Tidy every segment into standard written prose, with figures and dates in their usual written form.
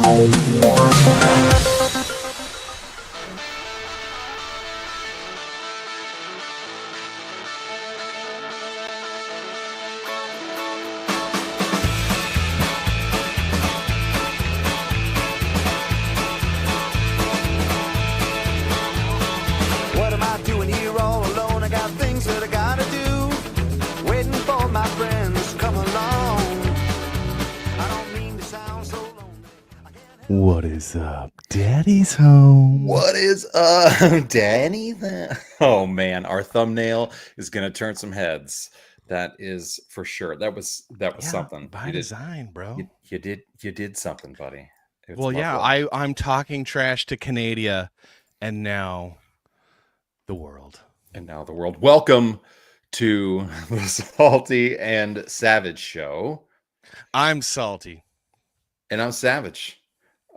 What am I doing here all alone? I got things that I gotta do. Waiting for my friends to come along. I don't mean to sound so lonely. What is up? Daddy's home. What is up, Danny? Oh man, our thumbnail is gonna turn some heads. That is for sure. That was something. By design, bro. You did something, buddy. It's Well, yeah, lovely. I'm talking trash to Canada, and now the world. And now the world. Welcome to the Salty and Savage Show. I'm salty. And I'm Savage.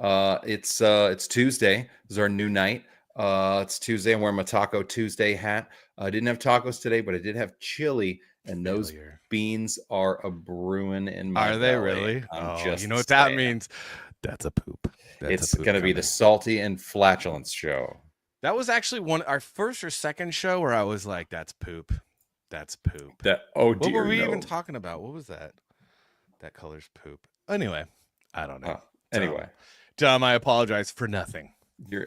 It's Tuesday. This is our new night. It's Tuesday. I'm wearing my Taco Tuesday hat. I didn't have tacos today, but I did have chili, and those beans are a brewing in my Are they belly. really? I'm just you know what that saying. means? That's a poop. It's going to be the Salty and Flatulence Show. That was actually our first or second show where I was like, "That's poop. That's poop." What were we even talking about? What was that? That color's poop. Anyway, I don't know. Anyway, dumb. I apologize for nothing.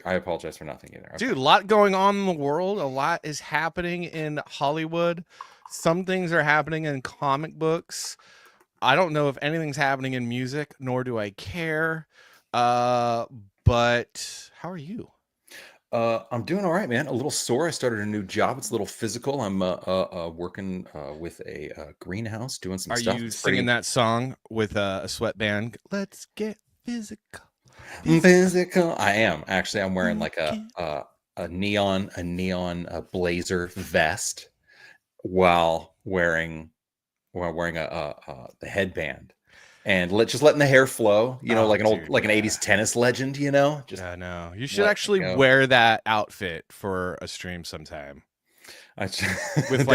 I apologize for nothing either. Okay. Dude, a lot going on in the world. A lot is happening in Hollywood. Some things are happening in comic books. I don't know if anything's happening in music, nor do I care. But how are you? I'm doing all right, man. A little sore. I started a new job. It's a little physical. I'm working with a greenhouse, doing some stuff. Are you singing that song with a sweatband? Let's get physical. Physical. I am actually. I'm wearing like a neon blazer vest while wearing the headband. And just letting the hair flow, like an old, like an 80s tennis legend, Just I know. You should actually wear that outfit for a stream sometime. With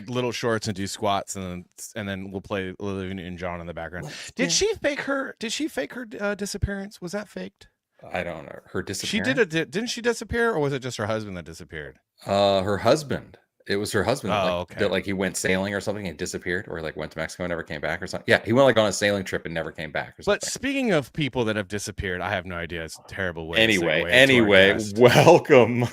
little shorts and do squats, and then we'll play Olivia Newton-John in the background. Did she fake her disappearance? Was that faked? I don't know. Her disappearance. Didn't she disappear, or was it just her husband that disappeared? Her husband. It was her husband. Okay. That he went sailing or something and disappeared, or went to Mexico and never came back or something. Yeah, he went on a sailing trip and never came back or something. But speaking of people that have disappeared, I have no idea. It's a terrible way. Anyway, welcome.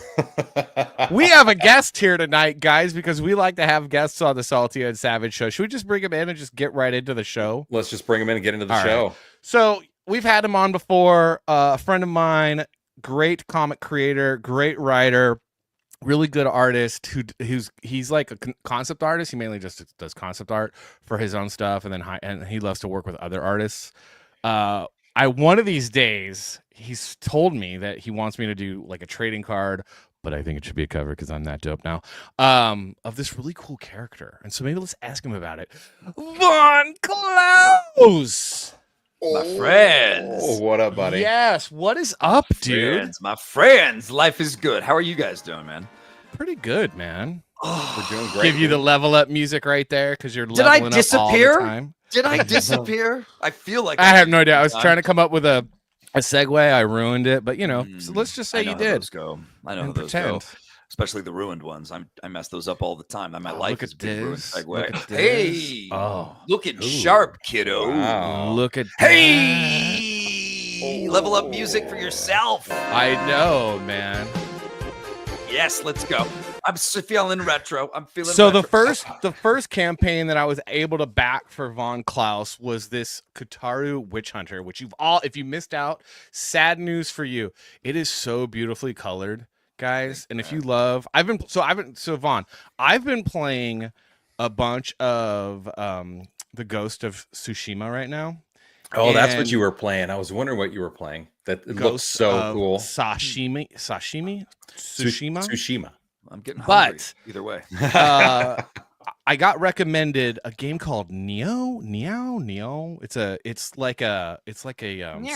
We have a guest here tonight, guys, because we like to have guests on the Salty and Savage Show. Should we just bring him in and just get right into the show? Let's just bring him in and get into the show. Right. So we've had him on before. A friend of mine, great comic creator, great writer. Really good artist he's like a concept artist. He mainly just does concept art for his own stuff, and he loves to work with other artists. One of these days he's told me that he wants me to do like a trading card, but I think it should be a cover because I'm that dope now, of this really cool character. And so maybe let's ask him about it. Von Klaus. My friends. Oh, what up, buddy? Yes. What is up, dude? My friends. Life is good. How are you guys doing, man? Pretty good, man. We're doing great. Give you the level up music right there because you're leveling up all the time. Did I disappear? I feel like I have no idea. I was trying to come up with a segue. I ruined it, but so let's just say you did. I know how those go. Especially the ruined ones. I mess those up all the time. My life is a big ruined segue. Hey, looking sharp, kiddo. Wow. Look at hey, level up music for yourself. I know, man. Yes, let's go. I'm feeling retro. I'm feeling so retro. the first campaign that I was able to back for Von Klaus was this Kataru Witch Hunter, which if you missed out, sad news for you. It is so beautifully colored, guys. And if you love, Vaughn, I've been playing a bunch of the Ghost of Tsushima right now. Oh, that's what you were playing. I was wondering what you were playing. That looks so cool. Sushima. I'm getting hungry. But either way, I got recommended a game called Neo. It's like a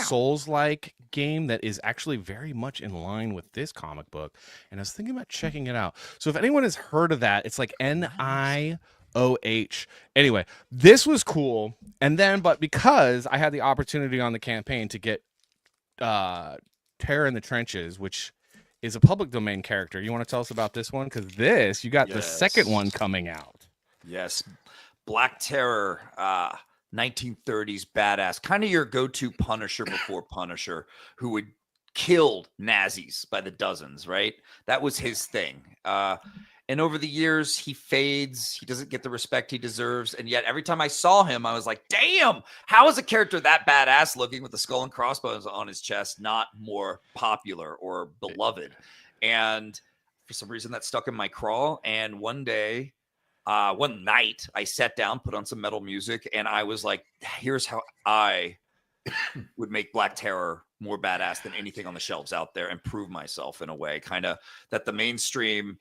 Souls-like game that is actually very much in line with this comic book, and I was thinking about checking it out. So if anyone has heard of that, it's like NIOH. Anyway, this was cool, but because I had the opportunity on the campaign to get Terror in the Trenches, which is a public domain character. You want to tell us about this one? Because you got the second one coming out. Yes. Black Terror, 1930s badass, kind of your go-to Punisher before Punisher, who would kill Nazis by the dozens, right? That was his thing. And over the years, he fades. He doesn't get the respect he deserves. And yet every time I saw him, I was like, damn, how is a character that badass looking with the skull and crossbones on his chest not more popular or beloved? And for some reason that stuck in my craw. And one night I sat down, put on some metal music, and I was like, here's how I would make Black Terror more badass than anything on the shelves out there and prove myself in a way, kind of that the mainstream,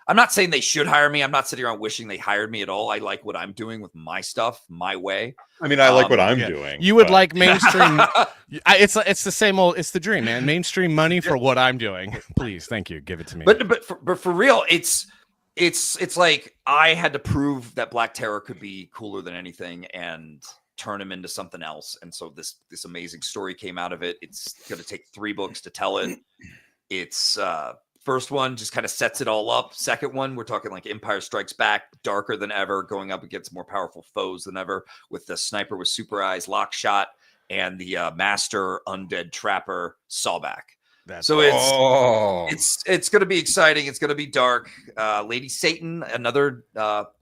I'm not saying they should hire me. I'm not sitting around wishing they hired me at all. I like what I'm doing with my stuff, my way. I mean, I like what I'm doing. You would like mainstream. It's the same old. It's the dream, man. Mainstream money for what I'm doing. Please, thank you. Give it to me. But for real, it's like I had to prove that Black Terror could be cooler than anything and turn him into something else. And so this amazing story came out of it. It's going to take 3 books to tell it. It's first one just kind of sets it all up. Second one, we're talking like Empire Strikes Back, darker than ever, going up against more powerful foes than ever, with the sniper with super eyes, Lockshot, and the master undead trapper Sawback. So it's going to be exciting. It's going to be dark. Lady Satan, another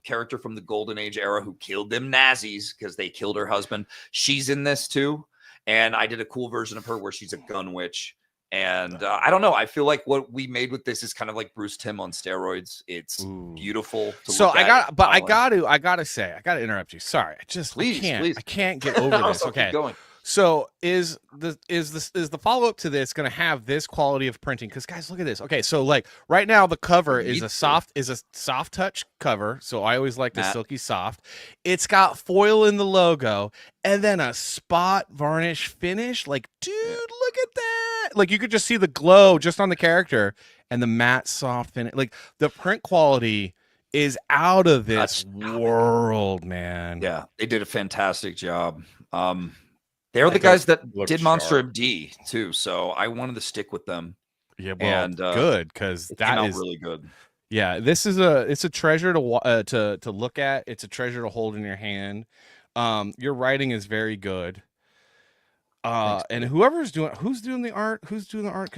character from the Golden Age era who killed them Nazis because they killed her husband. She's in this too. And I did a cool version of her where she's a gun witch. And I don't know. I feel like what we made with this is kind of like Bruce Timm on steroids. It's beautiful. I gotta say, I gotta interrupt you. Sorry, I can't get over this. Okay. So is the follow up to this going to have this quality of printing? Because guys, look at this. Okay, so like right now the cover is a soft touch cover. So I always like the silky soft. It's got foil in the logo and then a spot varnish finish. Like, dude, look at that! Like you could just see the glow just on the character and the matte soft finish. Like the print quality is out of this world, man. Yeah, they did a fantastic job. They're the guys that did Monster MD too, so I wanted to stick with them. Yeah, well, and good because that is really good. Yeah, it's a treasure to look at. It's a treasure to hold in your hand. Your writing is very good. And who's doing the art? Because the art,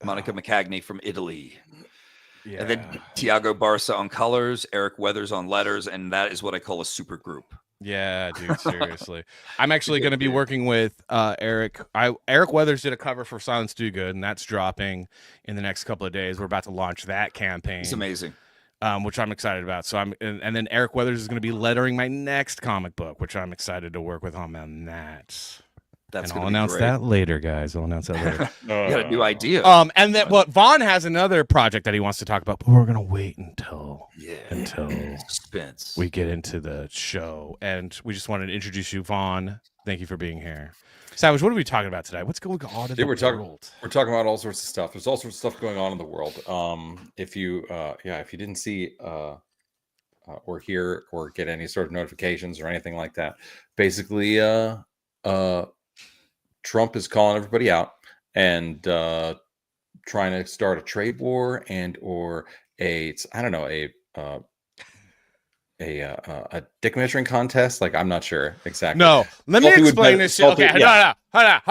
Monica McCagney from Italy. Yeah. And then Tiago Barca on colors, Eric Weathers on letters, and that is what I call a super group. Yeah, dude, seriously. I'm actually going to be working with Eric. Eric Weathers did a cover for Silence Do Good, and that's dropping in the next couple of days. We're about to launch that campaign. It's amazing. Which I'm excited about. So and then Eric Weathers is going to be lettering my next comic book, which I'm excited to work with him on that. I'll announce that later, guys. I'll announce that later. You got a new idea. And then Vaughn has another project that he wants to talk about, but we're gonna wait until suspense. We get into the show. And we just wanted to introduce you, Vaughn. Thank you for being here. Savage, what are we talking about today? What's going on in the world? We're talking about all sorts of stuff. There's all sorts of stuff going on in the world. If you didn't see or hear or get any sort of notifications or anything like that, basically Trump is calling everybody out and trying to start a trade war or a dick measuring contest. Like, I'm not sure exactly. No, let me explain this. Okay, hold on.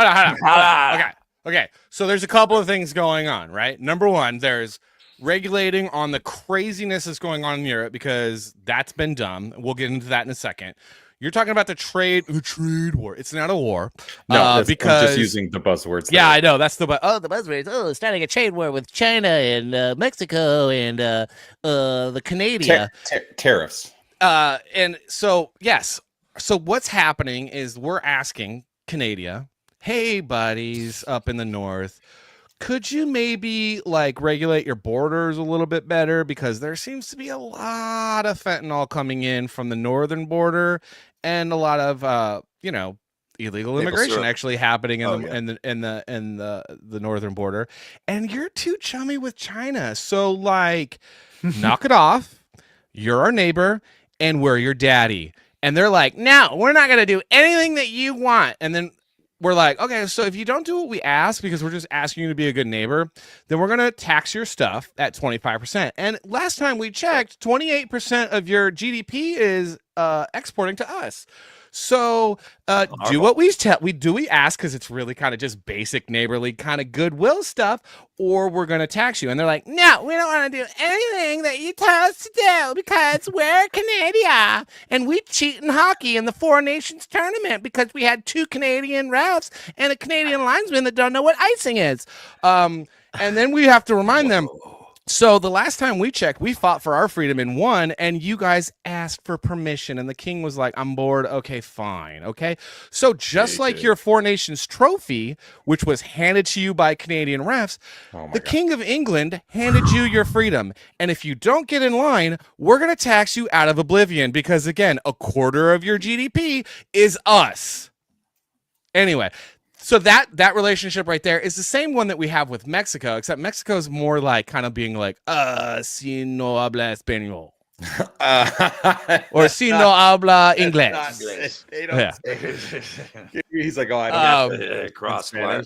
Okay. So there's a couple of things going on, right? Number one, there's regulating on the craziness that's going on in Europe because that's been done. We'll get into that in a second. You're talking about the trade war. It's not a war. No, because I'm just using the buzzwords. Yeah, I know. That's the buzzwords. Starting a trade war with China and Mexico and the Canadian tariffs. And so, yes. So what's happening is we're asking Canada, hey, buddies up in the north, could you maybe like regulate your borders a little bit better? Because there seems to be a lot of fentanyl coming in from the northern border and a lot of, illegal immigration actually happening in the northern border. And you're too chummy with China. So like, knock it off. You're our neighbor and we're your daddy. And they're like, no, we're not going to do anything that you want. And then we're like, okay, so if you don't do what we ask, because we're just asking you to be a good neighbor, then we're going to tax your stuff at 25%. And last time we checked, 28% of your GDP is exporting to us. So do what we ask, because it's really kind of just basic neighborly kind of goodwill stuff, or we're going to tax you. And they're like, no, we don't want to do anything that you tell us to do because we're Canada and we cheat in hockey in the Four Nations tournament because we had 2 Canadian refs and a Canadian linesman that don't know what icing is. And then we have to remind them. So the last time we checked, we fought for our freedom and won, and you guys asked for permission, and the king was like, I'm bored. Okay, fine. Okay. So just like your Four Nations trophy, which was handed to you by Canadian refs, the King of England handed you your freedom. And if you don't get in line, we're going to tax you out of oblivion because, again, a quarter of your GDP is us. Anyway. So that relationship right there is the same one that we have with Mexico, except Mexico's more like kind of being like, si no habla español. Or si no habla inglés. He's like, oh, I don't crossfire.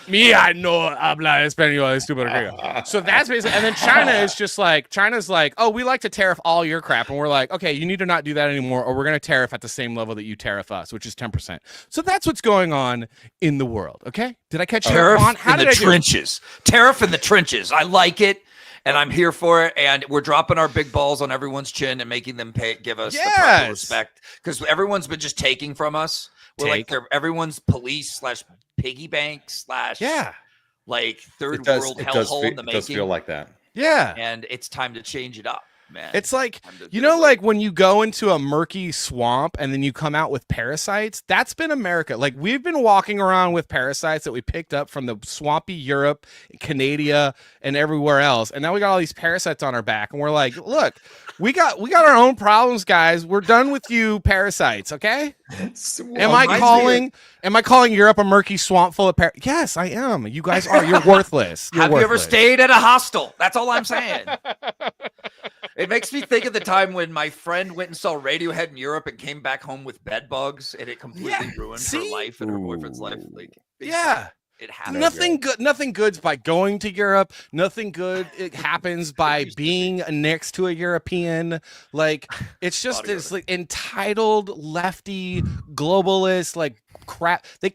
Me, I no habla español, stupid gringo. So that's basically, and then China is just like, China's like, oh, we like to tariff all your crap. And we're like, okay, you need to not do that anymore, or we're going to tariff at the same level that you tariff us, which is 10%. So that's what's going on in the world. Okay. Did I catch you on? How did I do? Trenches. Tariff in the trenches. I like it. And I'm here for it, and we're dropping our big balls on everyone's chin and making them give us the proper respect, because everyone's been just taking from us. We're like everyone's police / piggy bank / like third world hellhole in the making. It does feel like that. Yeah, and it's time to change it up, man. It's like, you know, like when you go into a murky swamp and then you come out with parasites. That's been America. Like, we've been walking around with parasites that we picked up from the swampy Europe, Canada, and everywhere else, and now we got all these parasites on our back, and we're like, look, we got our own problems, guys. We're done with you parasites, okay? Am I calling Europe a murky swamp full of parasites? Yes, I am. You guys are. You're worthless. Have you ever stayed at a hostel? That's all I'm saying. It makes me think of the time when my friend went and saw Radiohead in Europe and came back home with bed bugs, and it completely ruined her life and her boyfriend's life. Like, it happens. Nothing good's by going to Europe. Nothing good it happens by being next to a European. Like, it's just this like entitled lefty globalist like crap. They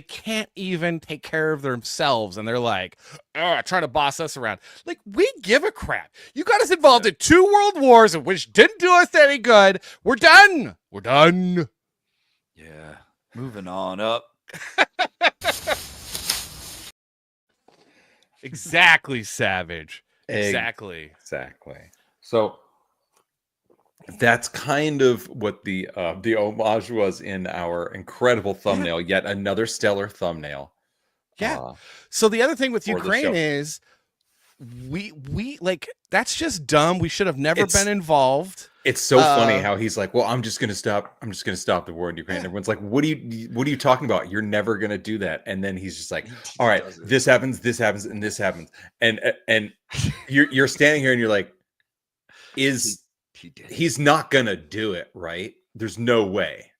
can't even take care of themselves, and they're like, trying to boss us around. Like, we give a crap. You got us involved in 2 world wars, which didn't do us any good. We're done. Yeah, moving on up. Exactly, Savage. Exactly. So that's kind of what the homage was in our incredible thumbnail. Yet another stellar thumbnail. Yeah. So the other thing with Ukraine is we like, that's just dumb. We should have never been involved. It's so funny how he's like, well, I'm just going to stop the war in Ukraine. Everyone's like, what are you talking about? You're never going to do that. And then he's just like, all right, this happens, and this happens. And you're standing here and you're like, he's not going to do it, right? There's no way.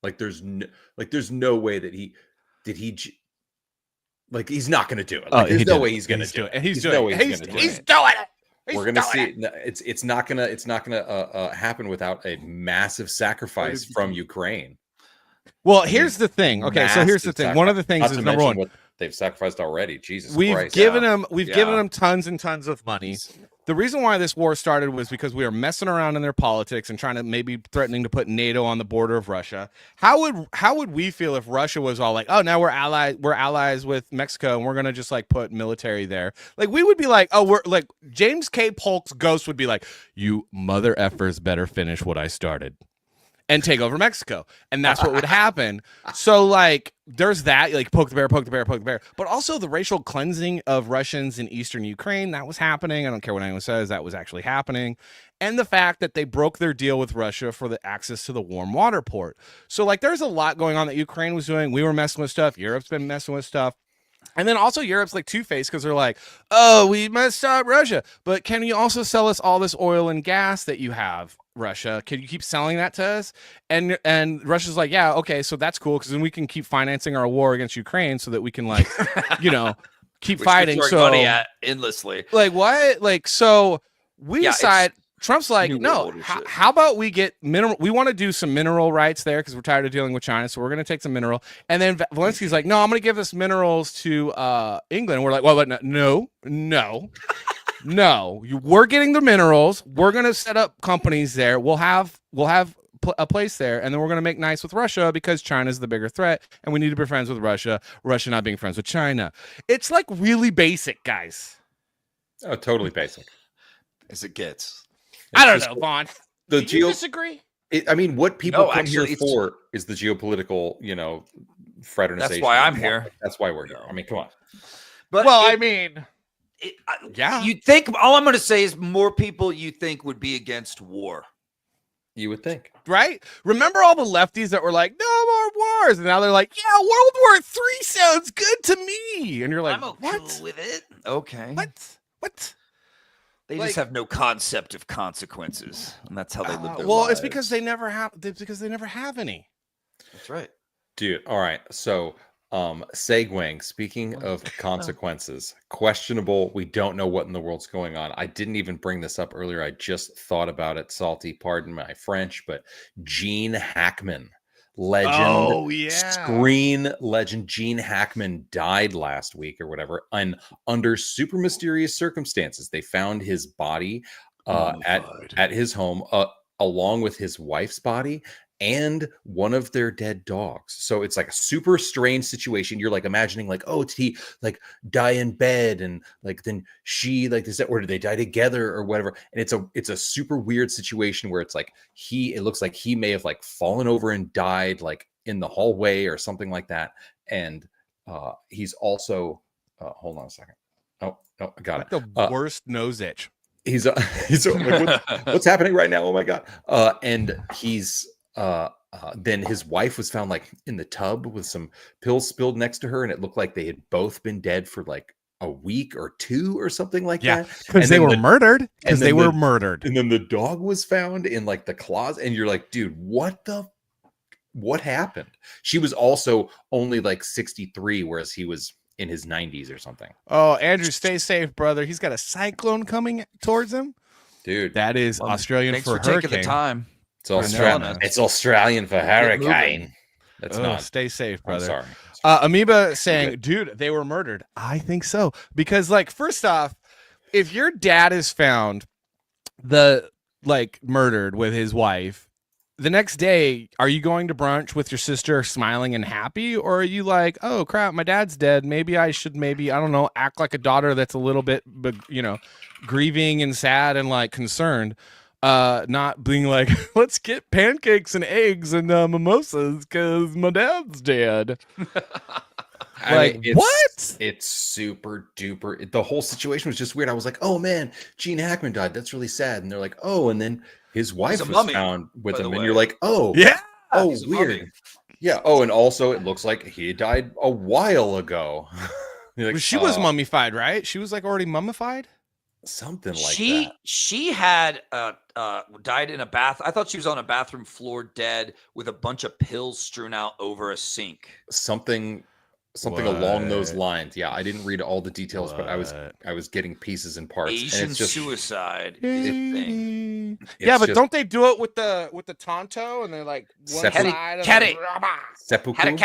There's no way that he's not going to do it. There's no way he's going to do it. He's doing it. We're gonna see. It's not gonna happen without a massive sacrifice from Ukraine. Well, here's the thing. Okay, so here's the thing. One of the things is, number one, what they've sacrificed already. Jesus Christ. Christ. We've given them tons and tons of money. The reason why this war started was because we were messing around in their politics and trying to maybe threatening to put NATO on the border of Russia. How would we feel if Russia was all like, oh, now we're allies with Mexico and we're gonna just like put military there? Like, we would be like, oh, we're like, James K. Polk's ghost would be like, you mother effers better finish what I started and take over Mexico. And that's what would happen. So like, there's that, like, poke the bear. But also the racial cleansing of Russians in eastern Ukraine, that was happening. I don't care what anyone says, that was actually happening. And the fact that they broke their deal with Russia for the access to the warm water port. So like, there's a lot going on that Ukraine was doing. We were messing with stuff. Europe's been messing with stuff. And then also Europe's like two-faced because they're like, oh, we must stop Russia. But can you also sell us all this oil and gas that you have, Russia? Can you keep selling that to us? And Russia's like, yeah, okay, so that's cool because then we can keep financing our war against Ukraine so that we can like, keep fighting. Throwing So money at endlessly. like what? Like so we Yeah, decide. Trump's like, New no, World Order shit. how about we get mineral? We want to do some mineral rights there because we're tired of dealing with China. So we're going to take some mineral. And then Zelensky's like, no, I'm going to give this minerals to England. And we're like, well, but no. We're getting the minerals. We're going to set up companies there. We'll have a place there. And then we're going to make nice with Russia because China's the bigger threat. And we need to be friends with Russia. Russia not being friends with China. It's like really basic, guys. Oh, totally basic. As it gets. I don't know, Vaughn. The Do you disagree? What people No, come actually, here for is the geopolitical, fraternization. That's why I'm here. That's why we're here. I mean, come on. But Well, yeah. You'd think all I'm going to say is more people you think would be against war. You would think. Right? Remember all the lefties that were like, no more wars. And now they're like, yeah, World War III sounds good to me. And you're like, I'm okay what? with it. Okay. What? They Like- just have no concept of consequences, and that's how they live their Well, lives. it's because they never have any. That's right. Dude, all right. So, segueing, speaking of consequences, questionable. We don't know what in the world's going on. I didn't even bring this up earlier. I just thought about it. Salty, pardon my French, but Gene Hackman, legend, screen legend Gene Hackman died last week or whatever, and under super mysterious circumstances. They found his body at his home, along with his wife's body and one of their dead dogs. So it's like a super strange situation. You're like imagining like, oh, did he like die in bed and like then she like is that, or did they die together or whatever? And it's a super weird situation where it's like it looks like he may have like fallen over and died like in the hallway or something like that. And he's also hold on a second. Oh, I got it. The worst nose itch. He's like, what's happening right now? Oh my god! And he's then his wife was found like in the tub with some pills spilled next to her, and it looked like they had both been dead for like a week or two or something like that. Because they were murdered. Because they were murdered. And then the dog was found in like the closet, and you're like, dude, what happened? She was also only like 63, whereas he was in his 90s or something. Oh, Andrew, stay safe, brother. He's got a cyclone coming towards him. Dude, that is Australian thanks for taking hurricane. the time. It's Australian. It's Australian for hurricane. That's not. Stay safe, brother. I'm sorry. Amoeba saying, dude, they were murdered. I think so. Because, like, first off, if your dad is found murdered with his wife, the next day, are you going to brunch with your sister smiling and happy? Or are you like, oh, crap, my dad's dead. Maybe I should I don't know, act like a daughter that's a little bit, grieving and sad and, like, concerned. Not being like, let's get pancakes and eggs and mimosas because my dad's dead. What? It's super duper. The whole situation was just weird. I was like, oh man, Gene Hackman died. That's really sad. And they're like, oh, and then his wife was found with him. And you're like, oh, yeah. Oh, weird. Yeah. Oh, and also it looks like he died a while ago. Like, she was mummified, right? She was like already mummified. Something like that. She had died in a bath. I thought she was on a bathroom floor dead with a bunch of pills strewn out over a sink. Something along those lines. Yeah, I didn't read all the details, but I was getting pieces and parts. Asian and it's just, suicide is a thing. Yeah, but don't they do it with the Tonto and they're like one side of the seppuku?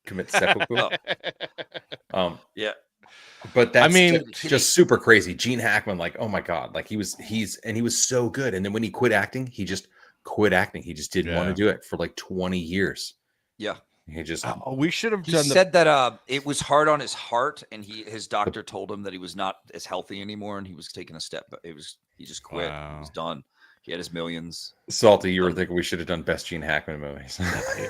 Commit seppuku. Yeah. But that's just super crazy. Gene Hackman, like, oh my god, like he was so good. And then when he quit acting, he just quit acting. He just didn't want to do it for like 20 years. Yeah. He just we should have he done said that it was hard on his heart, and his doctor told him that he was not as healthy anymore, and he was taking a step, but he just quit. Wow. He was done. He had his millions. Salty, you were thinking we should have done best Gene Hackman movies.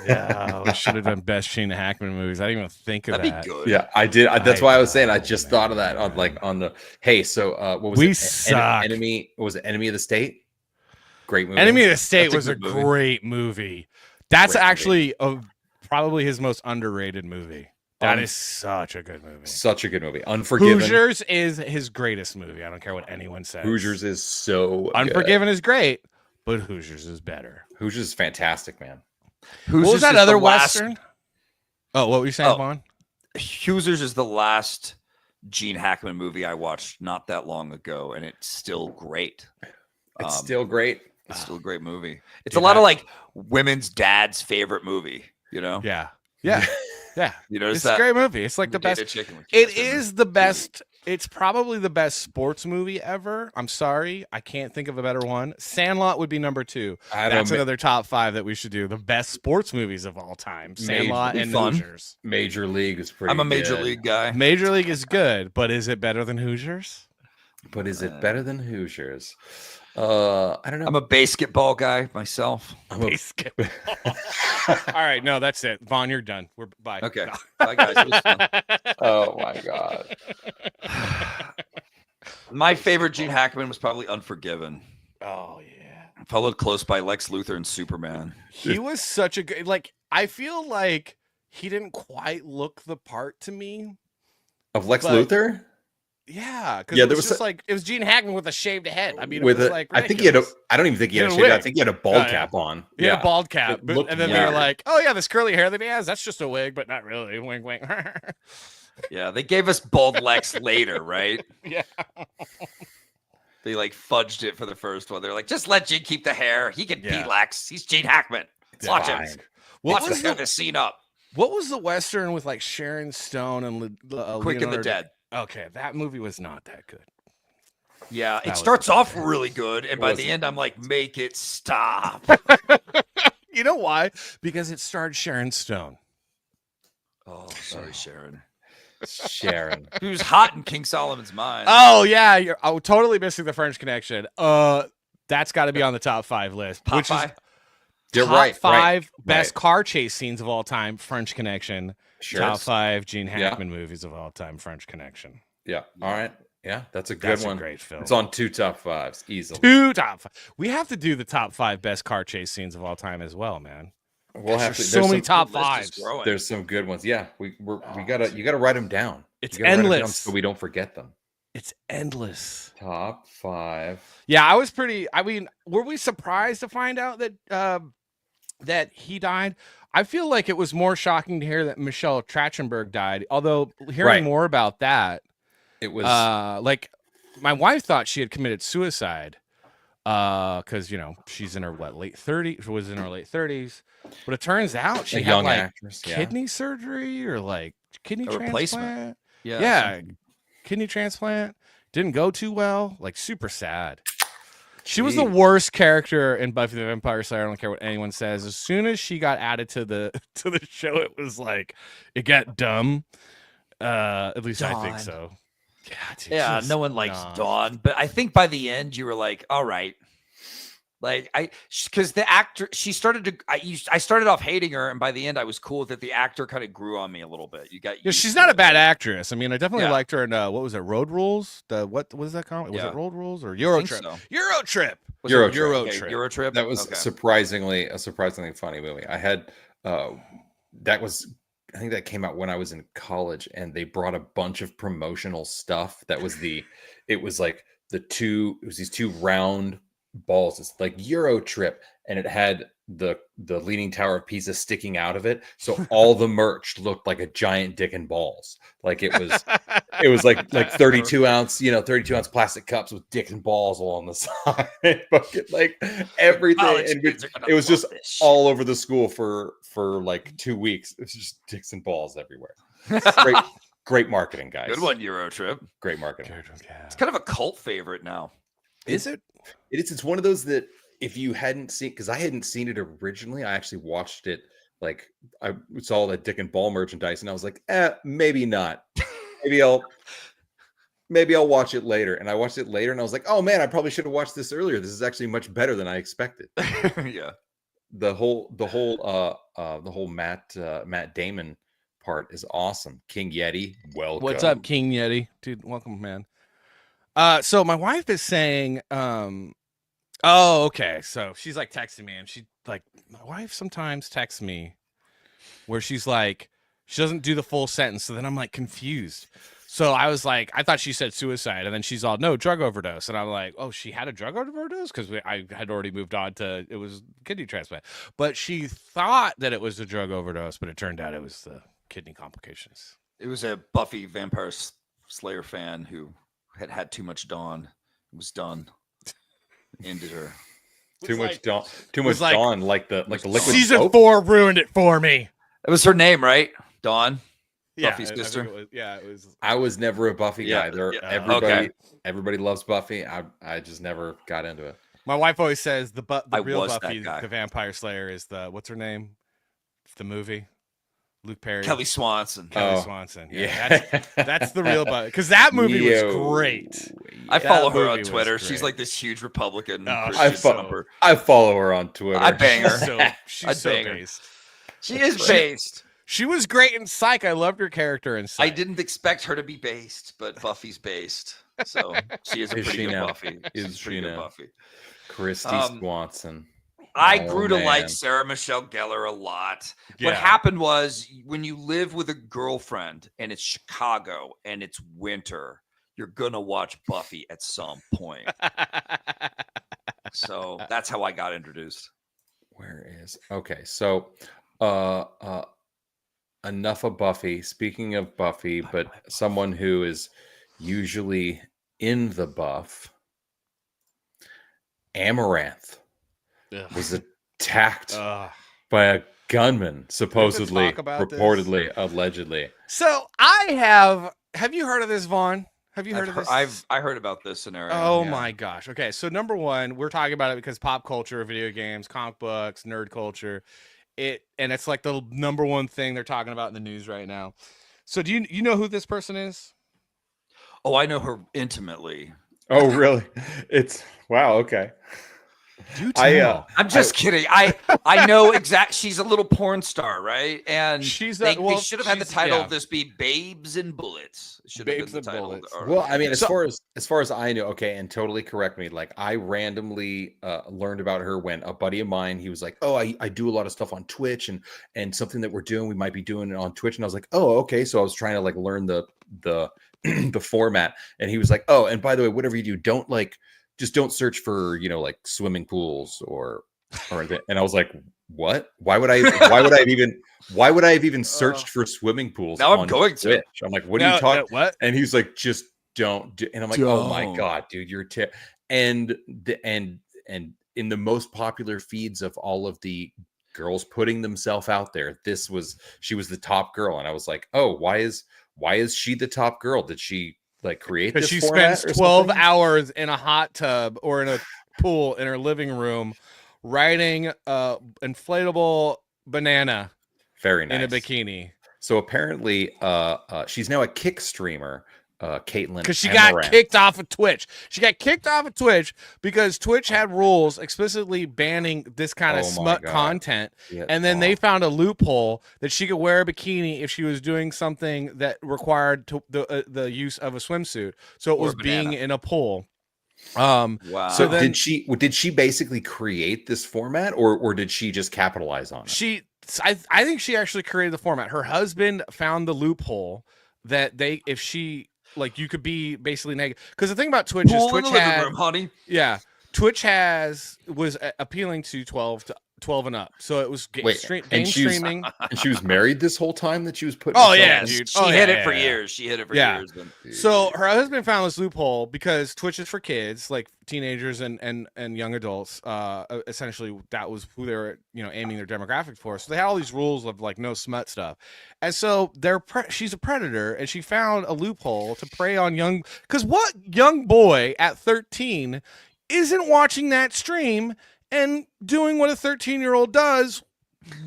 Yeah, we should have done best Gene Hackman movies. I didn't even think of That'd that. Be good. Yeah, I did. That's why I was saying I just thought of that on the. Hey, so what was we it? Suck. Enemy was it Enemy of the State? Great movie. Enemy of the State was a great movie. That's Great actually probably his most underrated movie. That is such a good movie. Such a good movie. Unforgiven. Hoosiers is his greatest movie. I don't care what anyone says. Hoosiers is so Unforgiven is great, but Hoosiers is better. Hoosiers is fantastic, man. What was that other Western? Oh, what were you saying, Vaughn? Hoosiers is the last Gene Hackman movie I watched not that long ago, and it's still great. It's still great. It's still a great movie. It's a lot of like women's dad's favorite movie, you know? Yeah. Yeah. Yeah. You know, it's a great movie. It's like the best. It is the best. It's probably the best sports movie ever. I'm sorry. I can't think of a better one. Sandlot would be number 2. That's another top 5 that we should do. The best sports movies of all time. Sandlot and Hoosiers. Major League is pretty I'm a Major League guy. Major League is good, but is it better than Hoosiers? But is it better than Hoosiers? I don't know. I'm a basketball guy myself. Basketball. All right, no, that's it. Vaughn, you're done. We're bye. Okay. Bye, guys. It was fun. Oh my god. My favorite Gene Hackman was probably Unforgiven. Oh yeah. Followed close by Lex Luthor and Superman. He was such a good, like, I feel like he didn't quite look the part to me. Of Lex Luthor? Yeah, because it was just like it was Gene Hackman with a shaved head. I mean, it was like I think he had a. I don't even think he had a shaved head. I think he had a bald cap on. He had a bald cap, and then they were like, "Oh yeah, this curly hair that he has, that's just a wig, but not really." Wink, wink. Yeah, they gave us bald Lex later, right? Yeah. They like fudged it for the first one. They're like, just let Gene keep the hair. He can be Lex. He's Gene Hackman. Watch him. Watch him tear the scene up. What was the Western with like Sharon Stone and Quick and the Dead? Okay, that movie was not that good. Yeah, it starts off really good, and by the end, I'm like, make it stop. You know why? Because it starred Sharon Stone. Oh, sorry, Sharon. Sharon. Who's hot in King Solomon's Mine. Oh, yeah. You're totally missing the French Connection. That's got to be on the top 5 list. Popeye? You're top 5 best car chase scenes of all time, French Connection. Sure. Top 5 Gene Hackman movies of all time, French Connection. Yeah. All right. Yeah, that's a good one. A great film. It's on 2 top 5s easily. 2 top 5. We have to do the top 5 best car chase scenes of all time as well, man. We'll have to. So many top 5s. There's some good ones. Yeah, you gotta write them down. It's endless, so we don't forget them. It's endless. Top 5. Yeah, I mean, were we surprised to find out that that he died? I feel like it was more shocking to hear that Michelle Trachtenberg died. Although hearing more about that, it was like my wife thought she had committed suicide because she's in her late 30s. Was in her late 30s, but it turns out she had like actress, kidney surgery or like kidney transplant. Yeah, kidney transplant didn't go too well. Like super sad. She was the worst character in Buffy the Vampire Slayer. I don't care what anyone says. As soon as she got added to the show, it was like it got dumb. At least I think so. Yeah, no one likes Dawn, but I think by the end you were like, all right. Like because the actor, I started off hating her, and by the end I was cool that the actor kind of grew on me a little bit. She's not a bad actress. I mean, I definitely liked her in what was it, Road Rules? What was that called? Was it Road Rules or Euro Trip? So. Euro Trip. Euro Trip. That was surprisingly funny movie. I had that was. I think that came out when I was in college, and they brought a bunch of promotional stuff. It was these 2 round balls. It's like Euro Trip, and it had the Leaning Tower of Pisa sticking out of it. So all the merch looked like a giant dick and balls. Like it was like 32 ounce plastic cups with dick and balls along the side. Like everything. And it was just all over the school for like 2 weeks. It was just dicks and balls everywhere. Great marketing, guys. Good one, Euro Trip. Great marketing. It's kind of a cult favorite now. Is it? It's one of those that if you hadn't seen, because I hadn't seen it originally, I actually watched it. Like I saw that Dick and Ball merchandise, and I was like, maybe not. Maybe I'll watch it later. And I watched it later, and I was like, oh man, I probably should have watched this earlier. This is actually much better than I expected. Yeah. The whole Matt Damon part is awesome. King Yeti, welcome. What's up, King Yeti? Dude, welcome, man. So my wife is saying, oh, okay. So she's like texting me, and my wife sometimes texts me where she's like, She doesn't do the full sentence. So then I'm like confused. So I was like, I thought she said suicide, and then she's all, no, drug overdose. And I'm like, oh, she had a drug overdose? Because I had already moved on to, it was kidney transplant. But she thought that it was a drug overdose, but it turned out it was the kidney complications. It was a Buffy Vampire Slayer fan who had too much Dawn. It was done. Ended her. Too much like- Dawn. Too much like- Dawn, like the liquid Season soap. 4 ruined it for me. That was her name, right? Dawn. Yeah, Buffy's I sister? think it was. I was never a Buffy Yeah, guy. There, yeah, everybody, okay. everybody loves Buffy. I just never got into it. My wife always says the I real was that Buffy, guy. the Vampire Slayer, is the what's her name? The movie, Luke Perry, Kelly Swanson. Kelly Oh, Swanson. Yeah, That's the real Buffy because that movie was Yo. great. I That follow her on movie was Twitter. She's great. like this huge Republican. Oh, Christian she's bumper. I follow her on Twitter. I bang her. So she's I'd so bang her. based. She is based. She was great in Psych. I loved her character in Psych. I didn't expect her to be based, but Buffy's based. So she is a Is pretty she good now? Buffy. Is She's she pretty good now? Buffy. Christy Swanson. I Oh, grew to like man. Sarah Michelle Gellar a lot. Yeah. What happened was when you live with a girlfriend and it's Chicago and it's winter, you're gonna watch Buffy at some point. So that's how I got introduced. Where is okay? So, enough of Buffy. Speaking of Buffy, but someone who is usually in the buff, Amouranth Ugh. was attacked Ugh. by a gunman, supposedly, talk about this? reportedly, allegedly. So I have you heard of this, Vaughn? Have you heard of this? I heard about this scenario. Oh yeah. my gosh. Okay, so number one, we're talking about it because pop culture, video games, comic books, nerd culture, it's like the number one thing they're talking about in the news right now. So do you know who this person is? Oh, I know her intimately. Oh, really? It's wow. Okay. Do I'm just kidding. I know exact. She's a little porn star, right? And She's they well, should have had the she's- title yeah. of this be "Babes and Bullets." Should have Babes been the and title. Bullets. or- Well, I mean, as So- far as I know, okay, and totally correct me. Like, I randomly learned about her when a buddy of mine, he was like, "Oh, I do a lot of stuff on Twitch, and something that we're doing, we might be doing it on Twitch." And I was like, "Oh, okay." So I was trying to like learn the the format, and he was like, "Oh, and by the way, whatever you do, don't like just don't search for like swimming pools or and I was like, "What? Why would I have even searched for swimming pools?" Now I'm on going to. Twitch? I'm like, "What are you talking?" What? And he's like, "Just don't do." And I'm like, "Oh my Don't. god, dude, you're and in the most popular feeds of all of the girls putting themselves out there, she was the top girl, and I was like, "Oh, why is she the top girl? Did she like create Because this she format spends or 12 something?" hours in a hot tub or in a pool in her living room riding a inflatable banana Very nice. in a bikini. So apparently, she's now a kick streamer, Caitlin. Because she got Amouranth. kicked off of Twitch. She got kicked off of Twitch because Twitch had rules explicitly banning this kind of Oh my smut God. content. Yeah, And then they found a loophole that she could wear a bikini if she was doing something that required the use of a swimsuit. So it Or a was being banana. in a pool. Wow. So then- did she basically create this format, or did she just capitalize on it? I think she actually created the format. Her husband found the loophole that if she like you could be basically negative. Because the thing about Twitch is Pool in Twitch the living had room, honey. yeah, Twitch was appealing to 12 and up. So it was Wait, game streaming. And she was married this whole time that she was putting. Oh, herself yeah, in? dude. She Oh, hit yeah, it for yeah. years. She hit it for Yeah. years. Then. So her husband found this loophole because Twitch is for kids, like teenagers and young adults. Essentially, that was who they were, aiming their demographic for. So they had all these rules of like no smut stuff, and so she's a predator, and she found a loophole to prey on young. Because what young boy at 13 isn't watching that stream and doing what a 13-year-old does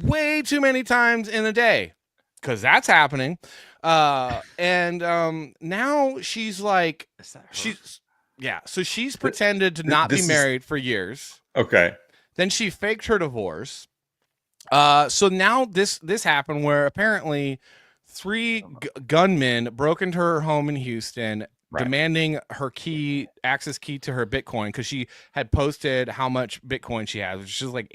way too many times in a day? Because that's happening. And now she's like, so she's pretended to not be this is- married for years. Okay. Then she faked her divorce. So now this happened where apparently 3 gunmen broke into her home in Houston, demanding her access key to her Bitcoin because she had posted how much Bitcoin she has, which is like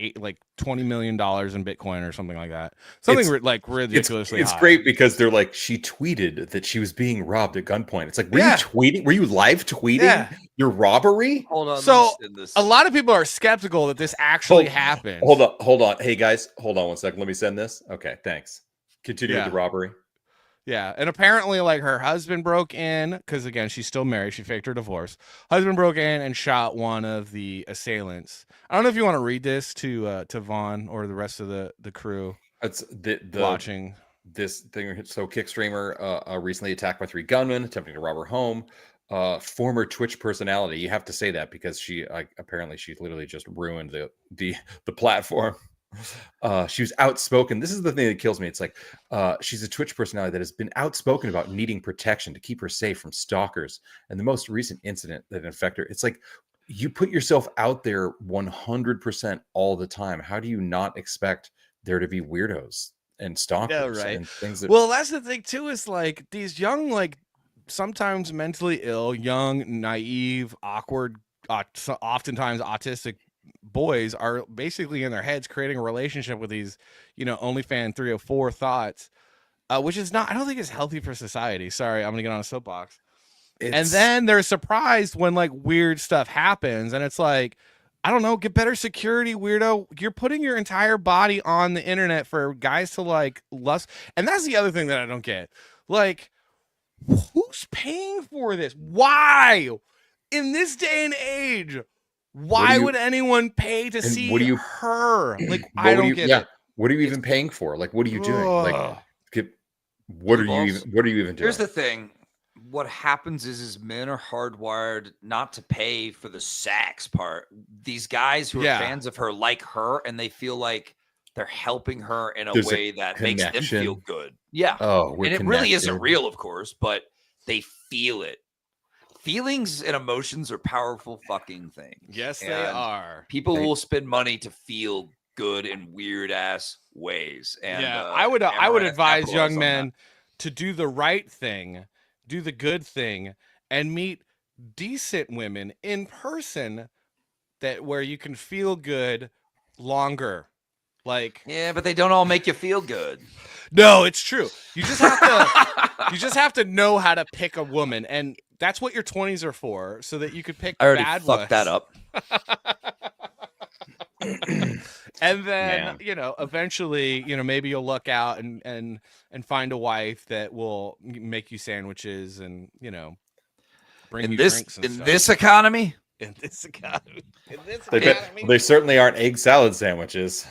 $20 million in Bitcoin or something like that. Something ridiculously It's high. great because they're like, she tweeted that she was being robbed at gunpoint. It's like, were you tweeting? Were you live tweeting your robbery? Hold on. So a lot of people are skeptical that this actually happened. Hold on. Hey guys, hold on 1 second. Let me send this. Okay, thanks. Continue with the robbery. Yeah, and apparently, like, her husband broke in because, again, she's still married. She faked her divorce. Husband broke in and shot one of the assailants. I don't know if you want to read this to Vaughn or the rest of the crew. It's watching this thing. So, Kick streamer recently attacked by 3 gunmen attempting to rob her home. Former Twitch personality. You have to say that because she apparently she literally just ruined the platform. She was outspoken. This is the thing that kills me. It's like she's a Twitch personality that has been outspoken about needing protection to keep her safe from stalkers. And the most recent incident that infected her, it's like you put yourself out there 100% all the time. How do you not expect there to be weirdos and stalkers and things that... Well, that's the thing too, is like these young, like sometimes mentally ill, young, naive, awkward, oftentimes autistic boys are basically in their heads creating a relationship with these, OnlyFans 304 thoughts, which is not, I don't think it's healthy for society. Sorry, I'm gonna get on a soapbox. And then they're surprised when like weird stuff happens, and it's like, I don't know, get better security, weirdo. You're putting your entire body on the internet for guys to like lust. And that's the other thing that I don't get. Like, who's paying for this? Why? In this day and age, why would anyone pay to see her? Like, I don't get it. What are you even paying for? Like, what are you doing? Like, what are you even doing? Here's the thing. What happens is men are hardwired not to pay for the sex part. These guys who are fans of her like her, and they feel like they're helping her in a way that makes them feel good. Yeah. Oh, and it really isn't real, of course, but they feel it. Feelings and emotions are powerful fucking things. Yes, they are. People will spend money to feel good in weird ass ways. And I would advise young men to do the right thing, do the good thing, and meet decent women in person where you can feel good longer. Like, yeah, but they don't all make you feel good. No, it's true. You just have to know how to pick a woman, and that's what your 20s are for, so that you could pick bad ones. Fucked that up. And then, eventually, maybe you'll luck out and find a wife that will make you sandwiches and, bring you drinks and stuff. In this economy? In this economy. They certainly aren't egg salad sandwiches.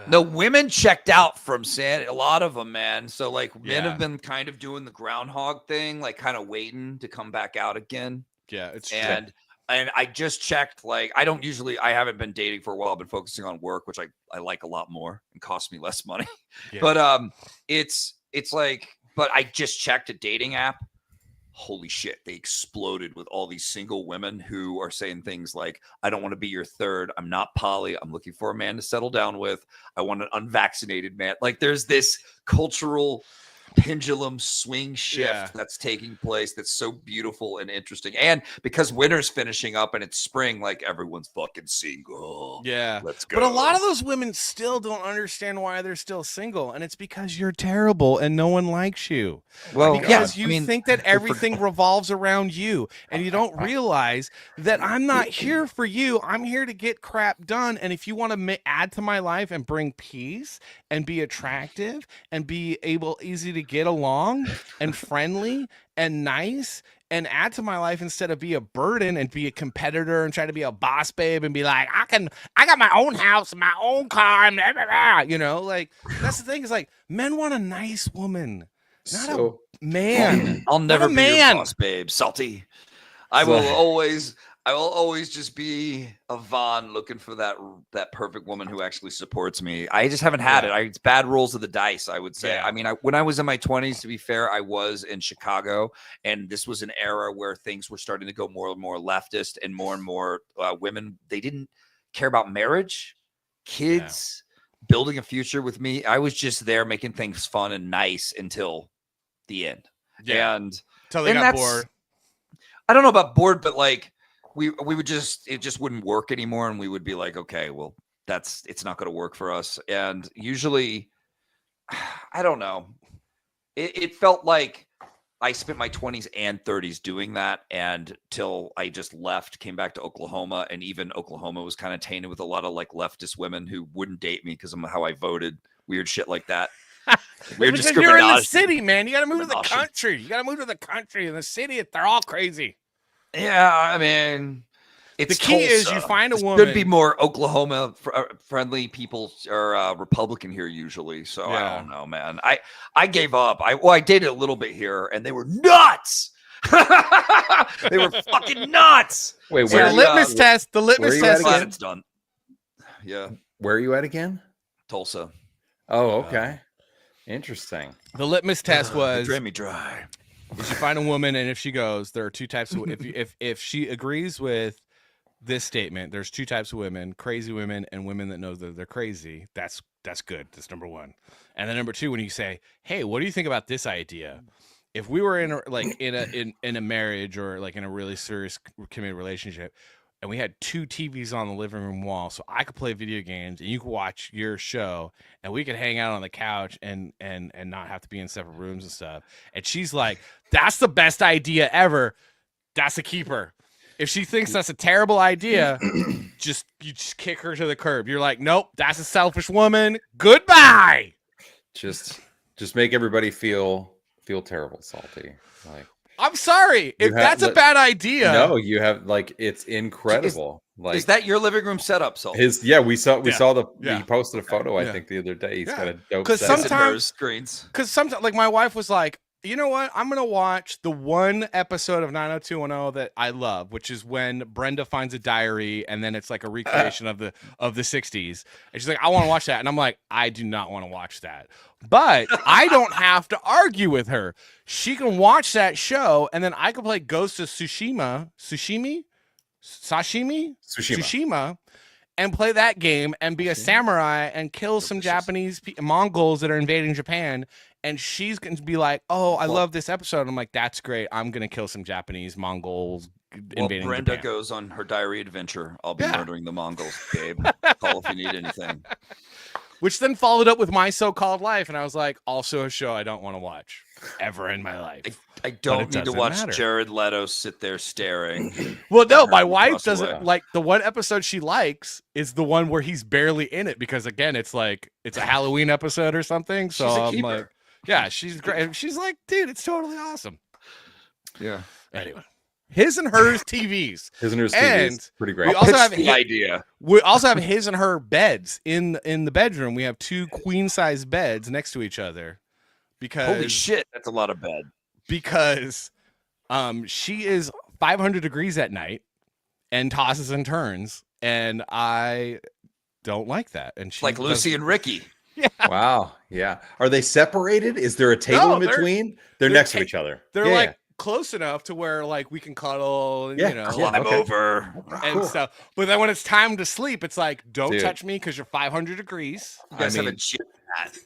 No, women checked out from a lot of them, man. So like men have been kind of doing the groundhog thing, like kind of waiting to come back out again. Yeah, it's true. And I just checked, like, I haven't been dating for a while. I've been focusing on work, which I like a lot more and costs me less money. Yeah. But it's like, but I just checked a dating app. Holy shit, they exploded with all these single women who are saying things like, I don't want to be your third. I'm not poly. I'm looking for a man to settle down with. I want an unvaccinated man. Like, there's this cultural pendulum swing shift that's taking place that's so beautiful and interesting. And because winter's finishing up and it's spring, like, everyone's fucking single. Yeah, let's go. But a lot of those women still don't understand why they're still single, and it's because you're terrible and no one likes you. Well, because you think that everything revolves around you, and you don't realize that I'm not here for you. I'm here to get crap done. And if you want to add to my life and bring peace and be attractive and be easy to get along and friendly and nice and add to my life instead of be a burden and be a competitor and try to be a boss babe and be like, I got my own house and my own car and blah, blah, blah. Like, that's the thing, is like, men want a nice woman, not a man. I'll never be your boss babe, Salty. I will always just be a Vaughn looking for that perfect woman who actually supports me. I just haven't had it. It's bad rolls of the dice, I would say. Yeah. I mean, when I was in my 20s, to be fair, I was in Chicago, and this was an era where things were starting to go more and more leftist, and more women, they didn't care about marriage, kids, building a future with me. I was just there making things fun and nice until the end. Yeah. And until they got bored. I don't know about bored, but like we would just, it just wouldn't work anymore. And we would be like, okay, well, it's not going to work for us. And usually, I don't know. It felt like I spent my 20s and 30s doing that, and till I just left, came back to Oklahoma, and even Oklahoma was kind of tainted with a lot of like leftist women who wouldn't date me because of how I voted, weird shit like that. Weird Because you're in the discrimination. city, man. You got to move to the Discrimination. country. You got to move to the country. In the city, they're all crazy. Yeah, I mean, it's The key is Tulsa. you find a There woman. should be more Oklahoma friendly people, or Republican here usually. So Yeah. I don't know, man. I gave up. I dated a little bit here, and they were nuts. They were fucking nuts. Wait, So where the litmus test. The litmus where are you at test. Glad again? it's done. Yeah, Where are you at again? Tulsa. Oh, okay. Interesting. The litmus test They was: drained me dry. is you find a woman, and if she goes, there are two types of. If she agrees with this statement, there's two types of women: crazy women and women that know that they're crazy. That's good. That's number one. And then number two, when you say, "Hey, what do you think about this idea?" If we were in a marriage or like in a really serious committed relationship, and we had two TVs on the living room wall, so I could play video games and you could watch your show, and we could hang out on the couch and not have to be in separate rooms and stuff. And she's like, "That's the best idea ever." That's a keeper. If she thinks that's a terrible idea, you just kick her to the curb. You're like, "Nope, that's a selfish woman. Goodbye." Just make everybody feel terrible, Salty. Like, I'm sorry if that's a bad idea. no, you have, like, it's incredible. Like, Is that your living room setup? So we saw the Yeah. he posted a photo, I Yeah. think, the other day. He's Yeah. got a dope 'Cause setup. sometimes- screens. Because sometimes, like, my wife was like, "You know what? I'm gonna watch the one episode of 90210 that I love, which is when Brenda finds a diary, and then it's like a recreation of the 60s." And she's like, "I want to watch that," and I'm like, "I do not want to watch that." But I don't have to argue with her. She can watch that show, and then I can play Ghost of Tsushima, and play that game and be a samurai and kill some Japanese Mongols that are invading Japan. And she's going to be like, "Oh, I love this episode." And I'm like, "That's great. I'm going to kill some Japanese Mongols Well, invading Brenda Japan." goes on her diary adventure. I'll be Yeah. murdering the Mongols, babe. Call if you need anything. Which then followed up with My So-Called Life. And I was like, also a show I don't want to watch ever in my life. I don't it need to doesn't watch matter. Jared Leto sit there staring. Well, no, Her my and wife Russell doesn't Wilson. like the one episode she likes is the one where he's barely in it because, again, it's like it's a Halloween episode or something. So She's a I'm keeper. like, yeah, she's great. She's like, dude, it's totally awesome. Yeah. Anyway, his and hers TVs. His and hers And TV is pretty great. we also Pitch have the idea. We also have his and her beds in the bedroom. We have two queen size beds next to each other because Holy shit, that's a lot of bed. because she is 500 degrees at night and tosses and turns, and I don't like that. And she's Like Lucy and Ricky. Wow. Yeah. Are they separated? Is there a table No, in they're- between? They're they're next to ta- each other. they're Yeah, like close enough to where like we can cuddle, and, Yeah, you know, yeah. Climb okay. over. and Cool. stuff. But then when it's time to sleep, it's like, don't Dude. touch me because you're 500 degrees. You guys I have a mean- gym mat.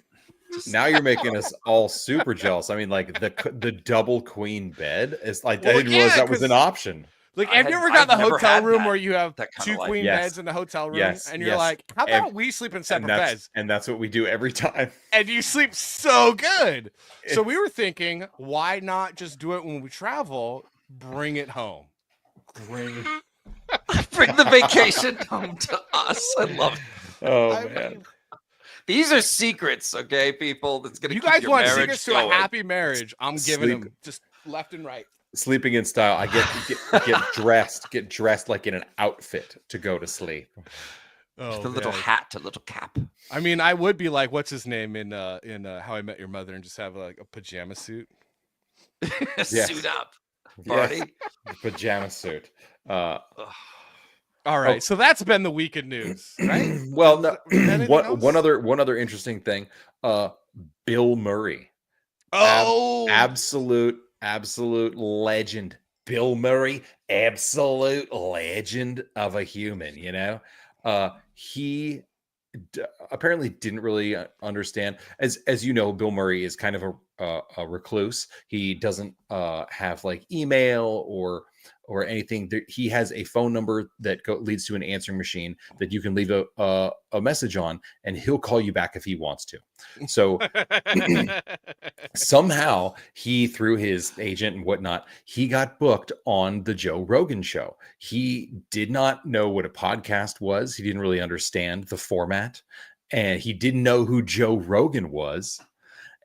Now you're making us all super jealous. I mean, like the double queen bed is like, Well, I didn't realize yeah, that was 'cause- an option. Like, I have had- you ever got I've the never hotel had room that- where you have that kinda two life. queen Yes. beds in the hotel room, Yes, and you're yes. like, how And- about we sleep in separate beds? And that's what we do every time. And you sleep so good. So we were thinking, why not just do it when we travel? Bring it home. Bring the vacation home to us. I love it. Oh I man. mean, These are secrets, okay, people? That's gonna you keep guys your want marriage secrets to a going. happy marriage? I'm giving Sleep. them just left and right. Sleeping in style. I get dressed like in an outfit to go to sleep. Oh, The little man. hat, the little cap. I mean, I would be like, what's his name in How I Met Your Mother, and just have like a pajama suit. Suit up. Yes. Party. Pajama suit. All right, so that's been the week in news, right? Well, no, Anything else? one other interesting thing. Bill Murray. Oh, Absolute legend. Bill Murray, absolute legend of a human, you know. He apparently didn't really understand, as you know, Bill Murray is kind of a recluse. He doesn't have like email or or anything, he has a phone number that leads to an answering machine that you can leave a message on, and he'll call you back if he wants to. So somehow he, through his agent and whatnot, he got booked on the Joe Rogan show. He did not know what a podcast was. He didn't really understand the format, and he didn't know who Joe Rogan was.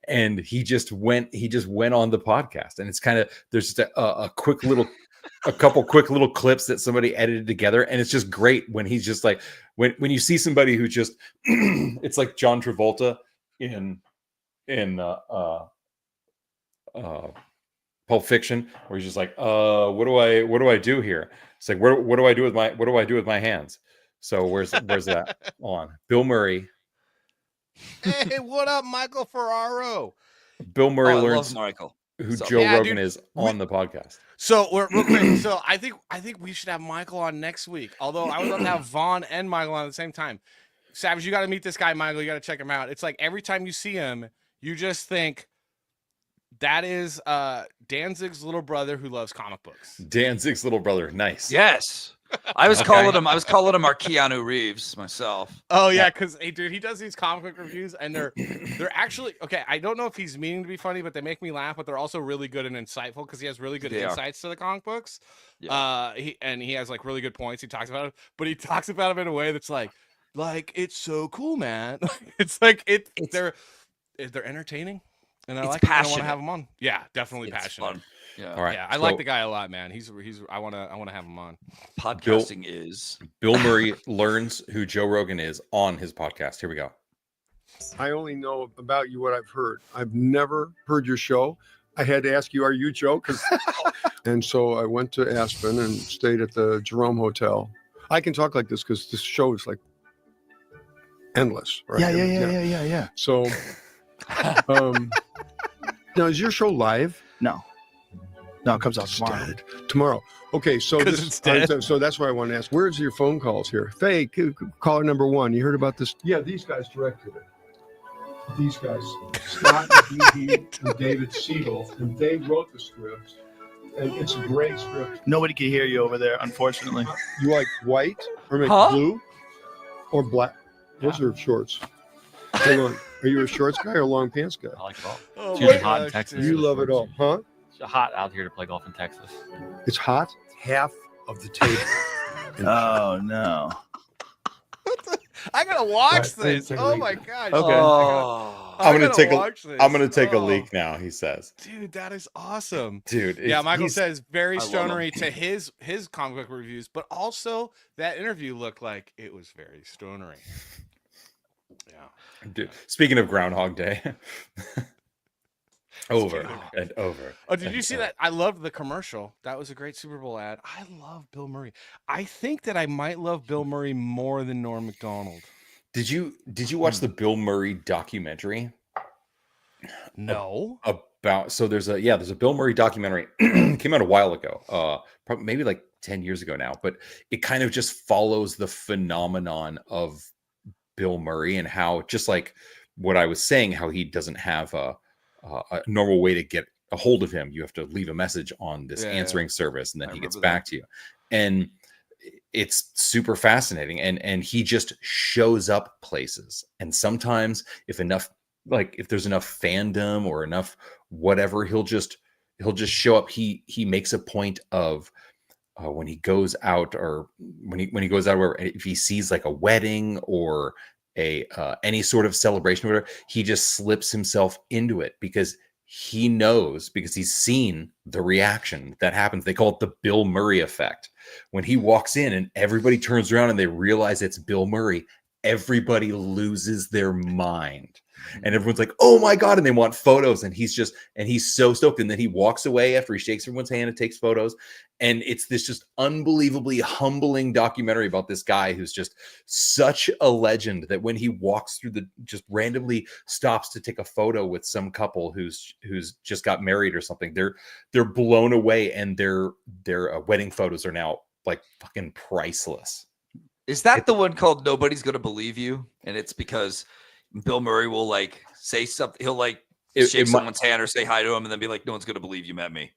And he just went on the podcast, and it's kind of, there's just a couple quick little clips that somebody edited together, and it's just great when he's just like, when you see somebody who just it's like John Travolta in Pulp Fiction, where he's just like, what do I do here? It's like, what do I do with my hands? So where's that on? Bill Murray. Hey, what up, Michael Ferraro? Bill Murray I learns love Michael. who So- Joe Yeah, Rogan dude, is on the podcast. So we're real quick. So I think we should have Michael on next week. Although I would love to have Vaughn and Michael on at the same time. Savage, you got to meet this guy, Michael. You got to check him out. It's like every time you see him, you just think that is Danzig's little brother who loves comic books. Danzig's little brother. Nice. Yes. I was calling him our Keanu Reeves myself. Oh yeah, because hey, dude, he does these comic book reviews, and they're actually okay. I don't know if he's meaning to be funny, but they make me laugh. But they're also really good and insightful because he has really good insights to the comic books. Yeah. He has like really good points. He talks about it, but he talks about them in a way that's like it's so cool, man. It's like they're entertaining, and I It's like it. I want passionate. to have him on. Yeah, definitely It's passionate. fun. Yeah. All right. Yeah, I like the guy a lot, man. He's I want to have him on. Podcasting is Bill Murray learns who Joe Rogan is on his podcast. Here we go. I only know about you what I've heard. I've never heard your show. I had to ask you, are you Joe? And so I went to Aspen and stayed at the Jerome Hotel. I can talk like this because this show is like endless. Right? Yeah. So, now is your show live? No, it comes out It's tomorrow. dead. Tomorrow. Okay, so 'Cause it's dead. so that's why I want to ask. Where's your phone calls here? Hey, caller number 1. You heard about this? Yeah, these guys directed it. These guys, Scott and David Siegel, and they wrote the script, and it's a great script. Nobody can hear you over there, unfortunately. You like white or maybe Huh? blue or black? Those are shorts. Hold on. Are you a shorts guy or a long pants guy? I like it all. Oh It's my usually hot in gosh, Texas. dude. You love it all, huh? It's hot out here to play golf in Texas. It's hot. Half of the table. Oh no. I gotta watch Right, this. take a Oh leak. my gosh. Okay. Oh. I'm gonna take a Oh, leak now. He says, Dude, that is awesome. dude. Yeah, Michael he's- says very I love him. stonery to his comic book reviews, but also that interview looked like it was very stonery. Yeah. Dude, speaking of Groundhog Day, over Speaking and over. Oh, did and you see over. that? I loved the commercial. That was a great Super Bowl ad. I love Bill Murray. I think that I might love Bill Murray more than Norm Macdonald. Did you watch the Bill Murray documentary No. about? So there's a Bill Murray documentary came out a while ago, probably maybe like 10 years ago now, but it kind of just follows the phenomenon of Bill Murray and how, just like what I was saying, how he doesn't have a normal way to get a hold of him. You have to leave a message on this Yeah, answering service, and then I he gets remember that. back to you. And it's super fascinating. And he just shows up places. And sometimes if there's enough fandom or enough whatever, he'll just show up. He makes a point of when he goes out, or when he goes out, where if he sees like a wedding or any sort of celebration or whatever, he just slips himself into it because he knows, because he's seen the reaction that happens. They call it the Bill Murray effect. When he walks in and everybody turns around and they realize it's Bill Murray, everybody loses their mind. And everyone's like, oh my God. And they want photos. And he's so stoked. And then he walks away after he shakes everyone's hand and takes photos. And it's this just unbelievably humbling documentary about this guy who's just such a legend that when he walks through just randomly stops to take a photo with some couple who's just got married or something, they're blown away. And their wedding photos are now like fucking priceless. Is that the one called Nobody's Gonna Believe You? And it's because Bill Murray will like say something. He'll like shake someone's hand or say hi to him and then be like, no one's gonna believe you met me.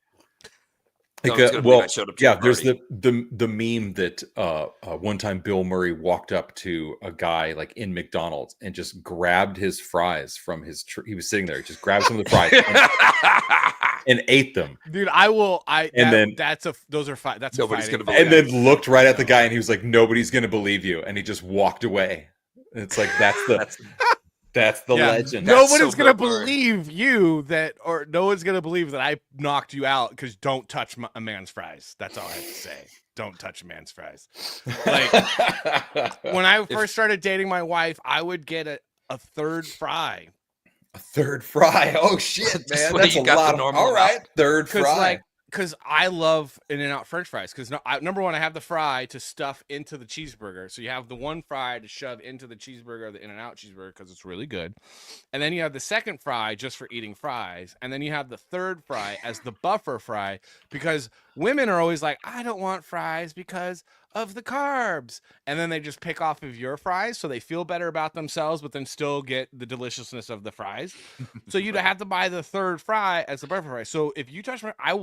No one's gonna believe I showed up to yeah, the there's party. the meme that one time Bill Murray walked up to a guy like in McDonald's and just grabbed his fries from his he was sitting there, just grabbed some of the fries and ate them. Dude, those are fine. That's Nobody's gonna And then looked right at the guy and he was like, nobody's gonna believe you. And he just walked away. And it's like that's the legend. Nobody's so gonna Bill Murray. believe you or no one's gonna believe that I knocked you out because don't touch a man's fries. That's all I have to say. Don't touch a man's fries. Like when I first started dating my wife, I would get a third fry. A third fry. Oh shit, man. what That's you a got the lot of normal all right. Third fry. Because I love In-N-Out French fries. Because number one, I have the fry to stuff into the cheeseburger. So you have the one fry to shove into the cheeseburger, the In-N-Out cheeseburger, because it's really good. And then you have the second fry just for eating fries. And then you have the third fry as the buffer fry. Because women are always like, I don't want fries because of the carbs. And then they just pick off of your fries so they feel better about themselves, but then still get the deliciousness of the fries. So you'd have to buy the third fry as the buffer fry. So if you touch I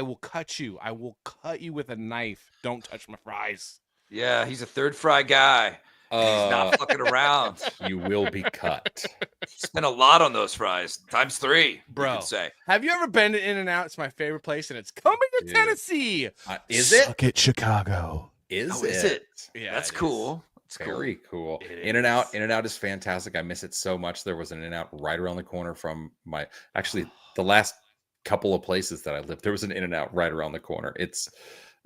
will cut you. I will cut you with a knife. Don't touch my fries. Yeah, he's a third fry guy. He's not fucking around. You will be cut. Spent a lot on those fries. Times 3, Bro. you could say. Have you ever been to In-N-Out? It's my favorite place, and it's coming to Dude. Tennessee. Is it? Suck it, Chicago. Is it? Yeah, That's it cool. It's Very cool. It In-N-Out is fantastic. I miss it so much. There was an In-N-Out right around the corner from the last couple of places that I lived. There was an In-N-Out right around the corner.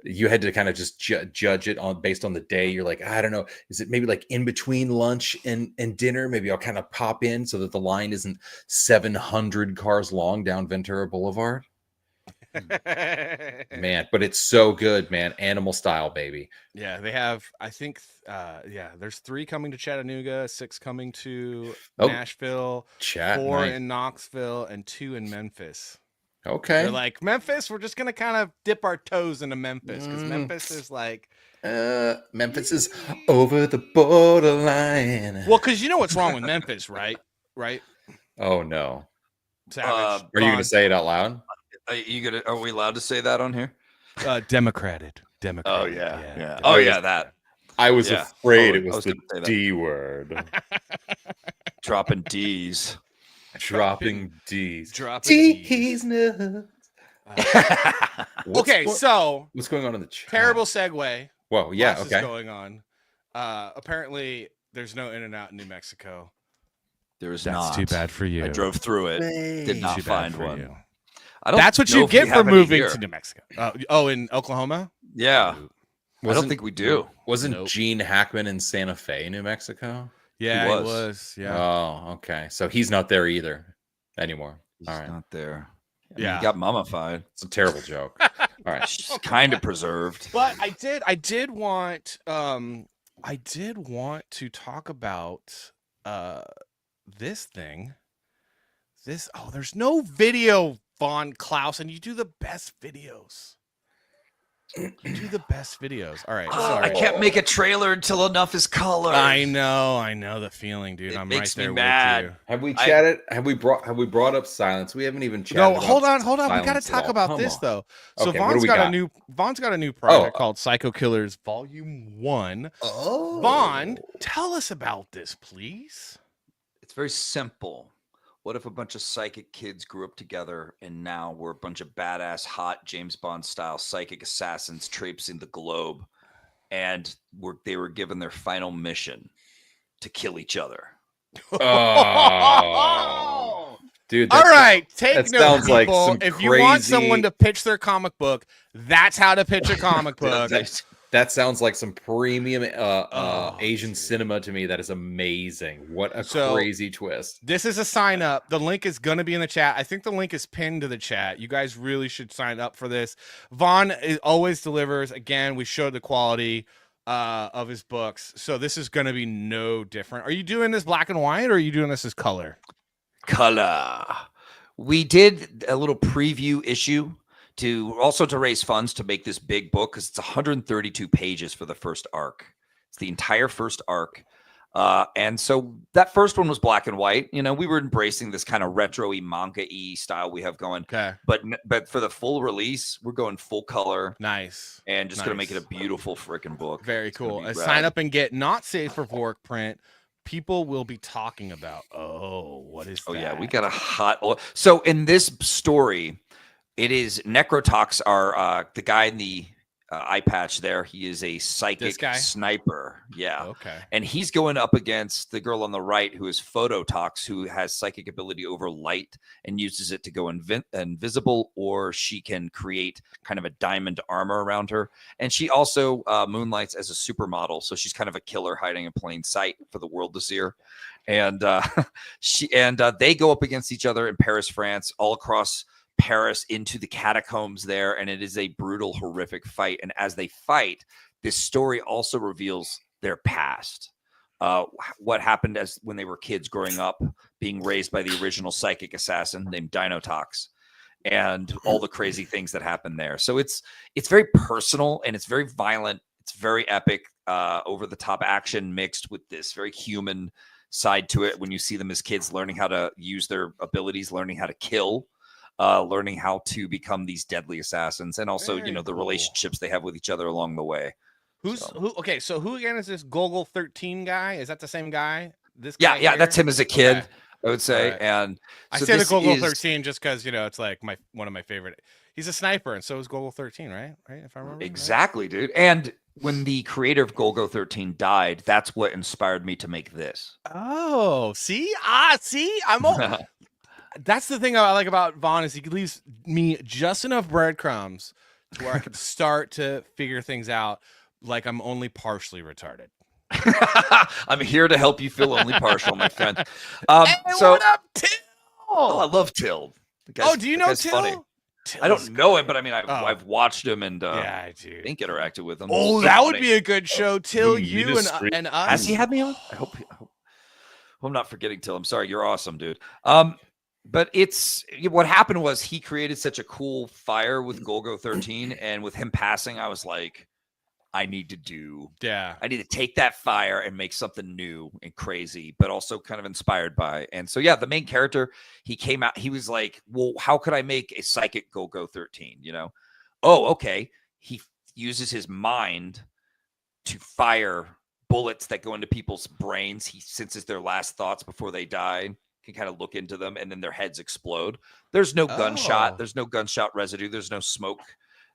You had to kind of just judge it based on the day. You're like, I don't know. Is it maybe like in between lunch and dinner? Maybe I'll kind of pop in so that the line isn't 700 cars long down Ventura Boulevard. Man, but it's so good, man. Animal style, baby. Yeah, they have, I think, there's 3 coming to Chattanooga, 6 coming to Oh, Nashville, Chat 4 night. in Knoxville, and 2 in Memphis. Okay. They're like, Memphis, we're just going to kind of dip our toes into Memphis because Memphis is like. Memphis is over the borderline. Well, because you know what's wrong with Memphis, right? Right? Oh, no. Savage. Are you going to say it out loud? Are we allowed to say that on here? Democratic. Oh yeah. Oh yeah, that. I was Yeah. afraid Oh, it I was was the gonna say that. D word. Dropping D's. Dropping D's. Dropping D's. nuts. Okay, so What's going on in the chat? terrible segue. Whoa, yeah, Lots is okay. going on. Apparently, there's no In-N-Out in New Mexico. There's That's not. too bad for you. I drove through it. Did not Too bad find for one. you. I don't That's what know you if we get for have any moving here. to New Mexico. Oh, in Oklahoma? Yeah. I don't Wasn't- think we do. Wasn't Nope. Gene Hackman in Santa Fe, New Mexico? Yeah, He it was. was. Yeah. Oh, okay. So he's not there either anymore. He's All right. not there. I mean, Yeah. He got mummified. It's a terrible joke. All right. She's kind of preserved. But I did want to talk about this thing. There's no video, Von Klaus, and you do the best videos. You do the best videos. All right, Oh, sorry. I can't make a trailer until enough is colored. I know the feeling, dude. It I'm makes right me there mad. with you. Have we chatted? Have we brought up silence? We haven't even chatted. No, about hold on. We silence got at to talk all. about Come this on. though. So Okay, what do Von's we got a new project Oh. called Psycho Killers Volume 1. Oh, Vaughn, tell us about this, please. It's very simple. What if a bunch of psychic kids grew up together and now we're a bunch of badass, hot James Bond style psychic assassins traipsing the globe, and they were given their final mission to kill each other? Oh. Dude, All right, take that note, sounds like people. some If you want crazy- someone to pitch their comic book, that's how to pitch a comic book. That sounds like some premium Asian dude. cinema to me. That is amazing. What a So- crazy twist. This is a sign up. The link is going to be in the chat. I think the link is pinned to the chat. You guys really should sign up for this. Vaughn always delivers. Again, we showed the quality of his books. So this is going to be no different. Are you doing this black and white or are you doing this as color? Color. We did a little preview issue to raise funds to make this big book because it's 132 pages for the first arc. It's the entire first arc. And so that first one was black and white. You know, we were embracing this kind of retro-y manga-y style we have going. Okay. But for the full release, we're going full color Nice. and just gonna make it a beautiful freaking book. Very It's gonna cool. be Sign rad. up and get not safe for work print. People will be talking about. Oh, what is Oh that? yeah, we got a hot. So in this story, it is Necrotox are the guy in the eye patch there. He is a psychic guy? sniper. Yeah. Okay. And he's going up against the girl on the right who is Phototox, who has psychic ability over light and uses it to go invisible, or she can create kind of a diamond armor around her. And she also moonlights as a supermodel. So she's kind of a killer hiding in plain sight for the world to see her. And they go up against each other in Paris, France, all across Paris into the catacombs there, and it is a brutal, horrific fight. And as they fight, this story also reveals their past, what happened as when they were kids growing up, being raised by the original psychic assassin named Dinotox, and all the crazy things that happened there. So it's very personal and it's very violent. It's very epic, over the top action mixed with this very human side to it. When you see them as kids, learning how to use their abilities, learning how to kill. Learning how to become these deadly assassins, and also, Very the cool. relationships they have with each other along the way. Who? Okay, so who again is this Gogol 13 guy? Is that the same guy? This Yeah, guy yeah, here? that's him as a kid, Okay. I would say. Alright. And I so say the this Gogol is- 13 just because it's like one of my favorite. He's a sniper, and so is Gogol 13, right? Right, if I remember. right? Exactly, dude. And when the creator of Golgo 13 died, that's what inspired me to make this. Oh, see, I'm all. That's the thing I like about Vaughn is he leaves me just enough breadcrumbs to where I can start to figure things out. Like I'm only partially retarded. I'm here to help you feel only partial, my friend. Hey, So, what up, Till? I love Till. The guy's- Oh, do you the know guy's Till? funny. Till I is don't know him, but I mean, Oh. I've watched him and yeah, I do. I think interacted with him. Oh, He's that so would funny. be a good show. Till, the you meanest street- and us. Has he had me on? I hope I'm not forgetting Till. I'm sorry. You're awesome, dude. But what happened was he created such a cool fire with Golgo 13, and with him passing, I was like, I need to take that fire and make something new and crazy, but also kind of inspired by. And so, yeah, the main character, he came out, he was like, well, how could I make a psychic Golgo 13? Oh, okay. He uses his mind to fire bullets that go into people's brains. He senses their last thoughts before they die, can kind of look into them, and then their heads explode. There's no gunshot. Oh. There's no gunshot residue. There's no smoke.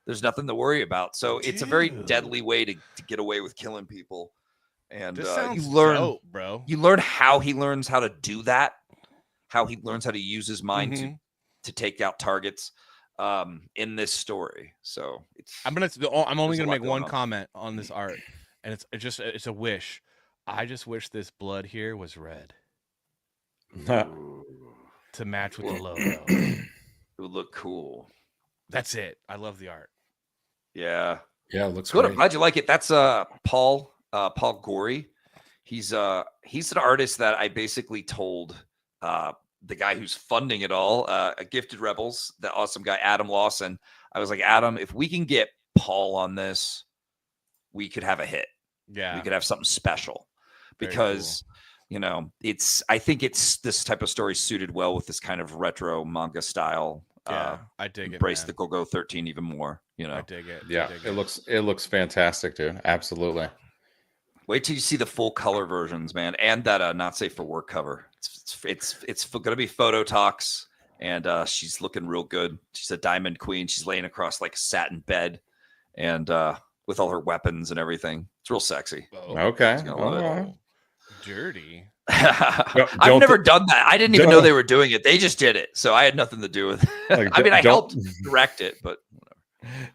There's nothing to worry about. So it's a very Dude. deadly way to get away with killing people. And This you sounds learn dope, bro. you learn how he learns how to do that, how he learns how to use his mind Mhm. to take out targets in this story. So it's I'm only There's a gonna lot make going one on. comment on this art, and it's a wish. I just wish this blood here was red to match with the logo. it would look cool. That's it. I love the art. Yeah. Yeah, it looks Good. I'm great. glad you like it. That's Paul Gorey. He's an artist that I basically told the guy who's funding it all, Gifted Rebels, the awesome guy Adam Lawson. I was like, Adam, if we can get Paul on this, we could have a hit. Yeah. We could have something special Very because I think it's this type of story suited well with this kind of retro manga style. Yeah, I dig it. Embrace man. the Golgo 13 even more. I dig it. I Yeah, dig it looks fantastic, dude. Absolutely. Wait till you see the full color versions, man, and that not safe for work cover. It's going to be Phototox, and she's looking real good. She's a diamond queen. She's laying across like a satin bed, and with all her weapons and everything. It's real sexy. Oh, Okay. gonna love it. all right. dirty. I've don't never thi- done that. I didn't even know don't- they were doing it. They just did it, so I had nothing to do with it. Like, I mean, I don't- helped direct it, but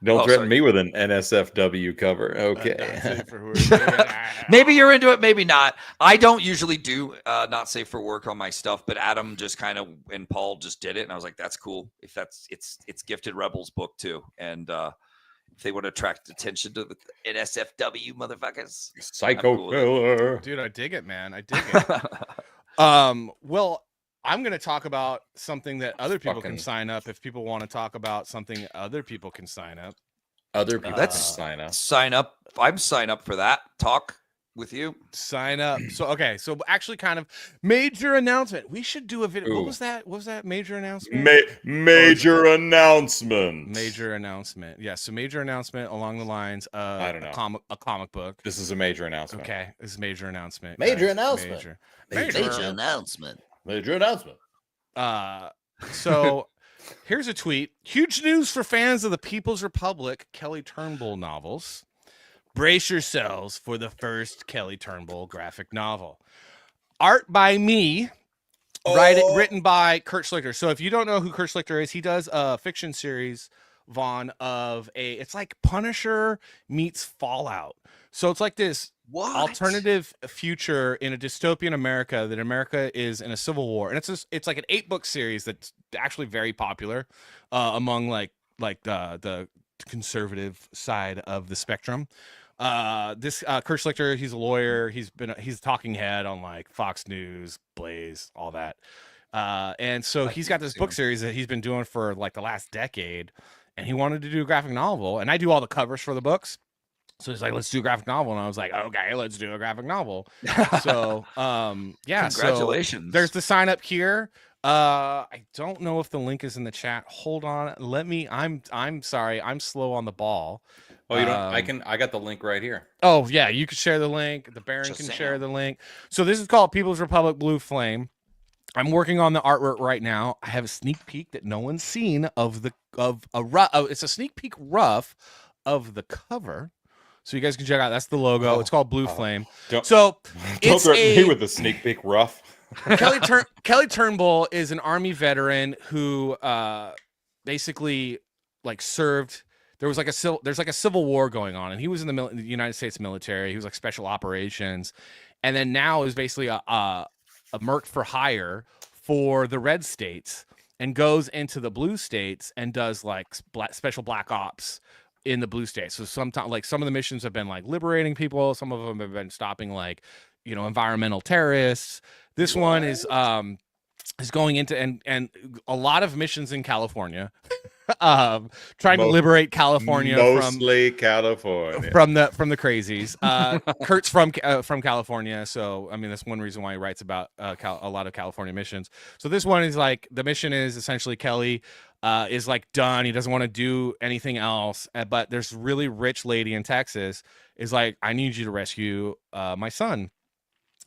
Don't Oh, threaten sorry. me with an NSFW cover. Okay. Not safe for work. maybe you're into it, maybe not. I don't usually do not safe for work on my stuff, but Adam just kind of and Paul just did it, and I was like, that's cool. If it's Gifted Rebels book too, and if they would attract attention to the NSFW motherfuckers. Psycho cool with it. killer. Dude, I dig it, man. I dig it. Well, I'm going to talk about something that other people can Fucking- sign up. If people want to talk about something other people can sign up. Other people That's- sign up. Sign up. I'm sign up for that talk. with you. Sign up. So actually kind of major announcement. We should do a video. Ooh. What was that major announcement? Major announcement. Major announcement. Yeah, so major announcement along the lines of I don't know. a comic book. This is a major announcement. Okay, this is major announcement. Major guys. announcement. Major announcement. Major announcement. So here's a tweet. Huge news for fans of the People's Republic Kelly Turnbull novels. Brace yourselves for the first Kelly Turnbull graphic novel. Art by me, written by Kurt Schlichter. So if you don't know who Kurt Schlichter is, he does a fiction series, Vaughn, it's like Punisher meets Fallout. So it's like this alternative future in a dystopian America, that America is in a civil war. And it's like an 8-book series that's actually very popular among like the conservative side of the spectrum. This Kurt Schlichter, he's a lawyer. He's a talking head on like Fox News, Blaze, all that. And so he's got this book series that he's been doing for like the last decade, and he wanted to do a graphic novel, and I do all the covers for the books. So he's like, let's do a graphic novel. And I was like, okay, let's do a graphic novel. So, yeah, Congratulations. So there's the sign up here. I don't know if the link is in the chat. Hold on. I'm sorry. I'm slow on the ball. Oh, you don't, I got the link right here. Oh yeah. You can share the link. The Baron can share the link. So this is called People's Republic Blue Flame. I'm working on the artwork right now. I have a sneak peek that no one's seen of it's a sneak peek rough of the cover. So you guys can check out. That's the logo. It's called Blue Flame. Don't threaten me with the sneak peek rough. Kelly Turnbull is an Army veteran who basically like served. There's like a civil war going on, and he was in the United States military. He was like special operations, and then now is basically a merc for hire for the red states, and goes into the blue states and does like special black ops in the blue states. So sometimes like some of the missions have been like liberating people. Some of them have been stopping like, environmental terrorists. This one is going into and a lot of missions in California, trying to liberate California California from the crazies. Kurt's from California, so I mean that's one reason why he writes about a lot of California missions. So this one is like the mission is essentially Kelly is like done. He doesn't want to do anything else, but there's a really rich lady in Texas is like, I need you to rescue my son.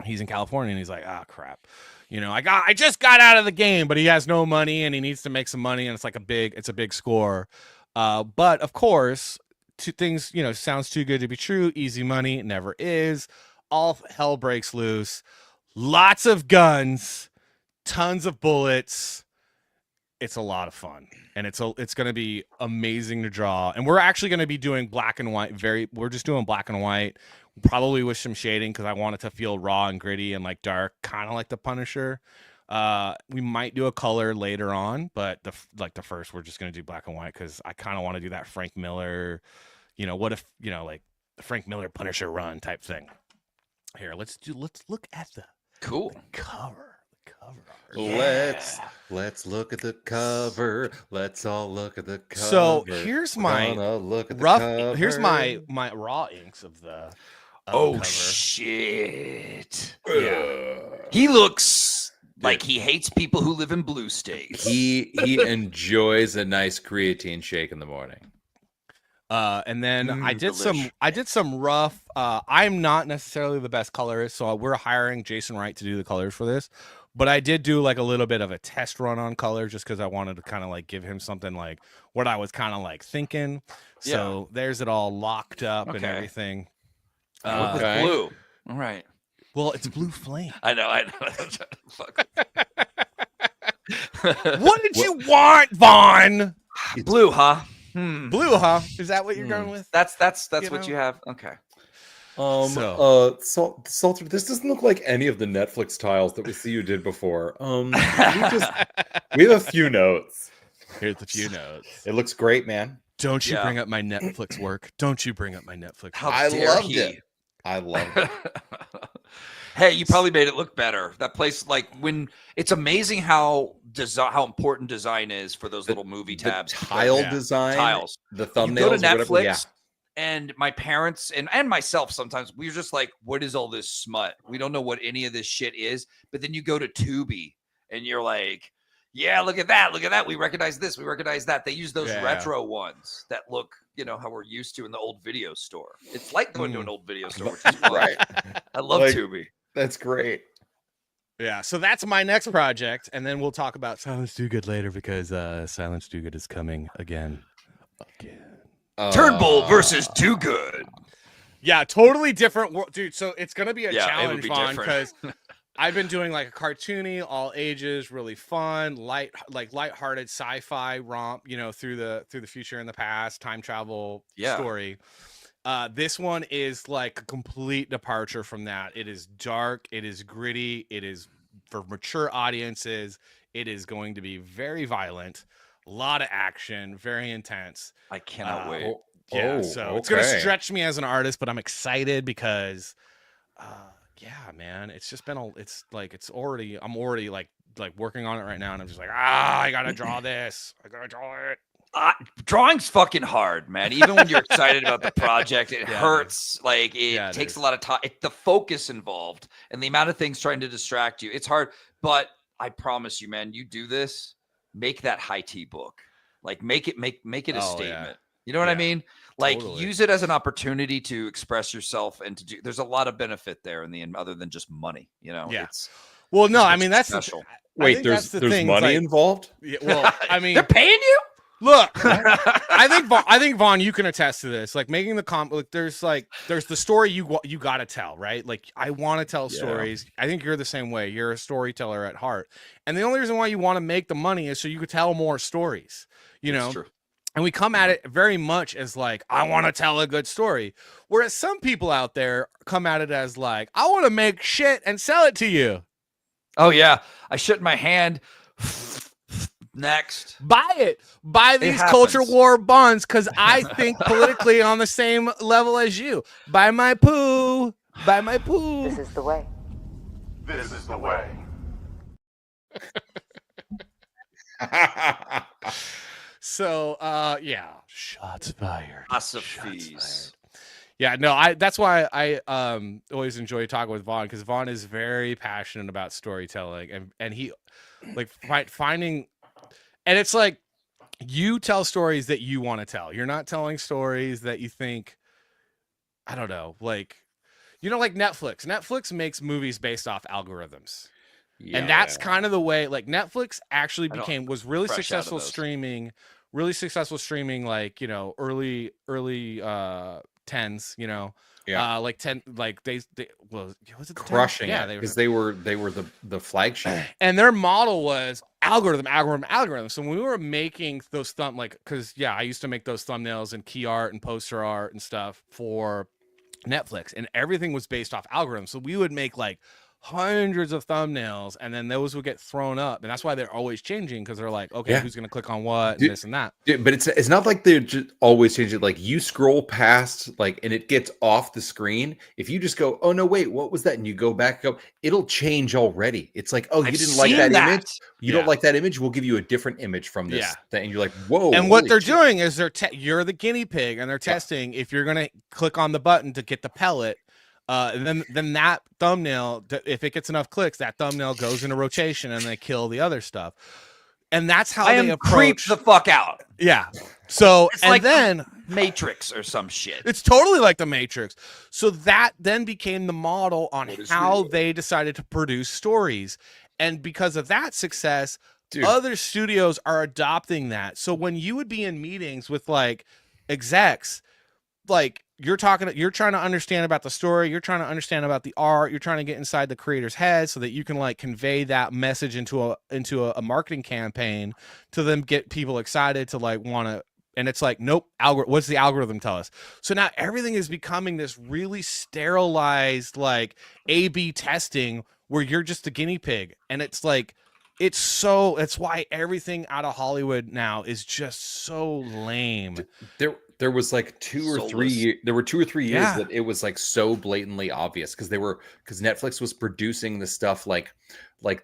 He's in California, and he's like, crap. I just got out of the game, but he has no money, and he needs to make some money, and it's a big score. But of course, two things, sounds too good to be true. Easy money never is. All hell breaks loose. Lots of guns, tons of bullets. It's a lot of fun, and it's going to be amazing to draw. And we're actually going to be doing black and white. We're just doing black and white. Probably with some shading because I want it to feel raw and gritty and like dark, kind of like the Punisher. We might do a color later on, but the first we're just gonna do black and white because I kind of want to do that Frank Miller, what if like the Frank Miller Punisher run type thing. Here, let's look at the cover. Let's look at the cover. Let's all look at the cover. So here's my Here's my raw inks of the. Cover. Shit! Yeah, he looks like he hates people who live in blue states. He enjoys a nice creatine shake in the morning. And then I did some rough. I'm not necessarily the best colorist, so we're hiring Jason Wright to do the colors for this. But I did do like a little bit of a test run on color just because I wanted to kind of like give him something like what I was kind of like thinking. So there's it all locked up and everything. With blue. All right. Well, it's Blue Flame. I know. Fuck. What did you want, Vaughn? Blue, huh? Blue, huh? Is that what you're going with? That's what you have. Okay. Salter, this doesn't look like any of the Netflix tiles that we see you did before. We have a few notes. Here's a few notes. It looks great, man. Don't you bring up my Netflix work. Don't you bring up my Netflix work. I loved it. I loved it. Hey, you probably made it look better. That place, like when it's amazing how important design is for those little movie tabs. Tile design, tiles. The thumbnails. You go to Netflix. And my parents and myself, sometimes we're just like, what is all this smut? We don't know what any of this shit is. But then you go to Tubi and you're like, yeah, look at that. Look at that. We recognize this. We recognize that. They use those Yeah. retro ones that look, how we're used to in the old video store. It's like going to an old video store, which is fun. Right. I love Like- Tubi. That's great. Yeah, so that's my next project, and then we'll talk about Silence Do Good later because Silence Do Good is coming again. Turnbull versus Do Good. Yeah, totally different, dude. So it's gonna be a Yeah, it would challenge, be Vaughn, different. because I've been doing like a cartoony, all ages, really fun, lighthearted sci-fi romp, through the future and the past, time travel story. This one is like a complete departure from that. It is dark, it is gritty, it is for mature audiences. It is going to be very violent, a lot of action, very intense. I cannot wait. Yeah, so it's gonna stretch me as an artist, but I'm excited because yeah, man, it's just been I'm already like working on it right now, and I'm just like, I gotta draw this. I gotta draw it. Drawing's fucking hard, man. Even when you're excited about the project, it Yeah, hurts. Like it Yeah, it takes is. a lot of time. The focus involved and the amount of things trying to distract you. It's hard, but I promise you, man, you do this, make that high tea book. Like make it a Oh, yeah. statement. You know what I Yeah, mean? Like totally. use it as an opportunity to express yourself and to do. There's a lot of benefit there in the end, other than just money. Yeah. It's Well, no, This I makes mean it that's special. I Wait, think there's that's the there's thing, money like- involved? Yeah, well, I mean, they're paying you. look, I think Vaughn, you can attest to this. Like making the there's the story you got to tell, right? Like I want to tell Yeah. stories. I think you're the same way. You're a storyteller at heart, and the only reason why you want to make the money is so you could tell more stories. It's true. And we come at it very much as like, I want to tell a good story. Whereas some people out there come at it as like, I want to make shit and sell it to you. Oh yeah, I shit in my hand. Next. Buy it. Buy these happens. culture war bonds because I think politically on the same level as you. Buy my poo. Buy my poo. This is the way. This is the way. So, yeah. Shots fired. Lots of Shots fees. Yeah, no, that's why I always enjoy talking with Vaughn, because Vaughn is very passionate about storytelling, and he like finding, and it's like you tell stories that you want to tell. You're not telling stories that you think, I don't know, like like Netflix. Netflix makes movies based off algorithms. And that's kind of the way, like Netflix actually was really fresh out of successful those. streaming, like, early 10s, like 10, like they was it the 10s? crushing Yeah, it because they were the flagship. and their model was algorithm. So when we were making those because I used to make those thumbnails and key art and poster art and stuff for Netflix, and everything was based off algorithms. So we would make like hundreds of thumbnails, and then those would get thrown up, and that's why they're always changing, because they're like, okay, who's gonna click on what, and this and that. Dude, but it's not like they're just always changing. Like you scroll past, like, and it gets off the screen. If you just go, oh no, wait, what was that? And you go back, it'll change already. It's like, oh, you I've didn't like seen that that. image. You don't like that image. We'll give you a different image from this Yeah. thing. And you're like, whoa. And what holy they're shit. doing is you're the guinea pig, and they're testing if you're gonna click on the button to get the pellet. And then that thumbnail, if it gets enough clicks, that thumbnail goes into rotation, and they kill the other stuff. And that's how I they am creeped approach. the fuck out. Yeah. So It's and like then Matrix or some shit. it's totally like the Matrix. So that then became the model on What is how real? they decided to produce stories. And because of that success, Dude. other studios are adopting that. So when you would be in meetings with like execs, like you're trying to understand about the story, you're trying to understand about the art, you're trying to get inside the creator's head so that you can like convey that message into a marketing campaign to them, get people excited to like want to. And it's like, nope, what's the algorithm tell us? So now everything is becoming this really sterilized, like A/B testing where you're just a guinea pig. And it's like, it's why everything out of Hollywood now is just so lame. There was like 2 or 3 Soulless. years. There were 2 or 3 years Yeah. that it was like so blatantly obvious because Netflix was producing the stuff like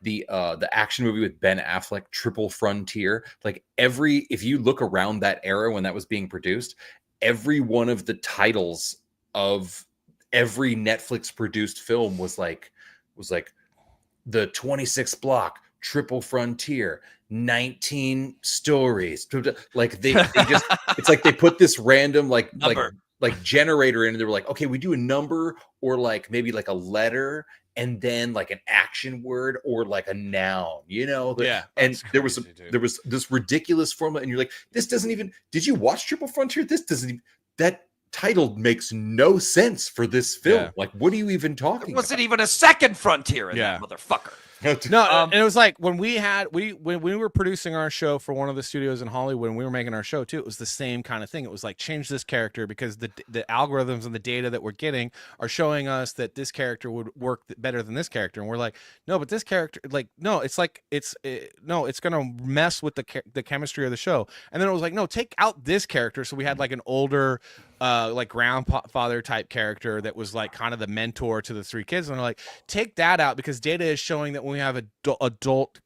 the action movie with Ben Affleck, Triple Frontier. Like if you look around that era when that was being produced, every one of the titles of every Netflix produced film was like the 26th block, Triple Frontier, 19 stories. Like they just it's like they put this random like generator in, and they were like, okay, we do a number or like maybe like a letter and then like an action word or like a noun, you know? Yeah. And there was this ridiculous formula, and you're like, this doesn't even, did you watch Triple Frontier? This doesn't even, that title makes no sense for this film. Yeah. Like, what are you even talking There wasn't about? even a second frontier in that motherfucker. No, and it was like when we were producing our show for one of the studios in Hollywood, and we were making our show too, it was the same kind of thing. It was like, change this character because the algorithms and the data that we're getting are showing us that this character would work better than this character, and we're like, no, but this character, like, no, it's like it's gonna mess with the chemistry of the show. And then it was like, no, take out this character. So we had like an older like grandfather type character that was like kind of the mentor to the three kids, and they're like, take that out because data is showing that when we have adult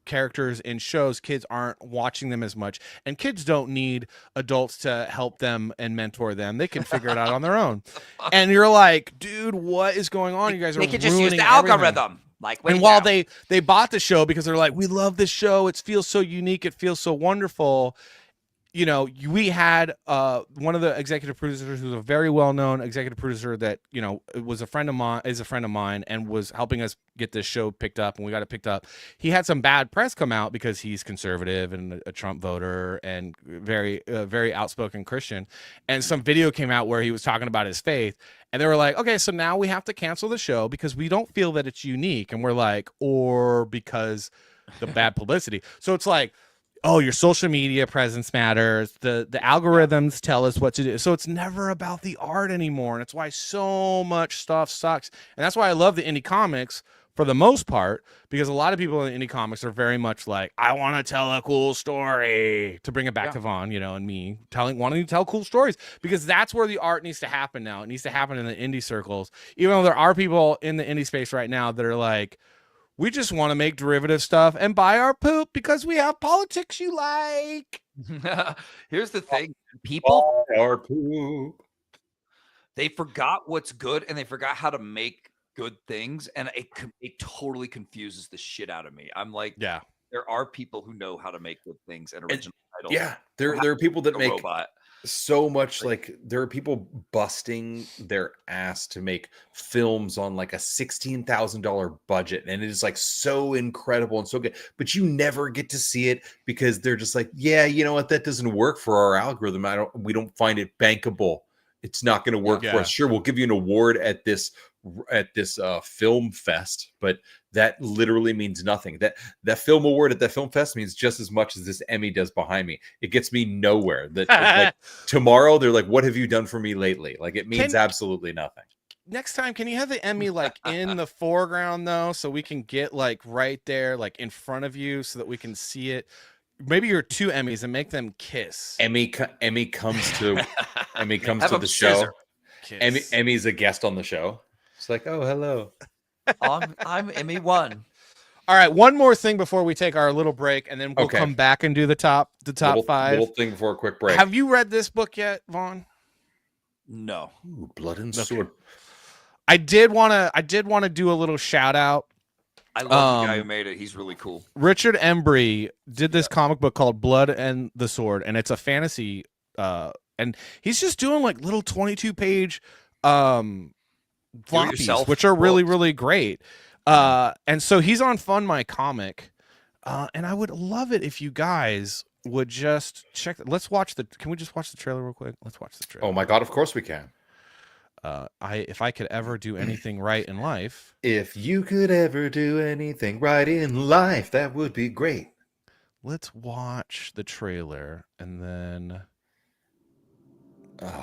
characters in shows, kids aren't watching them as much, and kids don't need adults to help them and mentor them. They can figure it out on their own. And you're like, dude, what is going on? You guys are They could just use ruining the everything. algorithm. Like, And while they bought the show because they're like, we love this show, it feels so unique, it feels so wonderful. You know, we had one of the executive producers who's a very well-known executive producer that, you know, is a friend of mine and was helping us get this show picked up, and we got it picked up. He had some bad press come out because he's conservative and a Trump voter and very outspoken Christian. And some video came out where he was talking about his faith, and they were like, okay, so now we have to cancel the show because we don't feel that it's unique. And we're like, or because the bad publicity. So it's like, oh, your social media presence matters. The algorithms tell us what to do. So it's never about the art anymore. And it's why so much stuff sucks. And that's why I love the indie comics for the most part, because a lot of people in indie comics are very much like, I want to tell a cool story, to bring it back to Vaughn, you know, and me wanting to tell cool stories, because that's where the art needs to happen now. It needs to happen in the indie circles, even though there are people in the indie space right now that are like, we just want to make derivative stuff and buy our poop because we have politics you like. Here's the thing. People, Our poop. they forgot what's good and they forgot how to make good things. And it totally confuses the shit out of me. I'm like, Yeah. There are people who know how to make good things and original titles. Yeah, there are people that make robot. so much, like there are people busting their ass to make films on like a $16,000 budget, and it is like so incredible and so good, but you never get to see it because they're just like, yeah, you know what, that doesn't work for our algorithm. We don't find it bankable. It's not going to work for us. Sure, we'll give you an award at this film fest, but that literally means nothing. That film award at that film fest means just as much as this Emmy does behind me. It gets me nowhere. That like, tomorrow they're like, what have you done for me lately? Like, it means absolutely nothing. Next time, can you have the Emmy like in the foreground though, so we can get like right there, like in front of you, so that we can see it? Maybe your two Emmys and make them kiss. Emmy comes to the show. Emmy's a guest on the show. It's like, oh, hello. I'm Emmy 1. All right, one more thing before we take our little break, and then we'll come back and do the top five. Little thing before a quick break. Have you read this book yet, Vaughn? No. Ooh, Blood and Sword. I did want to do a little shout out. I love the guy who made it. He's really cool. Richard Embry did this comic book called Blood and the Sword, and it's a fantasy. And he's just doing like little 22-page floppies, which are really, really great. And so he's on Fund My Comic, and I would love it if you guys would just check. Can we just watch the trailer real quick? Let's watch the trailer. Oh my God! Of course we can. If I could ever do anything right in life. If you could ever do anything right in life, that would be great. Let's watch the trailer and then.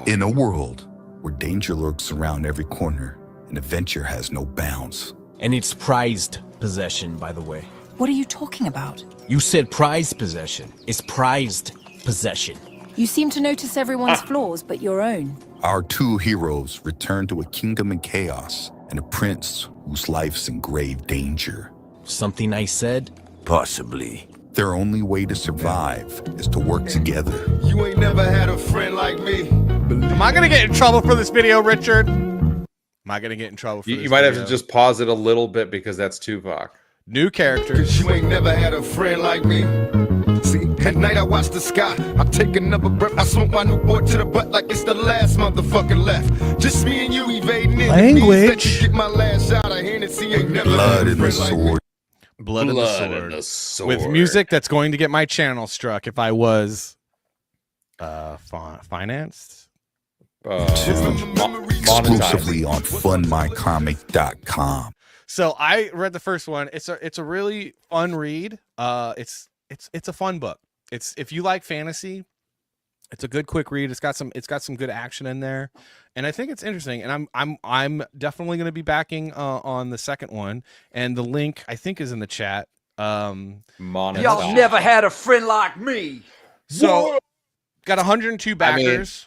In a world where danger lurks around every corner and adventure has no bounds. And it's prized possession, by the way. What are you talking about? You said prized possession. It's prized possession. You seem to notice everyone's flaws but your own. Our two heroes return to a kingdom in chaos and a prince whose life's in grave danger. Something I said? Possibly. Their only way to survive is to work together. You ain't never had a friend like me. Am I gonna get in trouble for this video, Richard? Am I gonna get in trouble for this You might have video? to just pause it a little bit because that's Tupac. New characters. You ain't never had a friend like me. See, at night I watch the sky. I take another breath. I smoke my new boy to the butt like it's the last motherfucker left. Just me and you evading enemies. Let you get my last shot of Hennessy. Ain't never Blood had a in the friend like me. sword. Blood in the sword. With music that's going to get my channel struck if I was financed. Exclusively on funmycomic.com. So I read the first one. It's a really fun read. It's a fun book. It's if you like fantasy, it's a good quick read. It's got some good action in there, and I think it's interesting. And I'm definitely going to be backing on the second one. And the link I think is in the chat. Y'all never had a friend like me. So got 102 backers.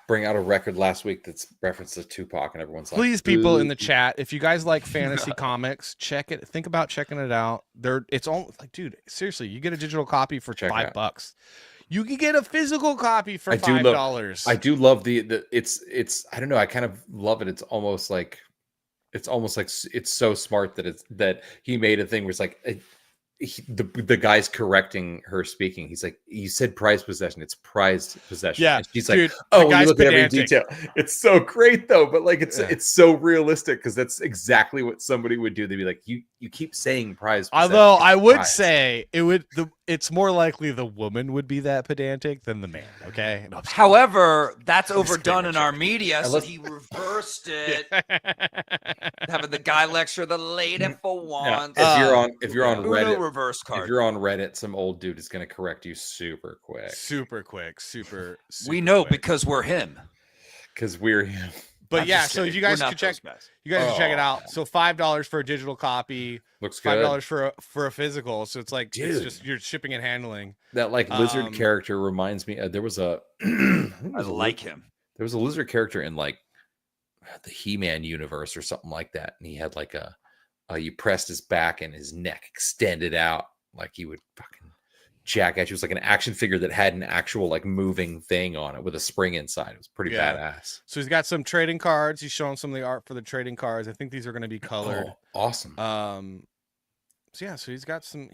Bring out a record last week that's referenced to Tupac, and everyone's like, Please, people in the chat, if you guys like fantasy comics, check it. Think about checking it out. It's all like, dude, seriously, you get a digital copy for $5. You can get a physical copy for $5. I do love the it's I don't know, I kind of love it. It's almost like it's so smart that he made a thing where it's like the guy's correcting her speaking. He's like, you said prized possession. It's prized possession. Yeah, and she's dude, like, oh, the you look at every pedantic. detail. It's so great though, but like it's so realistic because that's exactly what somebody would do. They'd be like, you keep saying prized possession. Although I would prized. say it's more likely the woman would be that pedantic than the man. Okay. No, However, that's overdone in our media, so Unless- he reversed it, having the guy lecture the lady for once. If you're on Uno Reddit, reverse card. if you're on Reddit, some old dude is going to correct you super quick. super quick. We know quick. because we're him. Because we're him. But I'm yeah, just so kidding. you guys We're not can check. those guys. You guys can check it Oh. out. So $5 for a digital copy. Looks good. $5 for a physical. So it's like it's Dude. just you're shipping and handling. That like lizard Um, character reminds me. There was a. I like him. There was a lizard character in like the He-Man universe or something like that, and he had like you pressed his back and his neck extended out like he would fucking jack at you. It was like an action figure that had an actual like moving thing on it with a spring inside. It was pretty badass. So he's got some trading cards. He's showing some of the art for the trading cards. I think these are going to be colored. Oh, awesome. So yeah, so he's got some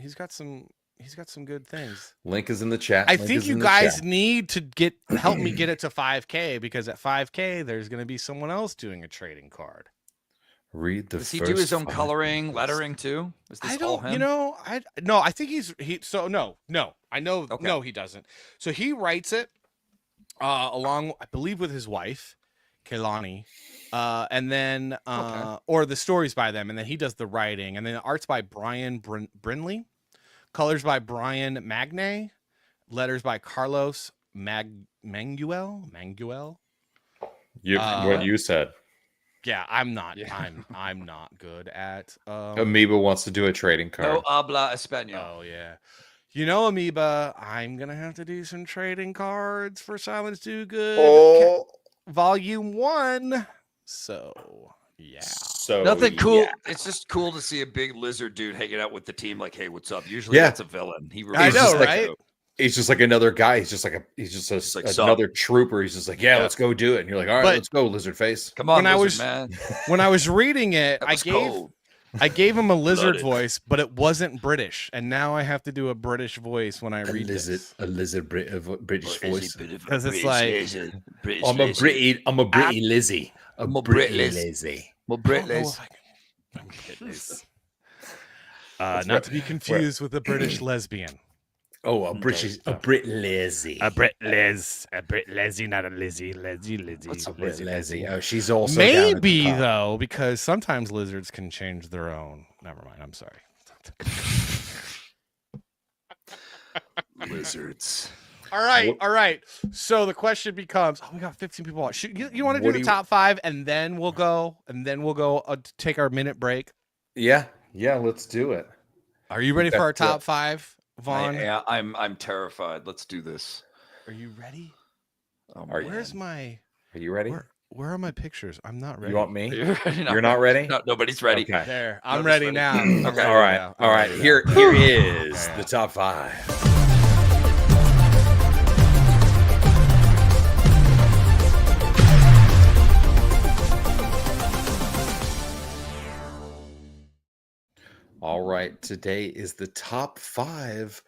good things. Link is in the chat. I Link think is you in the guys chat. need to help me get it to 5K because at 5K there's going to be someone else doing a trading card. Read the Does he first do his own 5 coloring, minutes. lettering too? Is this I all don't, him? you know, I think no, I know, Okay. no, he doesn't. So he writes it along, I believe, with his wife, Kehlani, and then or the stories by them, and then he does the writing, and then the art's by Brian Brinley, colors by Brian Magne, letters by Carlos Manguel. What you said. Yeah, I'm not good at Amoeba wants to do a trading card. No habla español. Oh yeah. You know, Amoeba, I'm gonna have to do some trading cards for Silence Do Good Volume 1. So yeah. So Nothing cool. yeah. It's just cool to see a big lizard dude hanging out with the team. Like, hey, what's up? Usually Yeah. that's a villain. He I He's know, just like- right? He's just like another guy. He's just like, another trooper. He's just like, yeah, let's go do it. And you're like, all right, But- let's go, lizard face. Come on, When I lizard was- man. When I was reading it, That I was gave cold. I gave him a lizard Blooded. voice, but it wasn't British, and now I have to do a British voice when I read this. British voice. Because it's like I'm a Britty Lizzie. I'm a Brit Liz. Lizzie. Well, I Brit don't know Liz. if I can get this. Not to be confused with a British lesbian. Oh, a Brit Lizzie. Brit Lizzie, not a Lizzie. Lizzie. What's a Brit Lizzie? Oh, she's also down at the Maybe top. though, because sometimes lizards can change their own. Never mind. I'm sorry. Lizards. All right. So the question becomes: we got 15 people watching. You want to do What the do you- top 5, and then we'll go, take our minute break. Yeah, let's do it. Are you ready for our That's it. top 5, Vaughn? I'm terrified. Let's do this. Are you ready? Are you- Where's my? Are you ready? Where are my pictures? I'm not ready. You want me? No, You're not ready? No, nobody's ready. Okay. There, I'm Nobody's ready ready. now. Okay. I'm All ready right. now. All I'm right. ready Here is Yeah. the top 5. All right. Today is the top 5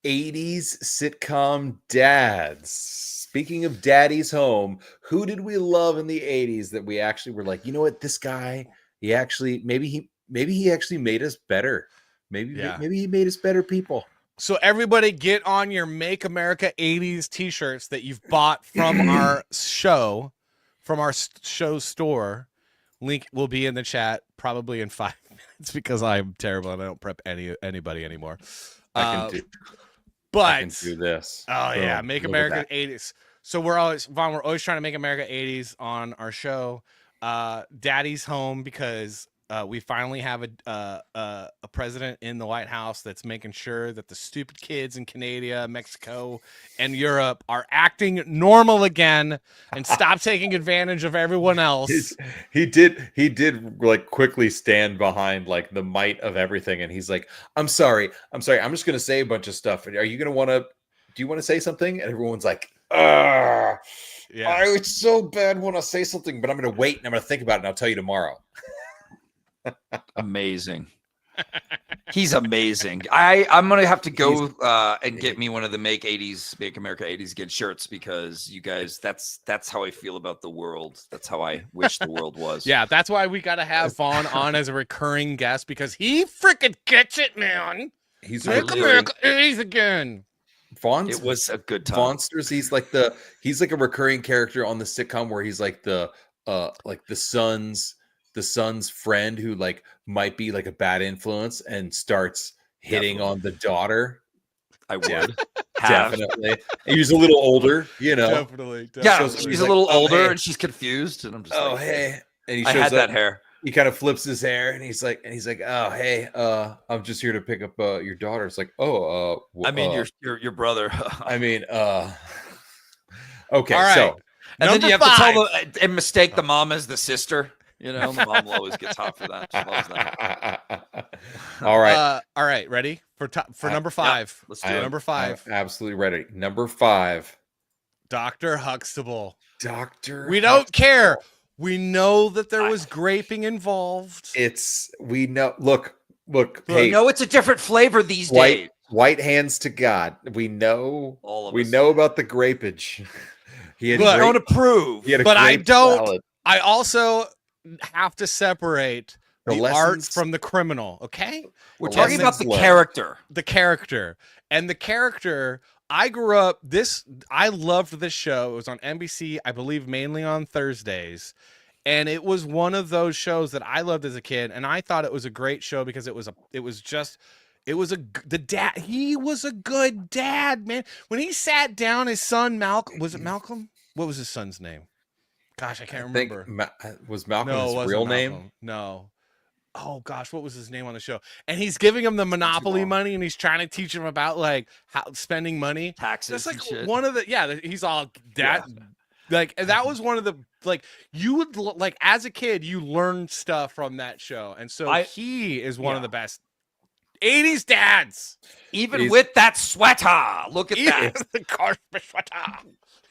80s sitcom dads. Speaking of Daddy's Home, who did we love in the 80s that we actually were like, you know what, this guy, he actually maybe he actually made us better. Maybe he made us better people. So everybody get on your Make America 80s t-shirts that you've bought from our show, from our show store. Link will be in the chat probably in 5 minutes because I'm terrible and I don't prep anybody anymore. I can do this. Oh yeah, Boom. Make Look at America that. 80s. So we're always trying to make America 80s on our show. Daddy's Home because we finally have a president in the White House that's making sure that the stupid kids in Canada, Mexico, and Europe are acting normal again and stop taking advantage of everyone else. He did like quickly stand behind like the might of everything, and he's like, I'm sorry, I'm just gonna say a bunch of stuff. Are you gonna do you want to say something? And everyone's like, I so bad want to say something, but I'm gonna wait and I'm gonna think about it and I'll tell you tomorrow. Amazing. He's amazing. I'm gonna have to go and get me one of the Make America 80s again shirts because you guys, that's how I feel about the world. That's how I wish the world was. Yeah, that's why we gotta have Vaughn on as a recurring guest because he freaking gets it, man. He's Make America 80s again. It was a good time. Monsters. He's like a recurring character on the sitcom where he's like the son's friend who like might be like a bad influence and starts hitting on the daughter. I would definitely. He was a little older, you know. Definitely. Yeah, she's a little older and she's confused, and I'm just like, hey. And he I shows had up, that hair. He kind of flips his hair and he's like, oh hey, I'm just here to pick up your daughter. It's like, I mean, your brother. I mean, okay, All right. so and then you have 5. to tell and mistake the mom as the sister. You know, the mom always gets hot for that. She loves that. All right. All right, ready for number 5. Let's do it. Number 5. I'm absolutely ready. Number 5. Dr. Huxtable. We don't care. We know that there was graping involved. We know. Look. Hey, no, it's a different flavor these days. White hands to God. We know. All of we us. know about the grapage. He had. I don't approve. He had a But I grape don't. salad. I also have to separate the art lessons- from the criminal. Okay, We're The talking about lessons the learned. character. the character and the character. I grew up. I loved this show. It was on NBC, I believe, mainly on Thursdays. And it was one of those shows that I loved as a kid, and I thought it was a great show because he was a good dad, man. When he sat down, his son Malcolm, was it Malcolm? What was his son's name? Gosh, I can't remember. Was Malcolm No, it his wasn't real Malcolm. name? No. Oh gosh, what was his name on the show? And he's giving him the Monopoly money, and he's trying to teach him about like how spending money. Taxes. That's like and shit. one of the he's all that. Like, and that was one of the, like, you would, like, as a kid, you learned stuff from that show. And so he is one of the best 80s dads. Even with that sweater. Look at that. The Cosby sweater.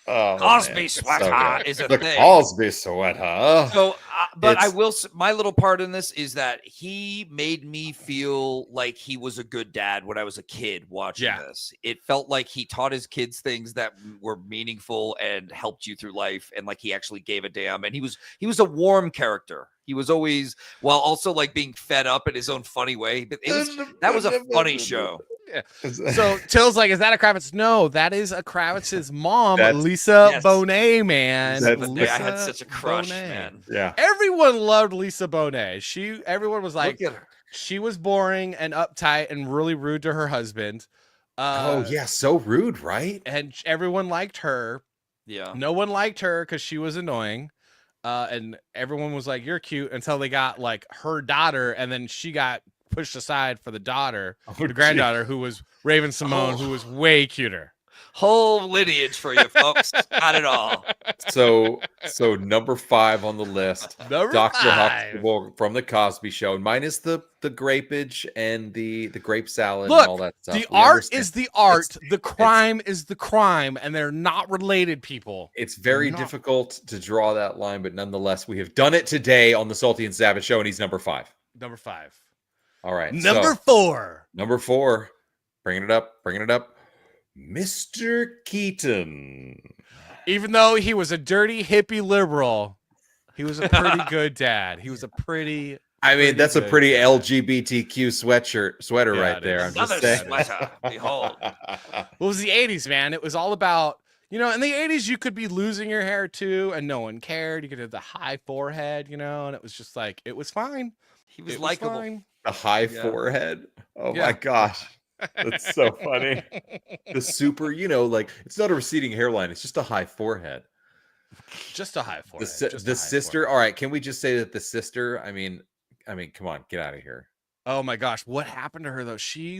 Oh, Cosby man, sweater so is a the thing. Cosby sweater. So, but I It's- will. My little part in this is that he made me feel like he was a good dad when I was a kid watching this. It felt like he taught his kids things that were meaningful and helped you through life, and like he actually gave a damn. And he was a warm character. He was always, while also like being fed up in his own funny way. But that was a funny show. Yeah. So Till's like, is that a Kravitz? No, that is a Kravitz's mom, That's- Lisa Bonet, man. That's- I had Lisa such a crush, Bonet. man. Yeah. Everyone loved Lisa Bonet. Everyone was like, Look at her. she was boring and uptight and really rude to her husband. So rude, right? And everyone liked her. Yeah. No one liked her because she was annoying. And everyone was like, you're cute, until they got like her daughter, and then she got pushed aside for the daughter, the granddaughter, who was Raven Simone, who was way cuter. Whole lineage for you folks. Got it all. So number 5 on the list, Number Dr. 5. Huxtable from the Cosby Show. Minus the grapage and the grape salad and all Look, that stuff. the We art understand. is the art, It's- the crime is the crime, and they're not related, people. It's very Not- difficult to draw that line, but nonetheless, we have done it today on the Salty and Savage Show, and he's number 5. Number 5. All right. Number so, 4. Number 4. Bringing it up. Mr. Keaton. Even though he was a dirty hippie liberal, he was a pretty good dad. He was a pretty. I mean, that's a good pretty dad. LGBTQ sweater Yeah, right it there. is. I'm just Another saying. sweater. Behold. Well, it was the 80s, man. It was all about, in the 80s, you could be losing your hair too, and no one cared. You could have the high forehead, and it was just like, it was fine. He was It likable. fine. The high Yeah. forehead. Oh Yeah. my gosh. That's so funny. The super, it's not a receding hairline. It's just a high forehead. Just a high The, forehead. si- just a the high sister. forehead. All right. Can we just say that the sister, I mean, come on, get out of here. Oh my gosh, what happened to her though? She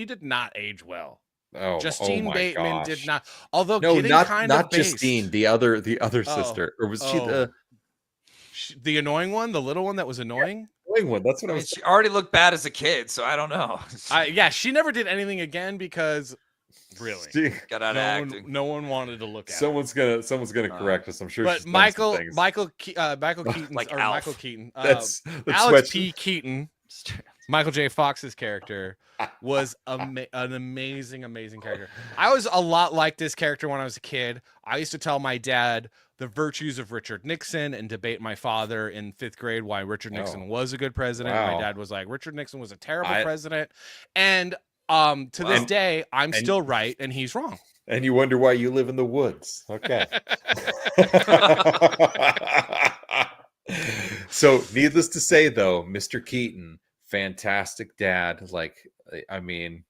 did not age well. Oh, Justine my Bateman gosh. did not. Although No, getting not kind of not Justine, the other Oh, sister, or was she oh. the the annoying one, the little one that was annoying. annoying one? That's what I I mean, was. she already looked bad as a kid, so I don't know. Yeah, she never did anything again because really, She- Got out of acting. no one wanted to look at. someone's gonna correct us. I'm sure. But she's done some things. Michael Keaton, Like or Alf. Michael Keaton, That's Alex what- P. Keaton, Michael J. Fox's character was an amazing character. I was a lot like this character when I was a kid. I used to tell my dad the virtues of Richard Nixon and debate my father in 5th grade why Richard Nixon was a good president. Wow. My dad was like, Richard Nixon was a terrible I- president. And to this And- day, I'm and- still right and he's wrong. And you wonder why you live in the woods. Okay. So, needless to say, though, Mr. Keaton, fantastic dad. Like, I mean,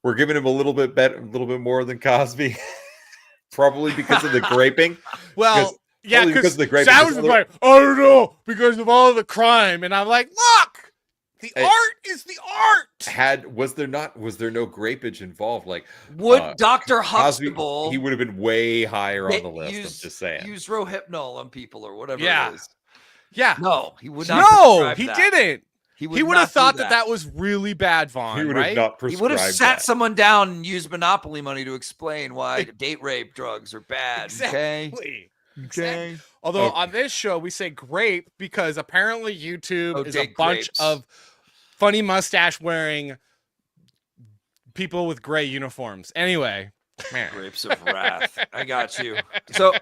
we're giving him a little bit more than Cosby, probably because of the graping. Well, yeah, only because because of the graping, Savage just a was like, I don't know, because of all the crime, and I'm like, look, the Hey, art is the art. Was there no grapage involved? Like, Would Dr. Cosby, Huxtable he would have been way higher on hit- the list. I'm just saying. use Rohypnol on people or whatever Yeah. it is? Yeah, No, he would not. no, prescribe he that. didn't. He He would not have do thought that was really bad, Vaughn. He would right? have not He prescribed would have sat that. someone down and used Monopoly money to explain why date rape drugs are bad. Okay. Exactly. Okay. Although Okay. on this show we say grape because apparently YouTube Oh, is a date bunch grapes. of funny mustache wearing people with gray uniforms. Anyway, Grapes of Wrath. I got you. So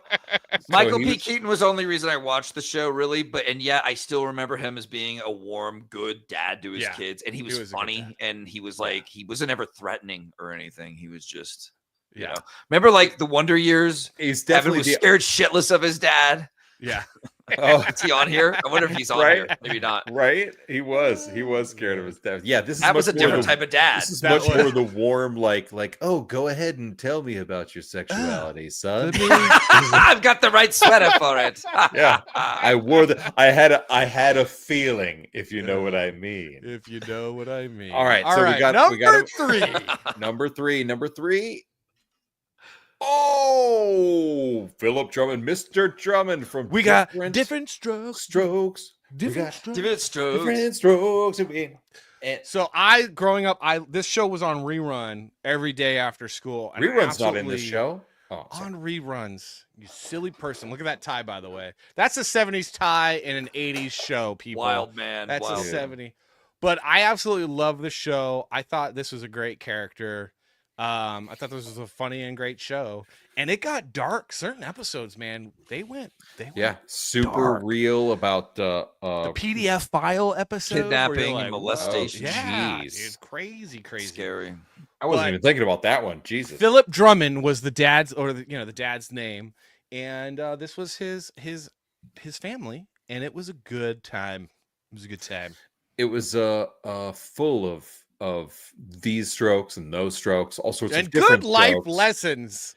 Michael he P. was- Keaton was the only reason I watched the show, really. And yet I still remember him as being a warm, good dad to his Yeah, kids. And he was, was a good funny. dad. And he was like, he wasn't ever threatening or anything. He was just, you yeah, know. Remember like the Wonder Years? He's Evan definitely was the scared shitless of his dad. yeah. oh, Is he on here? I wonder if he's on Right? here. Maybe not. right. He was scared of his dad. Yeah, this is That was a much more different the- type of dad. This is That much was- more the warm, like, oh, go ahead and tell me about your sexuality, son. I've got the right sweater for it. Yeah, I wore I had a feeling, if you know what I mean. If you know what I mean. All right, All so we right. got number three. Number three. Oh, Philip Drummond, Mr. Drummond from We got Different different strokes. Strokes. Different got strokes. Different strokes. Different strokes. And So growing up, this show was on rerun every day after school. and I rerun's not in this absolutely- show. Oh, sorry. On reruns, you silly person. Look at that tie, by the way. That's a 70s tie in an 80s show, people. Wild man. That's wild. a 70. But I absolutely love the show. I thought this was a great character. I thought this was a funny and great show. And it got dark. Certain episodes, man, they went Yeah, super dark. real about the PDF file episode. where you're Kidnapping and like, whoa, molestation. Yeah, Jeez. it's crazy. Scary. I wasn't but- even thinking about that one. Jesus. Philip Drummond was the dad's, or the dad's name, and this was his family, and it was a good time. It was a good time. It was full of these strokes and those strokes, all sorts And of different good life strokes. lessons.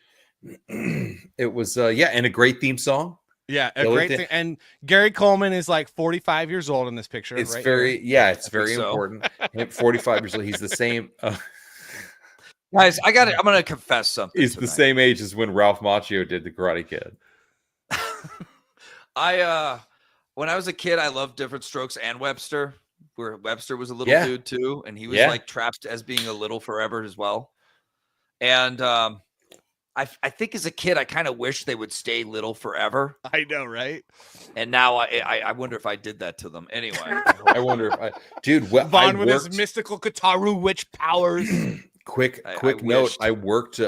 It was and a great theme song. Yeah, a The only great thing- thing. And Gary Coleman is like 45 years old in this picture. It's right very here. it's very so. important. Him, 45 years old. He's the same. Guys, I'm gonna confess something. He's the same age as when Ralph Macchio did the Karate Kid. When I was a kid, I loved Different Strokes and Webster, where Webster was a little Yeah. dude too, and he was Yeah. like trapped as being a little forever as well. And I think as a kid, I kind of wish they would stay little forever. I know, right? And now I wonder if I did that to them. Anyway, I wonder if dude, well, Vaughn with his mystical Kataru witch powers. Quick I note. wished. I worked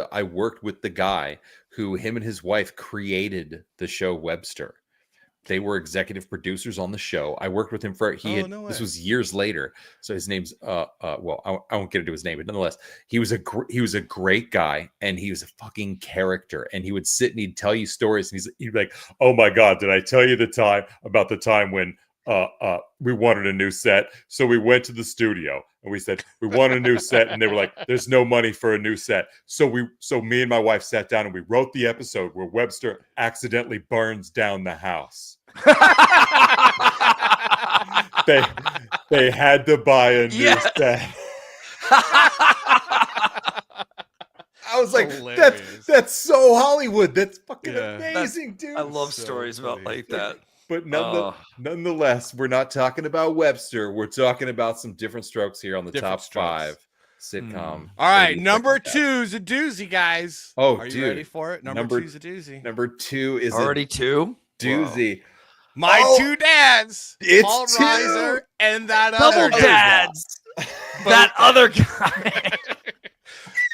with the guy who him and his wife created the show Webster. They were executive producers on the show. I worked with him for this was years later. So his name's well, I won't get into his name, but nonetheless, he was a great guy, and he was a fucking character. And he would sit and he'd tell you stories, and he'd be like, "Oh my God, did I tell you the time when we wanted a new set? So we went to the studio and we said we want a new set, and they were like, there's no money for a new set. So me and my wife sat down and we wrote the episode where Webster accidentally burns down the house. they had to buy a new set." I was like, that's so Hollywood. That's fucking amazing, dude. I love stories about like that. But nonetheless, we're not talking about Webster. We're talking about some Different Strokes here on the top 5 sitcom. All right, number 2's a doozy, guys. Oh, are you dude. ready for it? Number 2's a doozy. Number 2 is already 2 doozy. Whoa. My two dads. It's Paul 2 Reiser and that double other guy. dads. That other guy.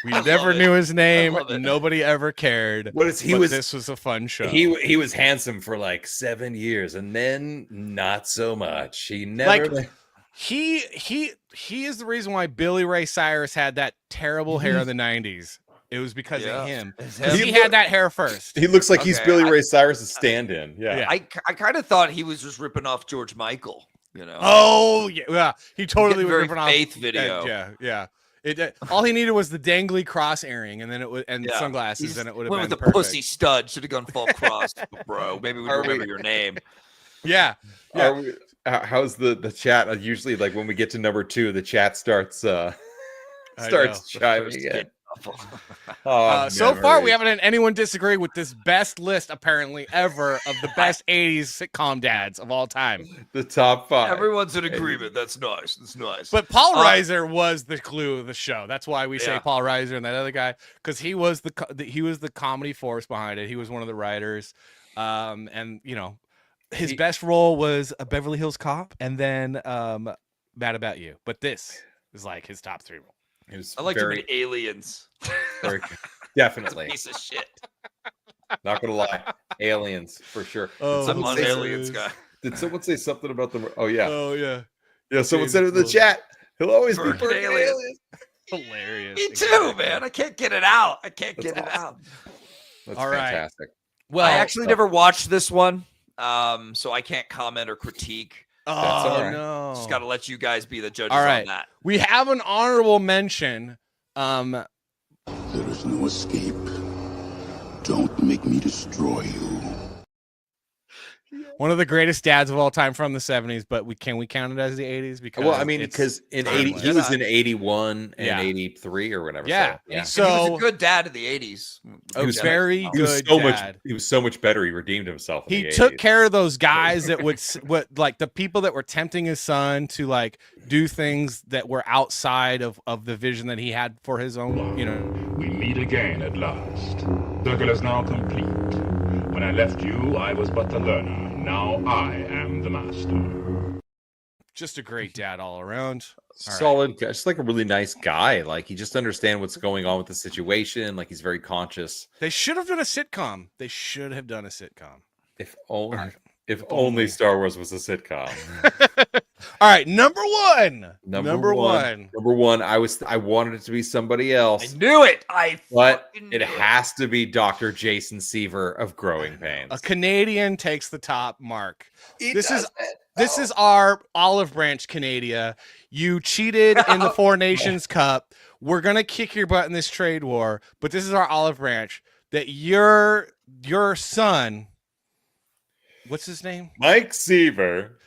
We never knew his name. love it. Nobody ever cared. This was a fun show. He was handsome for like 7 years, and then not so much. He never he is the reason why Billy Ray Cyrus had that terrible hair in the 90s. It was because of him. Because he had that hair first. He looks like he's Billy Ray Cyrus' stand-in. Yeah. I kind of thought he was just ripping off George Michael. You know. Oh yeah. He totally was very ripping off Faith video. Yeah. All he needed was the dangly cross earring, and then it was sunglasses, and it would have been with the perfect. pussy stud. Should have gone full cross, bro. Maybe we remember your name. Yeah. How's the chat? Usually, like when we get to number 2, the chat starts chiming in. So far, we haven't had anyone disagree with this best list, apparently, ever of the best 80s sitcom dads of all time. The top 5. Everyone's in agreement. That's nice. That's nice. But Paul Reiser was the clue of the show. That's why we say Paul Reiser and that other guy, because he was the comedy force behind it. He was one of the writers. And, you know, his best role was a Beverly Hills Cop and then Mad About You. But this is like his top 3 role. I like him in Aliens. Definitely. Piece of shit. Not gonna lie, Aliens for sure. I'm an Aliens guy. Did someone say something about them? Oh yeah. Yeah. Someone said in the chat, he'll always be burning aliens. Hilarious. Me too, man. I can't get it out. That's fantastic. Well, I actually never watched this one, so I can't comment or critique. No. Just got to let you guys be the judges on that. We have an honorable mention. There is no escape. Don't make me destroy you. One of the greatest dads of all time from the 70s, but can we count it as the 80s? Because because in 80 he was in 81 and 83 or whatever. Yeah. So he was a good dad in the 80s. He was very good dad. He was so much better. He redeemed himself. He took care of those guys that would like the people that were tempting his son to like do things that were outside of the vision that he had for his own, you know. We meet again at last. Circle is now complete. When I left you, I was but the learner. Now I am the master. Just a great dad all around. Solid, just like a really nice guy. Like he just understands what's going on with the situation. Like he's very conscious. They should have done a sitcom. If only Star Wars was a sitcom. All right, number one. Number one. I wanted it to be somebody else. I knew it. But it has to be Dr. Jason Seaver of Growing Pains. A Canadian takes the top mark. This is our olive branch, Canada. You cheated in the Four Nations Cup. We're gonna kick your butt in this trade war, but this is our olive branch. That your son. What's his name? Mike Seaver.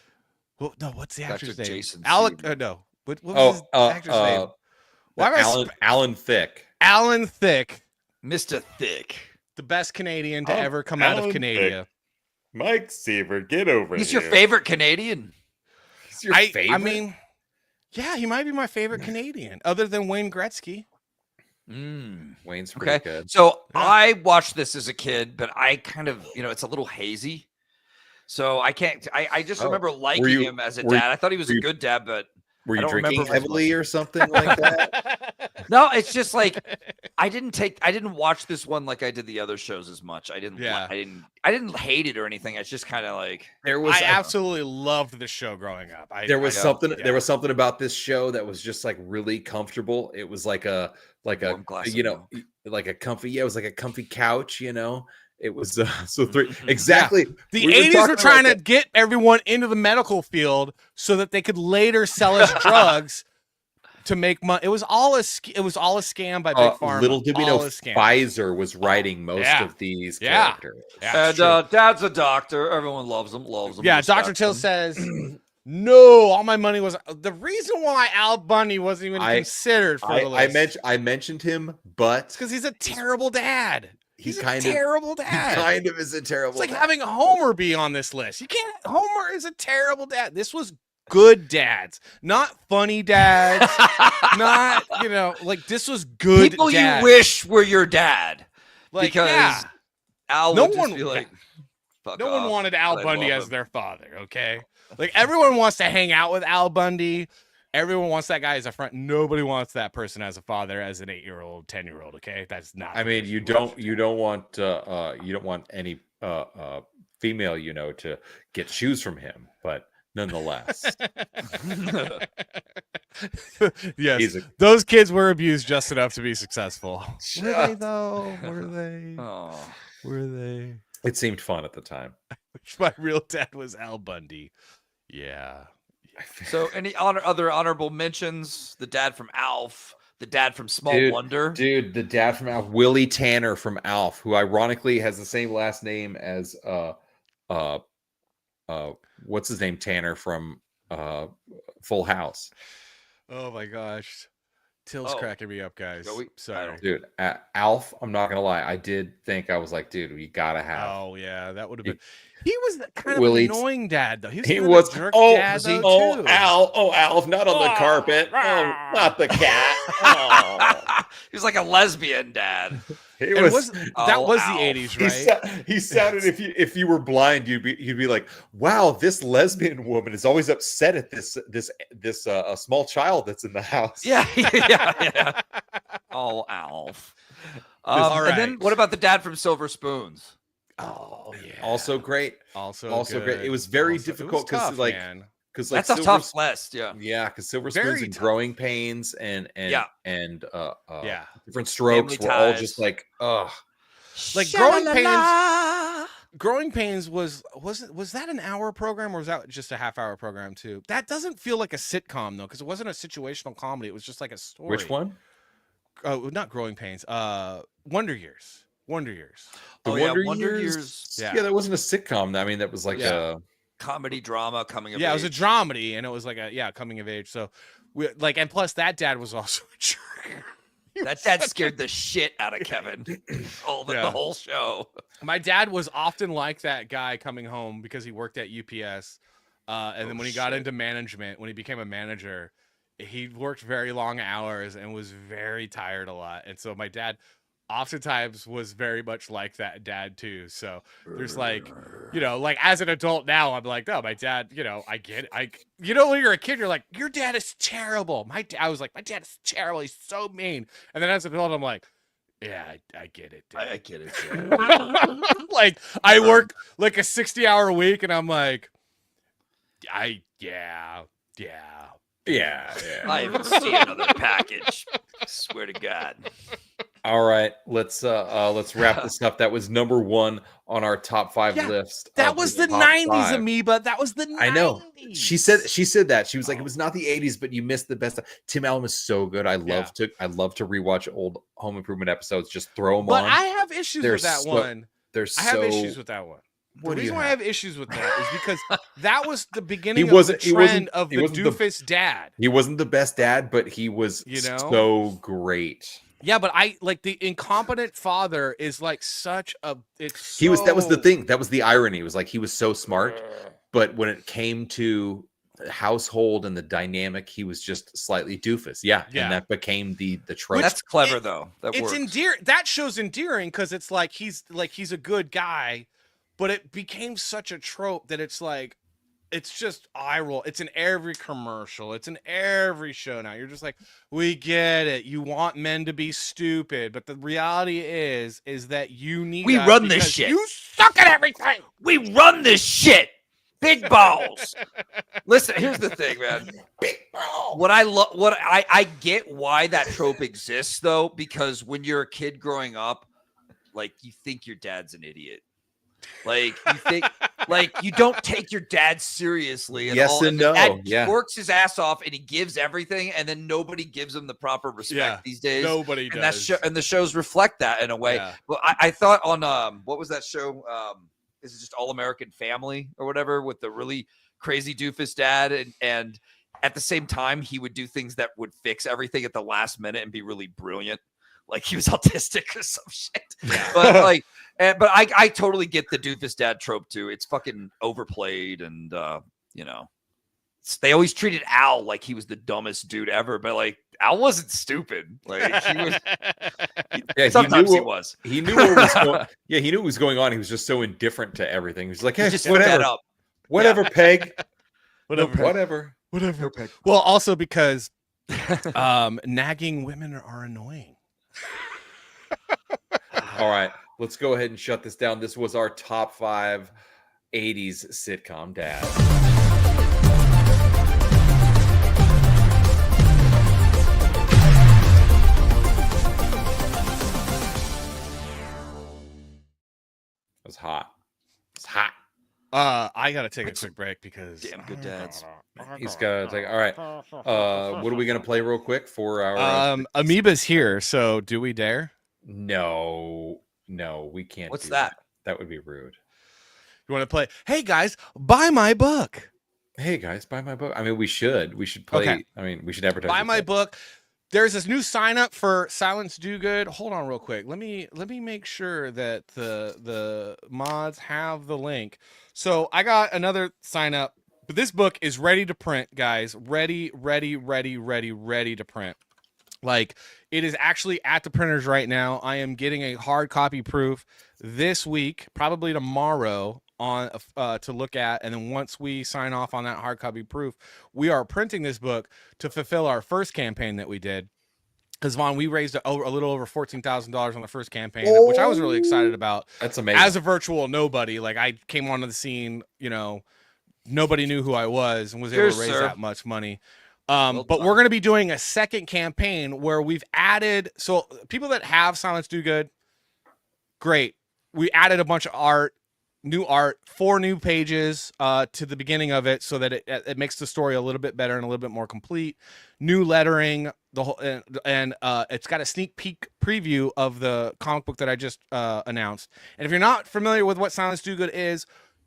Well, no, what's the actor's name? Jason Alec. No. What was his actor's name? Alan Thicke. Alan Thicke, Mr. Thick. the best Canadian to Oh, ever come out of Alan Canada. Mike Seaver, get over He's here. your favorite Canadian? He's your I favorite? mean, yeah, he might be my favorite Canadian, other than Wayne Gretzky. Wayne's pretty Okay. good. So I watched this as a kid, but I kind of, it's a little hazy. So I can't, I just remember liking him as a dad. I thought he was a good dad, but were I you don't drinking remember him as heavily much. or something like that? No, it's just like I didn't watch this one like I did the other shows as much. I didn't hate it or anything. It's just kind of like I absolutely loved the show growing up. There was something about this show that was just like really comfortable. It was like a comfy, it was like a comfy couch, It was exactly. The 80s were trying to get everyone into the medical field so that they could later sell us drugs to make money. It was all a scam by Big Pharma. Little did we know Pfizer was writing most of these characters. And Dad's a doctor. Everyone loves him. Yeah, Dr. Till says, no, all my money was the reason why Al Bundy wasn't even considered for the list. I mentioned him, but it's because he's a terrible dad. He's a terrible dad. He kind of is a terrible It's like dad. having Homer be on this list. You can't. Homer is a terrible dad. This was good dads, not funny dads. Not, this was good people dads. You wish were your dad. Like, because Al would just be like, fuck no off, one wanted Al but I Bundy love as him. their father, okay? Like, everyone wants to hang out with Al Bundy. Everyone wants that guy as a friend. Nobody wants that person as a father, as an 8-year-old, 10-year-old. Okay, that's not. I mean, you don't want any female, to get shoes from him, but nonetheless, yes, those kids were abused just enough to be successful. Were they though? Were they? Oh, were they? It seemed fun at the time. My real dad was Al Bundy. Yeah. So, any other honorable mentions? The dad from Alf, the dad from Small Wonder, the dad from Alf, Willie Tanner from Alf, who ironically has the same last name as what's his name, Tanner from Full House. Oh my gosh, Till's cracking me up, guys. Sorry, dude. Alf, I'm not gonna lie, I did think, I was like, dude, we gotta have. Oh yeah, that would have been. He was kind of Willie, an annoying dad, though. He was. Jerk dad, though, too. Alf, not on the carpet. Oh, not the cat. Oh. He was like a lesbian dad. That was the 80s, right? He sounded, if you were blind, you'd be like, wow, this lesbian woman is always upset at this small child that's in the house. Yeah. Oh, Alf. All right. And then what about the dad from Silver Spoons? Oh yeah, also great. Also great. It was very difficult because that's a tough list. Yeah, because Silver Spoons and Growing Pains and different strokes Family were all Ties. just like, ugh. Like Growing Pains was that an hour program or was that just a half-hour program too? That doesn't feel like a sitcom though, because it wasn't a situational comedy. It was just like a story. Which one? Oh, not Growing Pains. Wonder Years. Wonder Years. Wonder Years. Yeah, that wasn't a sitcom. I mean, that was like a comedy drama coming of age. Yeah, it was a dramedy, and it was like coming of age. So and plus that dad was also a jerk. That dad scared the shit out of Kevin the whole show. My dad was often like that guy coming home because he worked at UPS. And then when he got into management, when he became a manager, he worked very long hours and was very tired a lot. And so my dad oftentimes was very much like that dad too. So there's like, like as an adult now, I'm like, oh, my dad, I get it. When you're a kid, you're like, your dad is terrible. I was like, my dad is terrible. He's so mean. And then as an adult, I'm like, yeah, I get it. Dude. I get it. Like I work like a 60-hour week and I'm like, yeah. I even see another package. I swear to God. All right, let's wrap this up. That was number 1 on our top 5 list. That was the 90s, Amoeba. That was the 90s. I know. She said that. She was like, it was not the 80s, but you missed the best. Tim Allen was so good. I love to rewatch old Home Improvement episodes. Just throw them on. But I have issues with that one. I have issues with that one. The reason why I have issues with that is because that was the beginning of wasn't- the he wasn't- trend of he the wasn't the- doofus dad. He wasn't the best dad, but he was so great. Yeah, but I like the incompetent father is like such a. It's He was. That was the so- thing. That was the irony. It was like he was so smart, but when it came to the household and the dynamic, he was just slightly doofus. Yeah, Yeah. and that became the trope. That's clever though. That It's works. endearing. That show's endearing because it's like he's a good guy, but it became such a trope that it's like. It's just eye roll. It's in every commercial. It's in every show now. You're just like, we get it. You want men to be stupid, but the reality is that you need. We us run this because shit. You suck at everything. We run this shit. Big balls. Listen, here's the thing, man. Big balls. What I get why that trope exists though, because when you're a kid growing up, like you think your dad's an idiot. Like you think, like you don't take your dad seriously. Yes all, and the no, dad yeah. works his ass off and he gives everything, and then nobody gives him the proper respect these days. Nobody and does. and the shows reflect that in a way. Yeah. But I thought on what was that show? Is it just All American Family or whatever with the really crazy doofus dad and at the same time he would do things that would fix everything at the last minute and be really brilliant. Like he was autistic or some shit. But like, but I totally get the doofus dad trope too. It's fucking overplayed, and you know, they always treated Al like he was the dumbest dude ever. But like, Al wasn't stupid. Like he was. Yeah, Sometimes he was. He knew what was going. Yeah, he knew what was going on. He was just so indifferent to everything. He was like, hey, Just whatever, fed up. whatever, Peg, Whatever. whatever. Whatever. Well, also because nagging women are annoying. All right, let's go ahead and shut this down. This was our top 5 80s sitcom dads. It was hot. It's hot. I gotta take a quick break because Damn good dads. He's got to take. All right. What are we gonna play real quick for our? Amoeba's here, so do we dare? No, we can't. What's do that? That would be rude. You want to play? Hey guys, buy my book. Hey guys, buy my book. I mean, we should. We should play. Okay. I mean, we should advertise. Buy the my book. book. There's this new sign up for Silence Do Good. Hold on real quick. Let me make sure that the mods have the link. So I got another sign up, but this book is ready to print, guys. Ready to print. Like it is actually at the printers right now. I am getting a hard copy proof this week, probably tomorrow on to look at, and then once we sign off on that hard copy proof, we are printing this book to fulfill our first campaign that we did. Because Vaughn, we raised a little over $14,000 on the first campaign, which I was really excited about. That's amazing. As a virtual nobody, like I came onto the scene, you know, nobody knew who I was and was able to raise that much money. But we're going to be doing a second campaign where we've added, so people that have Silence Do Good, great. We added a bunch of new art, 4 new pages to the beginning of it, so that it makes the story a little bit better and a little bit more complete. New lettering, the whole, and it's got a sneak peek preview of the comic book that I just announced. And if you're not familiar with what Silence Do Good is,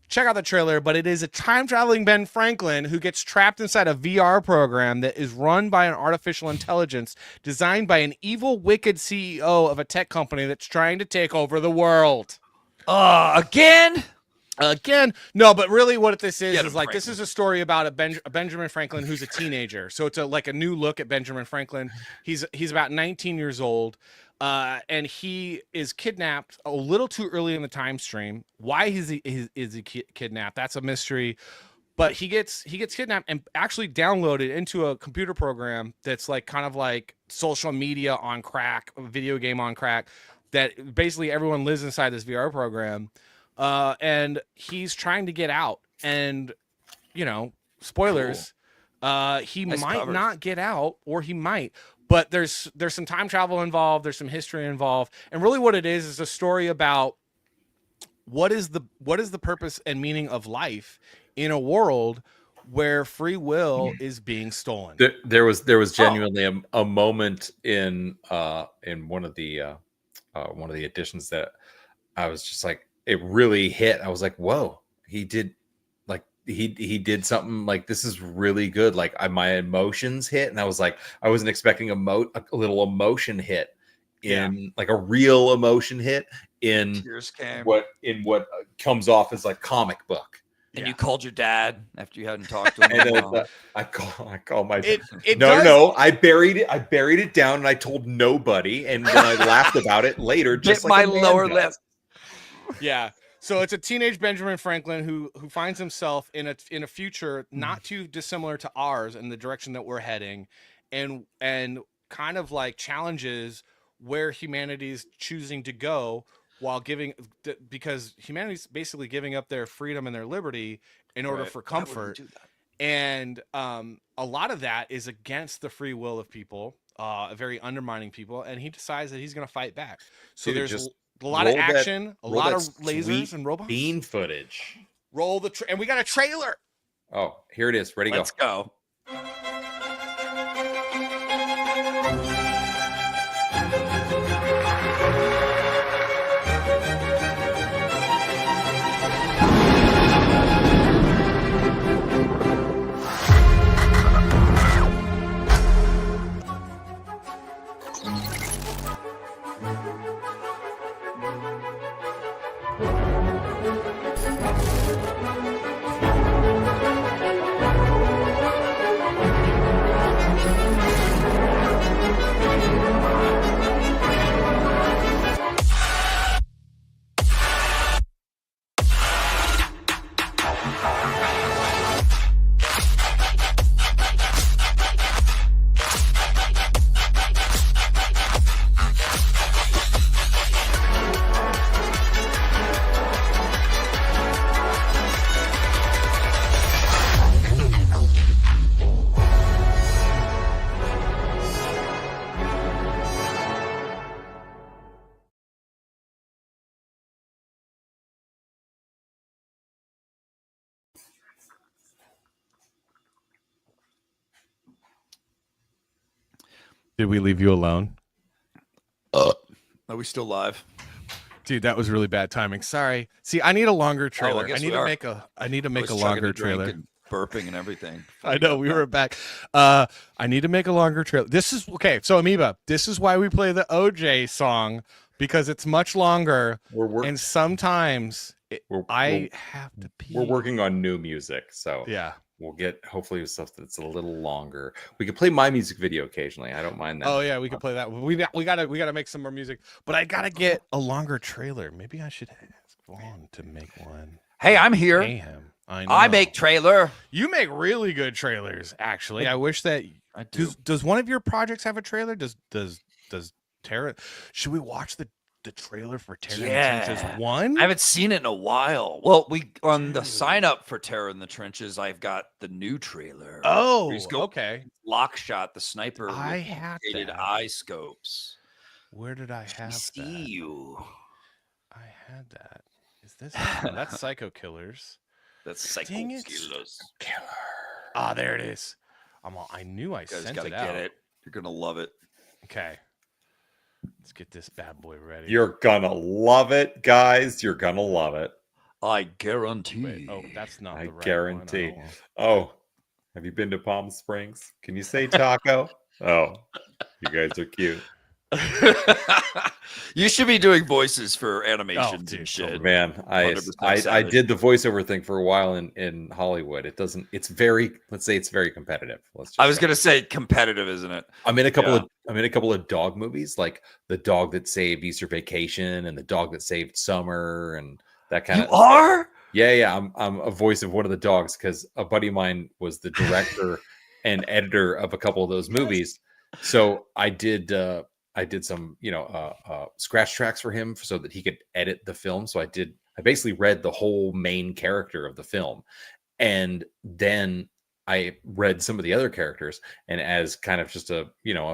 check out the trailer. But it is a time traveling Ben Franklin who gets trapped inside a VR program that is run by an artificial intelligence designed by an evil, wicked CEO of a tech company that's trying to take over the world. Again? No, but really what this is like, Franklin. this is a story about a Benjamin Franklin who's a teenager. So it's like a new look at Benjamin Franklin. He's about 19 years old. And he is kidnapped a little too early in the time stream. Why is he kidnapped? That's a mystery. But he gets kidnapped and actually downloaded into a computer program that's like kind of like social media on crack, a video game on crack, that basically everyone lives inside this VR program. And he's trying to get out. And, you know, spoilers, he might not get out, or he might. But there's some time travel involved. There's some history involved. And really what it is a story about what is the purpose and meaning of life in a world where free will is being stolen. There was genuinely a moment in one of the editions that I was just like, it really hit. I was like, whoa, he did like he did something like this is really good. Like my emotions hit, and I was like, I wasn't expecting a little emotion hit in like a real emotion hit in Tears came. what comes off as like comic book. And you called your dad after you hadn't talked to him. And in a while. I call my It no does- no I buried it down and I told nobody, and then I laughed about it later. Just Bit like my a man lower does. lip. Yeah. So it's a teenage Benjamin Franklin who finds himself in a future not too dissimilar to ours in the direction that we're heading, and kind of like challenges where humanity's choosing to go while because humanity's basically giving up their freedom and their liberty in order for comfort. And a lot of that is against the free will of people, very undermining people, and he decides that he's going to fight back. So Dude, there's just a lot of roll that- action, a roll lot that of sweet lasers and robots. bean footage. Roll and we got a trailer. Oh, here it is. Ready, Let's go. Did we leave you alone? Are we still live? Dude, that was really bad timing. Sorry. See, I need a longer trailer. guess I need we to are. make a Was chugging longer a drink trailer. and burping and everything. I know we were back. I need to make a longer trailer. This is okay. So Amoeba, this is why we play the OJ song, because it's much longer. And sometimes I have to pee. We're working on new music, so yeah, we'll get hopefully stuff that's a little longer. We can play my music video occasionally. I don't mind that. Oh yeah, we can play that. We gotta make some more music, but I gotta get a longer trailer. Maybe I should ask Vaughn to make one. Hey, I'm here. Pay him. I know. I make trailer. You make really good trailers, actually. I wish that I do. Does one of your projects have a trailer? Does Terra? Should we watch the trailer for Terra in the Trenches 1? I haven't seen it in a while. Well, we on the sign up for Terror in the Trenches, I've got the new trailer. Oh, Please go okay. Lock shot the sniper. I with have updated that. eye scopes. Where did I have See that? you. I had that. Is this? No, that's Psycho Killers. That's Psycho Dang it. Killers. Ah, there it is. I knew I You guys sent gotta it out. get it. You're gonna love it. Okay. Let's get this bad boy ready. You're gonna love it, guys. You're gonna love it. I guarantee. Wait, oh, that's not I the right guarantee. one. Oh, have you been to Palm Springs? Can you say taco? Oh, you guys are cute. You should be doing voices for animations dude, and shit. Man, I 100% savage. did the voiceover thing for a while in Hollywood. It's very, let's say it's very competitive. I was gonna say competitive, isn't it? I'm in a couple of dog movies, like The Dog That Saved Easter Vacation and The Dog That Saved Summer and that kind You of are? Yeah. I'm a voice of one of the dogs because a buddy of mine was the director and editor of a couple of those movies. So I did some, scratch tracks for him so that he could edit the film. So I basically read the whole main character of the film. And then I read some of the other characters, and as kind of just a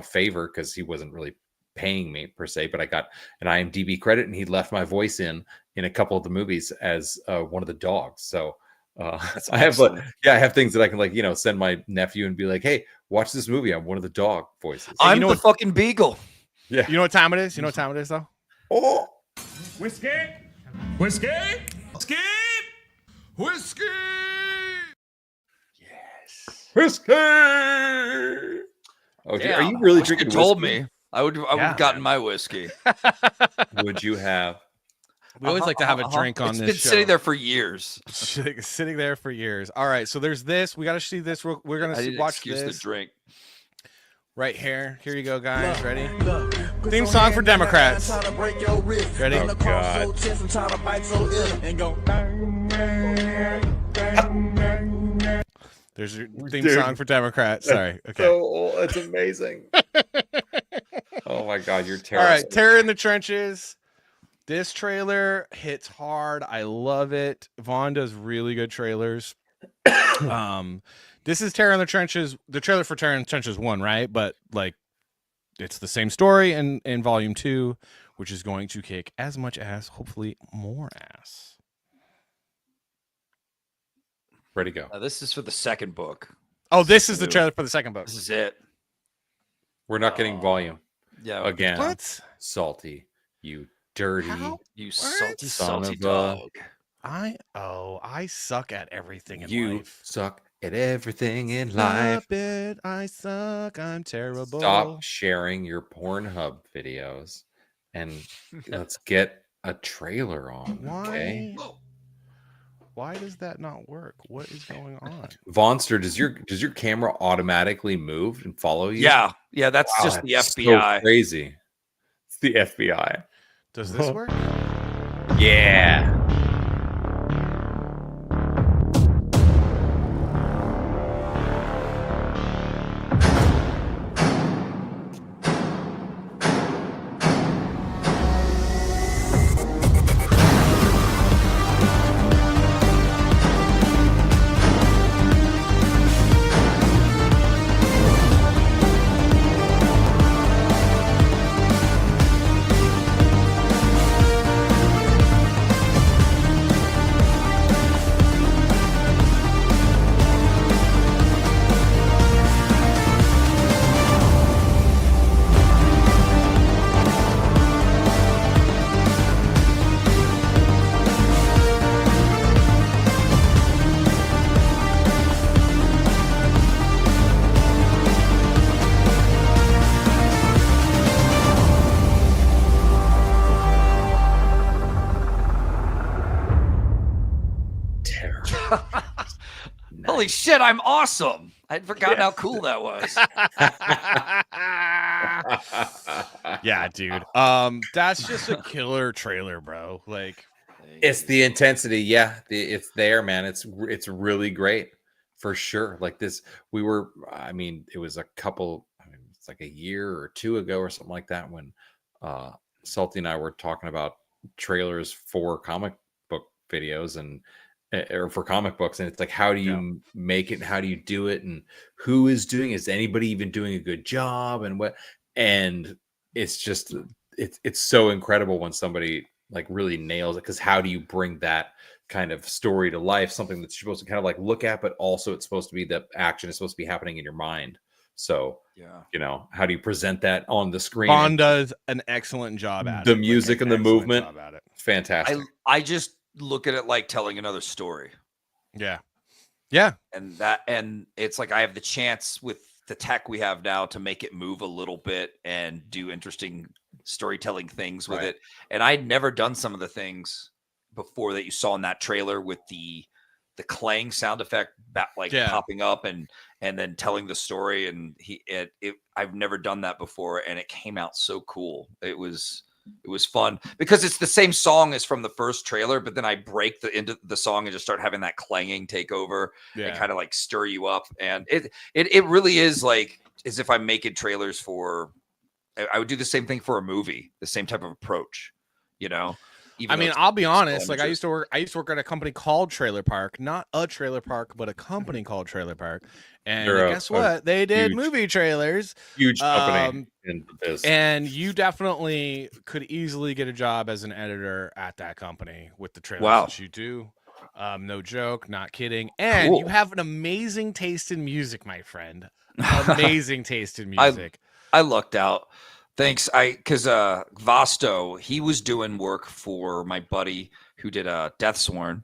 favor, because he wasn't really paying me per se, but I got an IMDb credit and he left my voice in a couple of the movies as one of the dogs. So I have I have things that I can send my nephew and be like, hey, watch this movie. I'm one of the dog voices. I'm the fucking beagle. Yeah. You know what time it is? You know what time it is though? Oh, Whiskey? Whiskey? Whiskey? Whiskey. Whiskey. Oh, are Damn, you really wish you drinking told whiskey? me. I would have gotten my whiskey. Would you have? We always like to have a drink on It's this been show. sitting there for years. Sitting there for years. All right, so there's this. We got to see this. We're gonna watch excuse this the drink. right here. Here you go, guys. Ready? Theme song for Democrats. Ready? Oh God. There's your theme song for Democrats. Sorry. Okay. So that's amazing. Oh my God, you're All terrible. right, Terror in the Trenches. This trailer hits hard. I love it. Vaughn does really good trailers. This is Terror in the Trenches, the trailer for Terror in the Trenches 1, right? But like it's the same story in volume 2, which is going to kick as much ass, hopefully more ass. Ready to go. This is for the second book. Oh, this is the trailer for the second book. This is it. We're not getting volume. Yeah. Again. What? Salty. You dirty. You salty, Son salty of a- dog. I suck at everything in You life. suck at everything in life. Stop it. I suck. I'm terrible. Stop sharing your Pornhub videos and let's get a trailer on. Why? Okay. Why does that not work? What is going on? Vonster, does your camera automatically move and follow you? Yeah. That's Wow, just the that's FBI. So crazy. It's the FBI. Does this work? Yeah. Holy shit, I'm awesome. I'd forgotten how cool that was. Yeah, dude. That's just a killer trailer, bro. Like, It's the intensity. Yeah, it's there, man. It's really great for sure. Like this, it was it's like a year or two ago or something like that when Salty and I were talking about trailers for comic book videos or for comic books, and it's like, how do you make it? How do you do it? And who is doing it? Is anybody even doing a good job? And it's just it's so incredible when somebody like really nails it, because how do you bring that kind of story to life, something that you're supposed to kind of like look at, but also it's supposed to be the action is supposed to be happening in your mind. So how do you present that on the screen? Vaughn does an excellent job at the music and the movement. Fantastic. I just look at it like telling another story. Yeah. And it's like I have the chance with the tech we have now to make it move a little bit and do interesting storytelling things with it. And I'd never done some of the things before that you saw in that trailer with the clang sound effect popping up and then telling the story. And I've never done that before, and it came out so cool. It was fun because it's the same song as from the first trailer, but then I break into the song and just start having that clanging take over and kind of like stir you up. And it really is like as if I'm making trailers for. I would do the same thing for a movie, the same type of approach, I'll be honest. Like I used to work at a company called Trailer Park, not a trailer park, but a company called Trailer Park. And guess what? They did movie trailers. Huge company in this. And you definitely could easily get a job as an editor at that company with the trailers that you do. No joke, not kidding. And you have an amazing taste in music, my friend. Amazing taste in music. I lucked out. Thanks. Because Vasto, he was doing work for my buddy who did Death Sworn,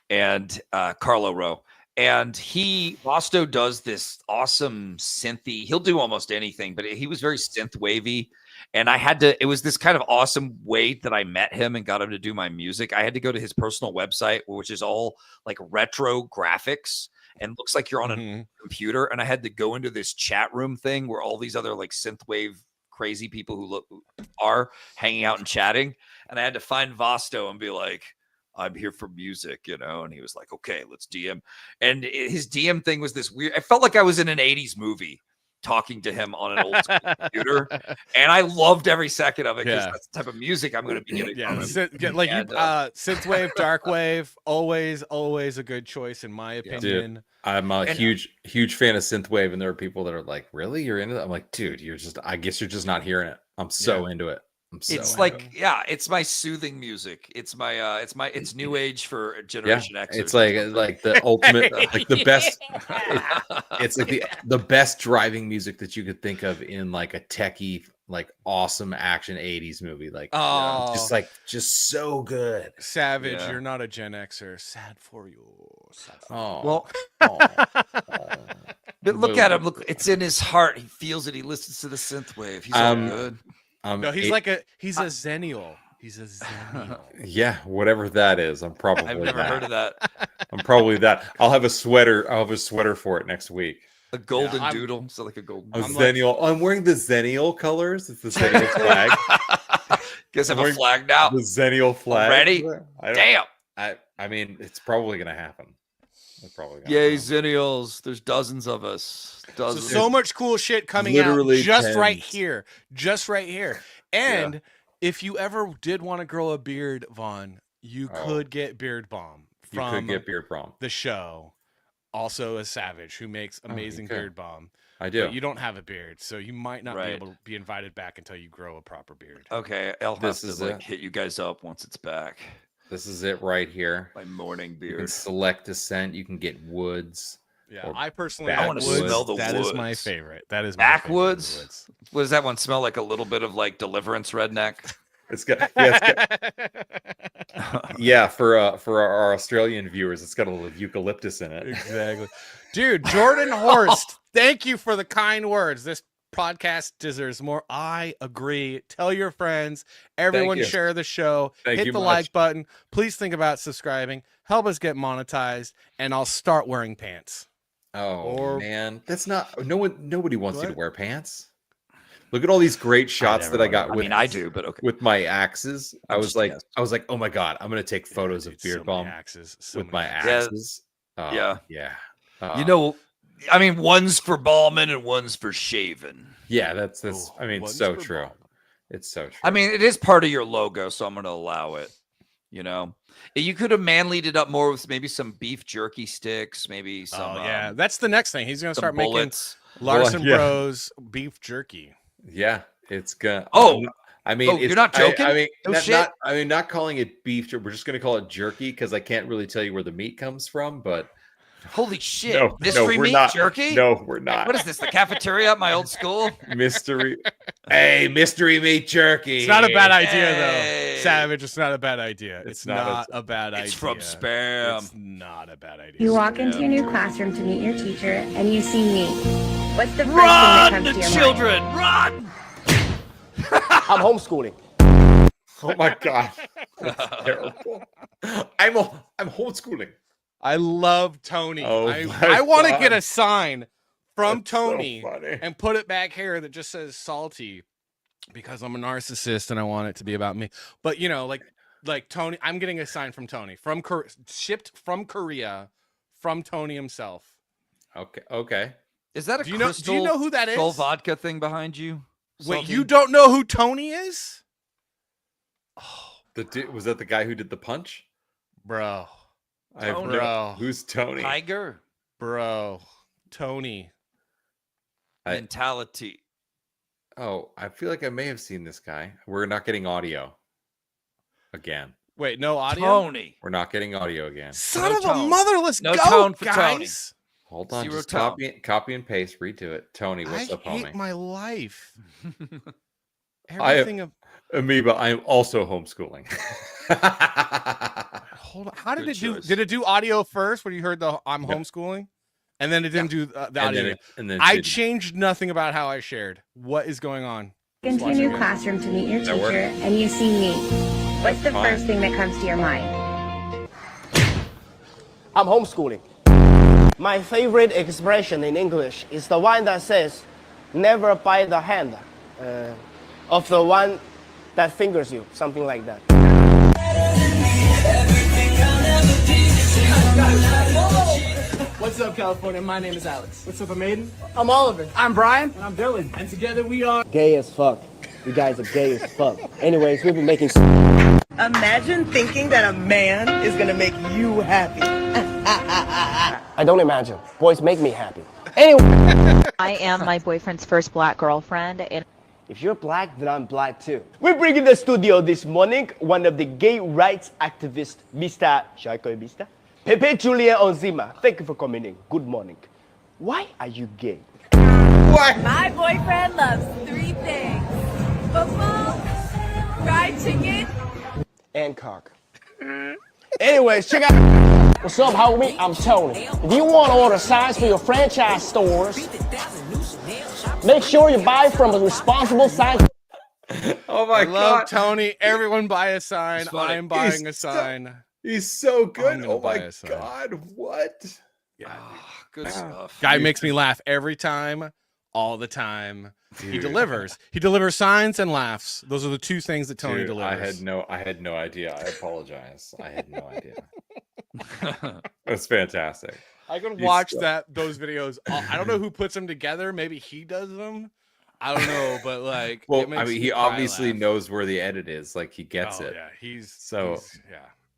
and Carlo Rowe. And Vosto does this awesome synthy. He'll do almost anything, but he was very synth wavy. And it was this kind of awesome way that I met him and got him to do my music. I had to go to his personal website, which is all like retro graphics and looks like you're on a computer. And I had to go into this chat room thing where all these other like synthwave crazy people who are hanging out and chatting. And I had to find Vosto and be like, I'm here for music, and he was like, okay, let's DM. And his DM thing was this weird. I felt like I was in an 80s movie talking to him on an old school computer. And I loved every second of it because that's the type of music I'm going to be getting from him. Synthwave, darkwave, always a good choice in my opinion. Dude, I'm a huge fan of synthwave, and there are people that are like, really? You're into that? I'm like, dude, I guess you're just not hearing it. I'm so into it. It's my soothing music. It's new age for Generation X. It's like the ultimate, like the best. It's like the best driving music that you could think of in like a techie, like awesome action 80s movie. Like, just so good. Savage, you're not a Gen Xer. Sad for you. But look at him. Look, it's in his heart. He feels it. He listens to the synthwave. He's all good. No, he's a zennial. He's a zennial. Yeah, whatever that is. I've never heard of that. I'm probably that. I'll have a sweater for it next week. A golden doodle. So like a golden. Zennial. I'm wearing the zennial colors. It's the zennial flag. Guess I have a flag now. The zennial flag. Ready? Damn. I mean, it's probably gonna happen. Yay, zennials. There's dozens of us. So much cool shit coming out just right here. And if you ever did want to grow a beard, Vaughn, you could get Beard Balm from the show. Also a Savage who makes amazing beard balm. I do. But you don't have a beard, so you might not be able to be invited back until you grow a proper beard. Okay, I'll have to hit you guys up once it's back. This is it right here. My morning beard. You can select a scent. You can get woods. Yeah, I personally want to smell the woods. That is my favorite. That is backwoods. What does that one smell like? A little bit of like Deliverance redneck. It's got for our Australian viewers, it's got a little eucalyptus in it. Exactly, dude. Jordan Horst, thank you for the kind words. This podcast deserves more. I agree. Tell your friends. Everyone share the show. Hit the like button. Please think about subscribing. Help us get monetized, and I'll start wearing pants. Man, that's not nobody wants you to wear pants. Look at all these great shots that I got with I do, but okay. With my axes. I was like, oh my god, I'm gonna take photos of Beard Balm with my axes. Yeah. One's for balming and one's for shaving. Yeah, that's so true. It's so true. It is part of your logo, so I'm gonna allow it. You could have manlied it up more with maybe some beef jerky sticks, maybe some. That's the next thing. He's gonna start making Larson Bros beef jerky. Yeah, it's gonna. You're not joking. Not calling it beef. We're just gonna call it jerky because I can't really tell you where the meat comes from. But holy shit, mystery meat jerky? No, we're not. What is this? The cafeteria at my old school? Mystery meat jerky. It's not a bad idea though, Savage. It's not a bad idea. It's not a bad idea. It's from spam. It's not a bad idea. You walk into your new classroom to meet your teacher, and you see me. What's the first thing that comes to your children, mind? Run! I'm homeschooling. Oh my god, that's terrible. I'm homeschooling. I love Tony. I want to get a sign from Tony and put it back here that just says salty because I'm a narcissist and I want it to be about me. But like Tony, I'm getting a sign from Tony shipped from Korea from Tony himself. Okay. Is that do you know who that is? Skull vodka thing behind you? Wait, you don't know who Tony is? Was that the guy who did the punch? Bro. Who's Tony? Tiger? Bro. Tony. Mentality. I feel like I may have seen this guy. We're not getting audio again. Wait, no audio? Tony. We're not getting audio again. Son of a motherless no go, tone for guys. Tony. Hold on, just copy and paste, redo it. Tony, what's up, homie? I hate my life. Amoeba, I am also homeschooling. Hold on. How did Good it do? choice. Did it do audio first when you heard the I'm Yeah. homeschooling? And then it didn't do the And audio. then and then I didn't. changed nothing about how I shared. What is going on? Into your new classroom to meet your That work? teacher, and you see me. What's the Fine. first thing that comes to your mind? I'm homeschooling. My favorite expression in English is the one that says, never bite the hand of the one that fingers you, something like that. What's up, California? My name is Alex. What's up, Maiden? I'm Oliver. I'm Brian. And I'm Dylan. And together we are Gay as fuck. You guys are gay as fuck. Anyways, we've been making. Imagine thinking that a man is gonna make you happy. I don't imagine. Boys make me happy. Anyway. I am my boyfriend's first black girlfriend, and If you're black, then I'm black too. We bring in the studio this morning one of the gay rights activists, Mr. Shall I call you Mr.? Pepe Julian Onzima. Thank you for coming in. Good morning. Why are you gay? My boyfriend loves 3 things: football, fried chicken, And cock. Anyways, check out. What's up, homie? I'm Tony. If you want to order signs for your franchise stores, make sure you buy from a responsible sign. Oh my I love god, Tony. Everyone buy a sign. It's funny. I'm buying a He's so- sign. he's so I'm good. gonna Oh buy my a sign. god, what? Good stuff. Guy makes me laugh every time, all the time. He delivers. He delivers signs and laughs. Those are the 2 things that Tony Dude, delivers. I had no idea. I apologize. I had no idea. That's fantastic. I can He's watch so- those videos. I don't know who puts them together. Maybe he does them. I don't know, but like, Well, it makes I mean, me he cry obviously laugh. knows where the edit is. Like he gets Oh, it. Yeah, he's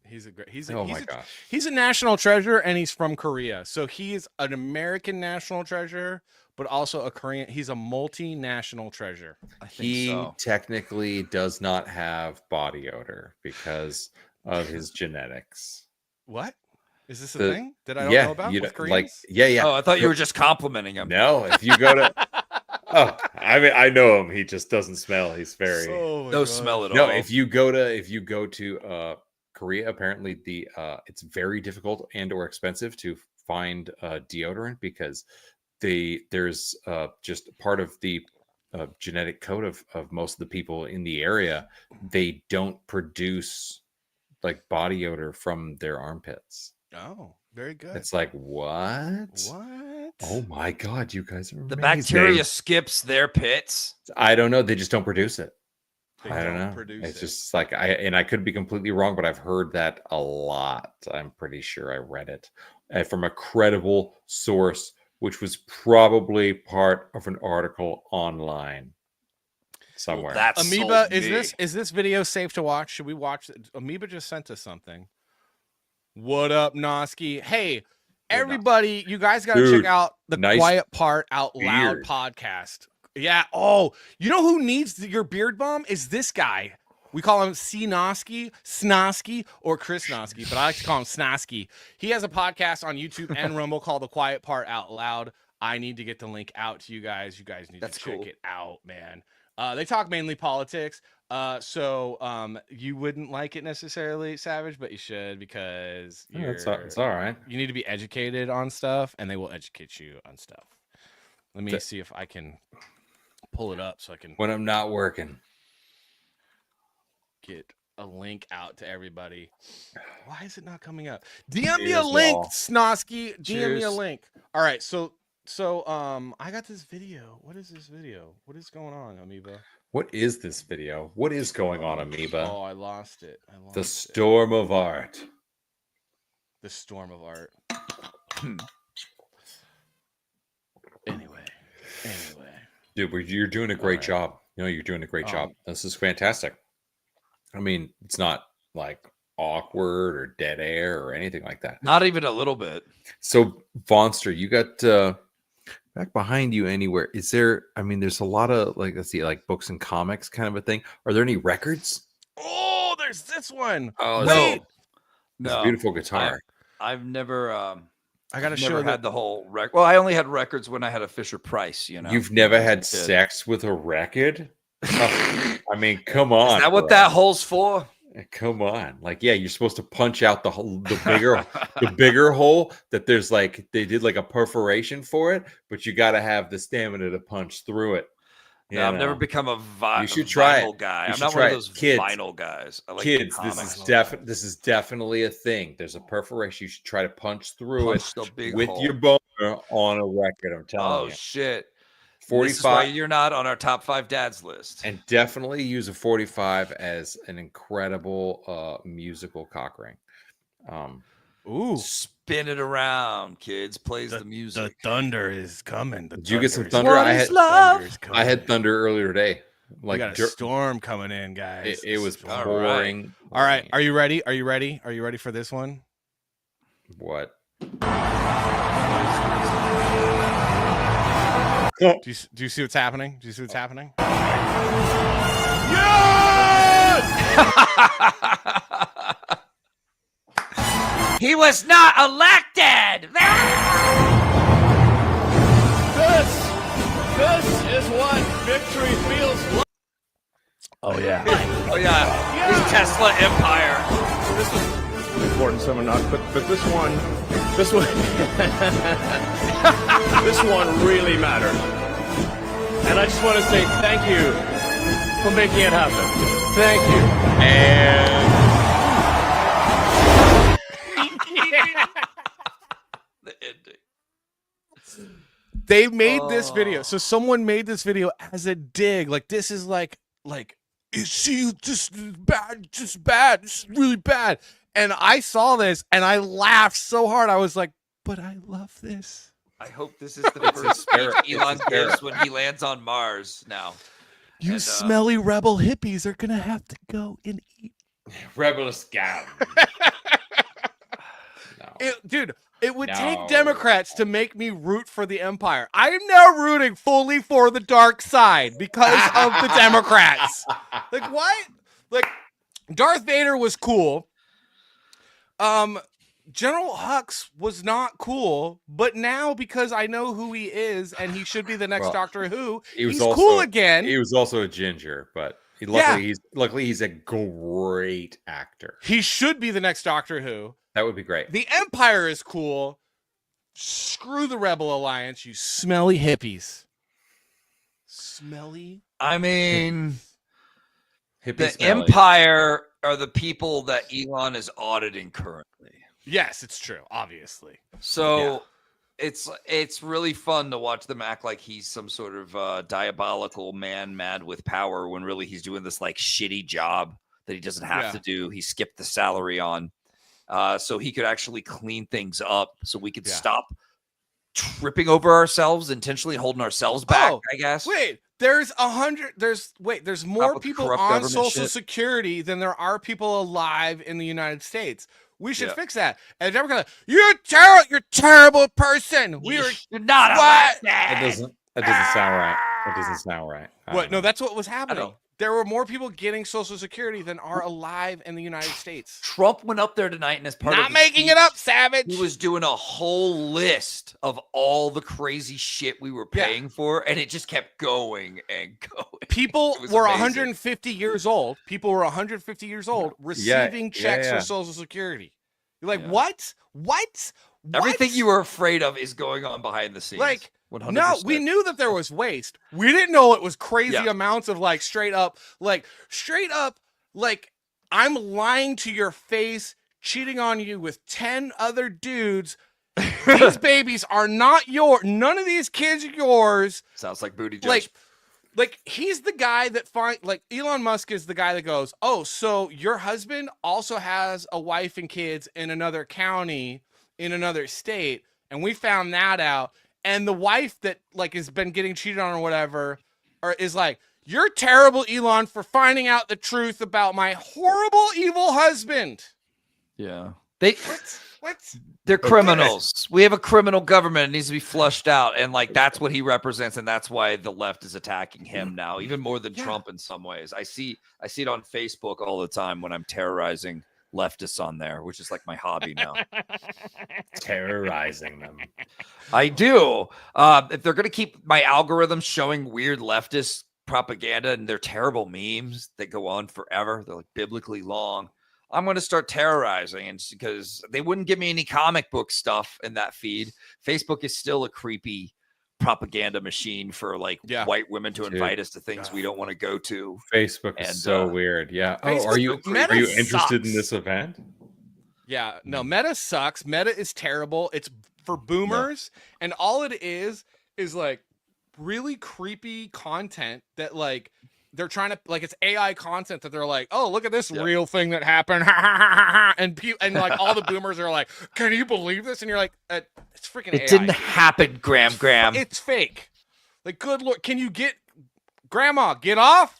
he's a great. Oh my gosh. He's a national treasure, and he's from Korea. So he's an American national treasure, but also a Korean. He's a multinational treasure. I think He so. technically does not have body odor because of his genetics. What is this a The- thing that I don't yeah, know about? you With don't- like Koreans? yeah. Oh, I thought you were just complimenting him. No, if you go to oh, I mean, I know him. He just doesn't smell. He's very Oh my No God. smell at no. all. If you go to Korea, apparently it's very difficult and or expensive to find deodorant because there's just part of the genetic code of most of the people in the area. They don't produce like body odor from their armpits. Oh, very good. It's like what? What? Oh my god, you guys are the amazing. bacteria skips their pits. I don't know. They just don't produce it. They I don't don't know. produce It's it. just like I could be completely wrong, but I've heard that a lot. I'm pretty sure I read it from a credible source, which was probably part of an article online somewhere. That's Amoeba, is this video safe to watch? Should we watch it? Amoeba just sent us something. What up, Noski? Hey, everybody, you guys got to Dude, check out the nice Quiet Part Out Loud beard. podcast. Yeah. Oh, you know who needs your beard balm? Is this guy. We call him C. Noski, Snosky, or Chris Noski, but I like to call him Snosky. He has a podcast on YouTube and Rumble called The Quiet Part Out Loud. I need to get the link out to you guys. You guys need to check it out, man. They talk mainly politics. So you wouldn't like it necessarily, Savage, but you should because It's all right. You need to be educated on stuff, and they will educate you on stuff. Let me see if I can pull it up so I can When I'm not working. get a link out to everybody. Why is it not coming up? DM me a Cheers, link, y'all. Snosky. DM me a Cheers. link. All right, so I got this video. What is this video? What is going on, Amoeba? What is this video? What is going on, Amoeba? Oh, I lost it. The storm of art. The storm of art. Anyway. Dude, you're doing a great job. You know, you're doing a great job. This is fantastic. I mean, it's not like awkward or dead air or anything like that. Not even a little bit. So, Vonster, you got back behind you anywhere. Is there, I mean, there's a lot of like, let's see, like books and comics kind of a thing. Are there any records? Oh, there's this one. Oh, wait. It's a beautiful guitar. I've never I gotta never show had the whole record. Well, I only had records when I had a Fisher Price, you know. You've never when I had was a kid. sex with a record? I mean, come on. Is that what bro. that hole's for? Come on, like, yeah, you're supposed to punch out the bigger hole. That there's like they did like a perforation for it, but you got to have the stamina to punch through it. No, I've never become a You should try vinyl it. guy. You I'm should not one try of it. those Kids. vinyl guys. I like Kids, the this comics. is definitely a thing. There's a perforation. You should try to punch through Punch the it big with hole. your boner on a record. I'm telling Oh you. shit! 45. This is why you're not on our top 5 dads list. And definitely use a 45 as an incredible musical cock ring. Ooh, spin it around, kids. Plays the music. The thunder is coming. Did you get some thunder? I had thunder earlier today. Like, we got a storm coming in, guys. It was pouring. All right, are you ready? Are you ready? Are you ready for this one? What? Do you see what's happening? Do you see what's happening? He was not elected. This is what victory feels like. Oh yeah. Oh yeah. This Tesla empire. This was important, some are not, but this one, this one really mattered. And I just want to say thank you for making it happen. Thank you. And the ending. They made this video. So someone made this video as a dig. Like, this is like, is she just bad? Just bad. This is really bad. And I saw this and I laughed so hard. I was like, but I love this. I hope this is the first speech Elon gives when he lands on Mars now. You smelly rebel hippies are going to have to go and eat. Rebel scout. Dude, it would take Democrats to make me root for the empire. I am now rooting fully for the dark side because of the Democrats. Like, what? Like, Darth Vader was cool. General Hux was not cool, but now because I know who he is and he should be the next Doctor Who, he's also cool again. He was also a ginger, but luckily he's a great actor. He should be the next Doctor Who. That would be great. The Empire is cool. Screw the Rebel Alliance, you smelly hippies. Smelly. I mean, the smelly. Empire are the people that Elon is auditing currently. Yes, it's true, obviously. So it's really fun to watch them act like he's some sort of diabolical man mad with power when really he's doing this like shitty job that he doesn't have to do. He skipped the salary on. So he could actually clean things up so we could stop tripping over ourselves, intentionally holding ourselves back, I guess. Wait, there's more people on Social Security than there are people alive in the United States. We should fix that. And they're gonna, you're a terrible person. You're not That doesn't sound right. That doesn't sound right. What? No, that's what was happening. There were more people getting Social Security than are alive in the United States. Trump went up there tonight, and as part of not making it up, Savage. He was doing a whole list of all the crazy shit we were paying for, and it just kept going and going. People were 150 years old. People were 150 years old receiving checks for Social Security. You're like, what? Everything you were afraid of is going on behind the scenes. Like, 100%. no, we knew that there was waste. We didn't know it was crazy amounts of like straight up, I'm lying to your face, cheating on you with 10 other dudes. These babies are not yours. None of these kids are yours. Sounds like booty judge. Like he's the guy that Elon Musk is the guy that goes, oh, so your husband also has a wife and kids in another county, in another state, and we found that out. And the wife that like has been getting cheated on or whatever, is like, you're terrible, Elon, for finding out the truth about my horrible, evil husband. Yeah. What? They're criminals. We have a criminal government. It needs to be flushed out. And like, that's what he represents. And that's why the left is attacking him now, even more than Trump in some ways. I see it on Facebook all the time when I'm terrorizing leftists on there, which is like my hobby now. Terrorizing them. I do. If they're going to keep my algorithm showing weird leftist propaganda and they're terrible memes that go on forever. They're like biblically long. I'm going to start terrorizing, and because they wouldn't give me any comic book stuff in that feed. Facebook is still a creepy propaganda machine for like white women to invite us to things we don't want to go to. Facebook is so weird. Yeah. Oh, are you interested in this event? Yeah. No, Meta sucks. Meta is terrible. It's for boomers, and all it is like really creepy content that like they're trying to like it's AI content that they're like, oh, look at this real thing that happened, and like all the boomers are like, can you believe this? And you're like, it's freaking. It AI, didn't dude. happen, Graham. It's fake. Like, good lord, can you get Grandma? Get off.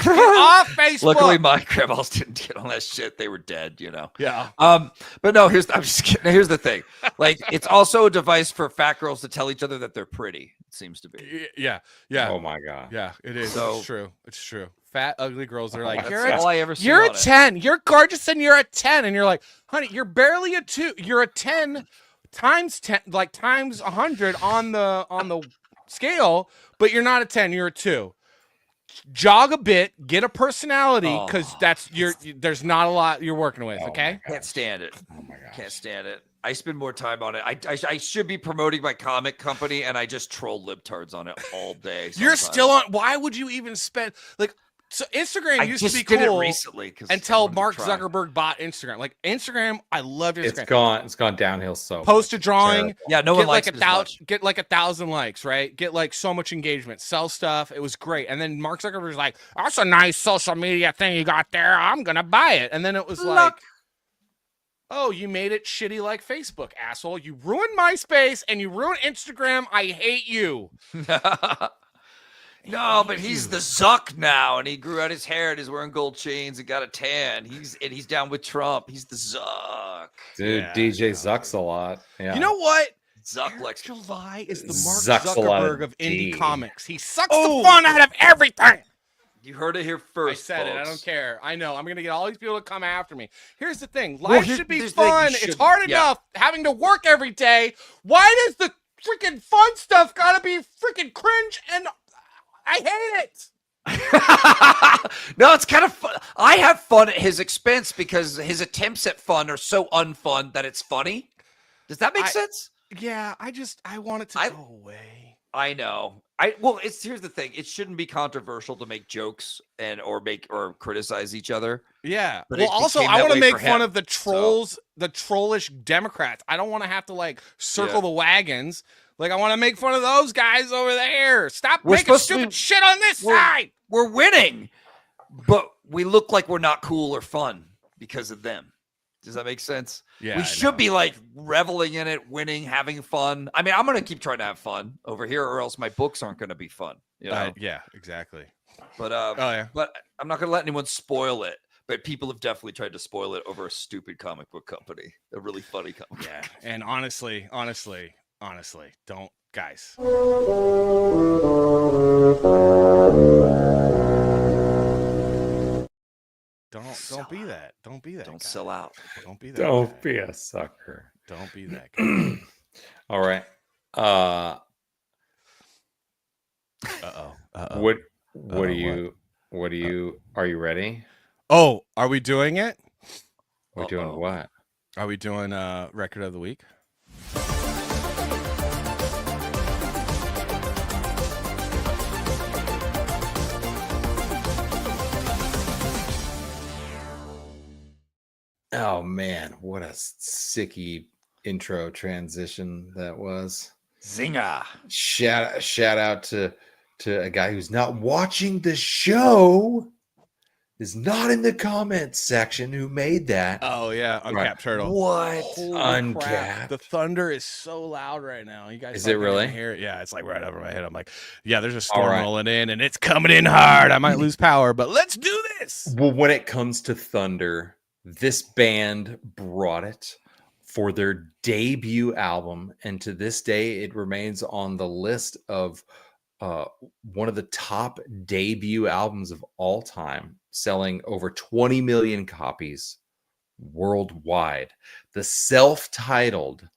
Get off Facebook. Luckily, my grandmas didn't get on that shit. They were dead, you know. Yeah. But no, here's the thing. Like, it's also a device for fat girls to tell each other that they're pretty. It seems to be. Yeah. Oh my god. Yeah, it is. So, it's true. It's true. Fat, ugly girls are like, that's all I ever see. You're a on it. 10. You're gorgeous, and you're a 10. And you're like, honey, you're barely a 2. You're a 10 times 10, like times 100 on the scale, but you're not a 10. You're a 2. Jog a bit, get a personality, because there's not a lot you're working with. Okay, can't stand it. Oh my god, can't stand it. I spend more time on it. I should be promoting my comic company, and I just troll libtards on it all day. You're sometimes. still on. Why would you even spend like? So Instagram used to be cool did it recently until Mark Zuckerberg bought Instagram. Like Instagram, I loved Instagram. It's gone downhill so. Post a drawing, terrible. Yeah, no one likes like it as much. Get like 1,000 likes, right? Get like so much engagement, sell stuff. It was great. And then Mark Zuckerberg's like, "That's a nice social media thing you got there. I'm gonna buy it." And then it was like, "Oh, you made it shitty like Facebook, asshole. You ruined MySpace and you ruined Instagram. I hate you." No, but he's the Zuck now, and he grew out his hair, and he's wearing gold chains and got a tan. He's down with Trump. He's the Zuck. Dude, DJ Zucks a lot. Yeah. You know what? Zuck likes July is the Mark Zucks a lot Zuckerberg of indie D. comics. He sucks the fun out of everything. You heard it here first. I said it. I folks. don't care. I know. I'm gonna get all these people to come after me. Here's the thing. Well, Life should be here's the thing, fun. you It's should- hard enough having to work every day. Why does the freaking fun stuff gotta be freaking cringe? And I hate it. No, it's kind of fun. I have fun at his expense because his attempts at fun are so unfun that it's funny. Does that make sense? Yeah, I want it to go away. I know. Here's the thing. It shouldn't be controversial to make jokes or criticize each other. Yeah. But Well, it also, became I that want to way make for fun him, of the trolls, the trollish Democrats. I don't want to have to like circle the wagons. Like, I want to make fun of those guys over there. Stop making stupid shit on this side. We're winning, but we look like we're not cool or fun because of them. Does that make sense? Yeah, we I should be like reveling in it, winning, having fun. I mean, I'm gonna keep trying to have fun over here, or else my books aren't gonna be fun. You know? Yeah, exactly. But yeah. But I'm not gonna let anyone spoil it. But people have definitely tried to spoil it over a stupid comic book company, a really funny comic. Yeah, and honestly, don't, guys. Don't be that. Don't be that. Don't guy. sell out. Don't be that. Don't guy. be a sucker. Don't be that guy. All right. What do you are you ready? Oh, are we doing it? We're doing what? Are we doing record of the week? Oh man, what a sicky intro transition that was. Zinger. Shout out to a guy who's not watching the show, is not in the comments section, who made that. Oh yeah, Uncapped Turtle. What? Holy Uncapped. crap. The thunder is so loud right now. You guys Is it really? hear it? Yeah, it's like right over my head. I'm like, yeah, there's a storm rolling in and it's coming in hard. I might lose power, but let's do this. Well, when it comes to thunder, this band brought it for their debut album, and to this day it remains on the list of one of the top debut albums of all time, selling over 20 million copies worldwide. The self-titled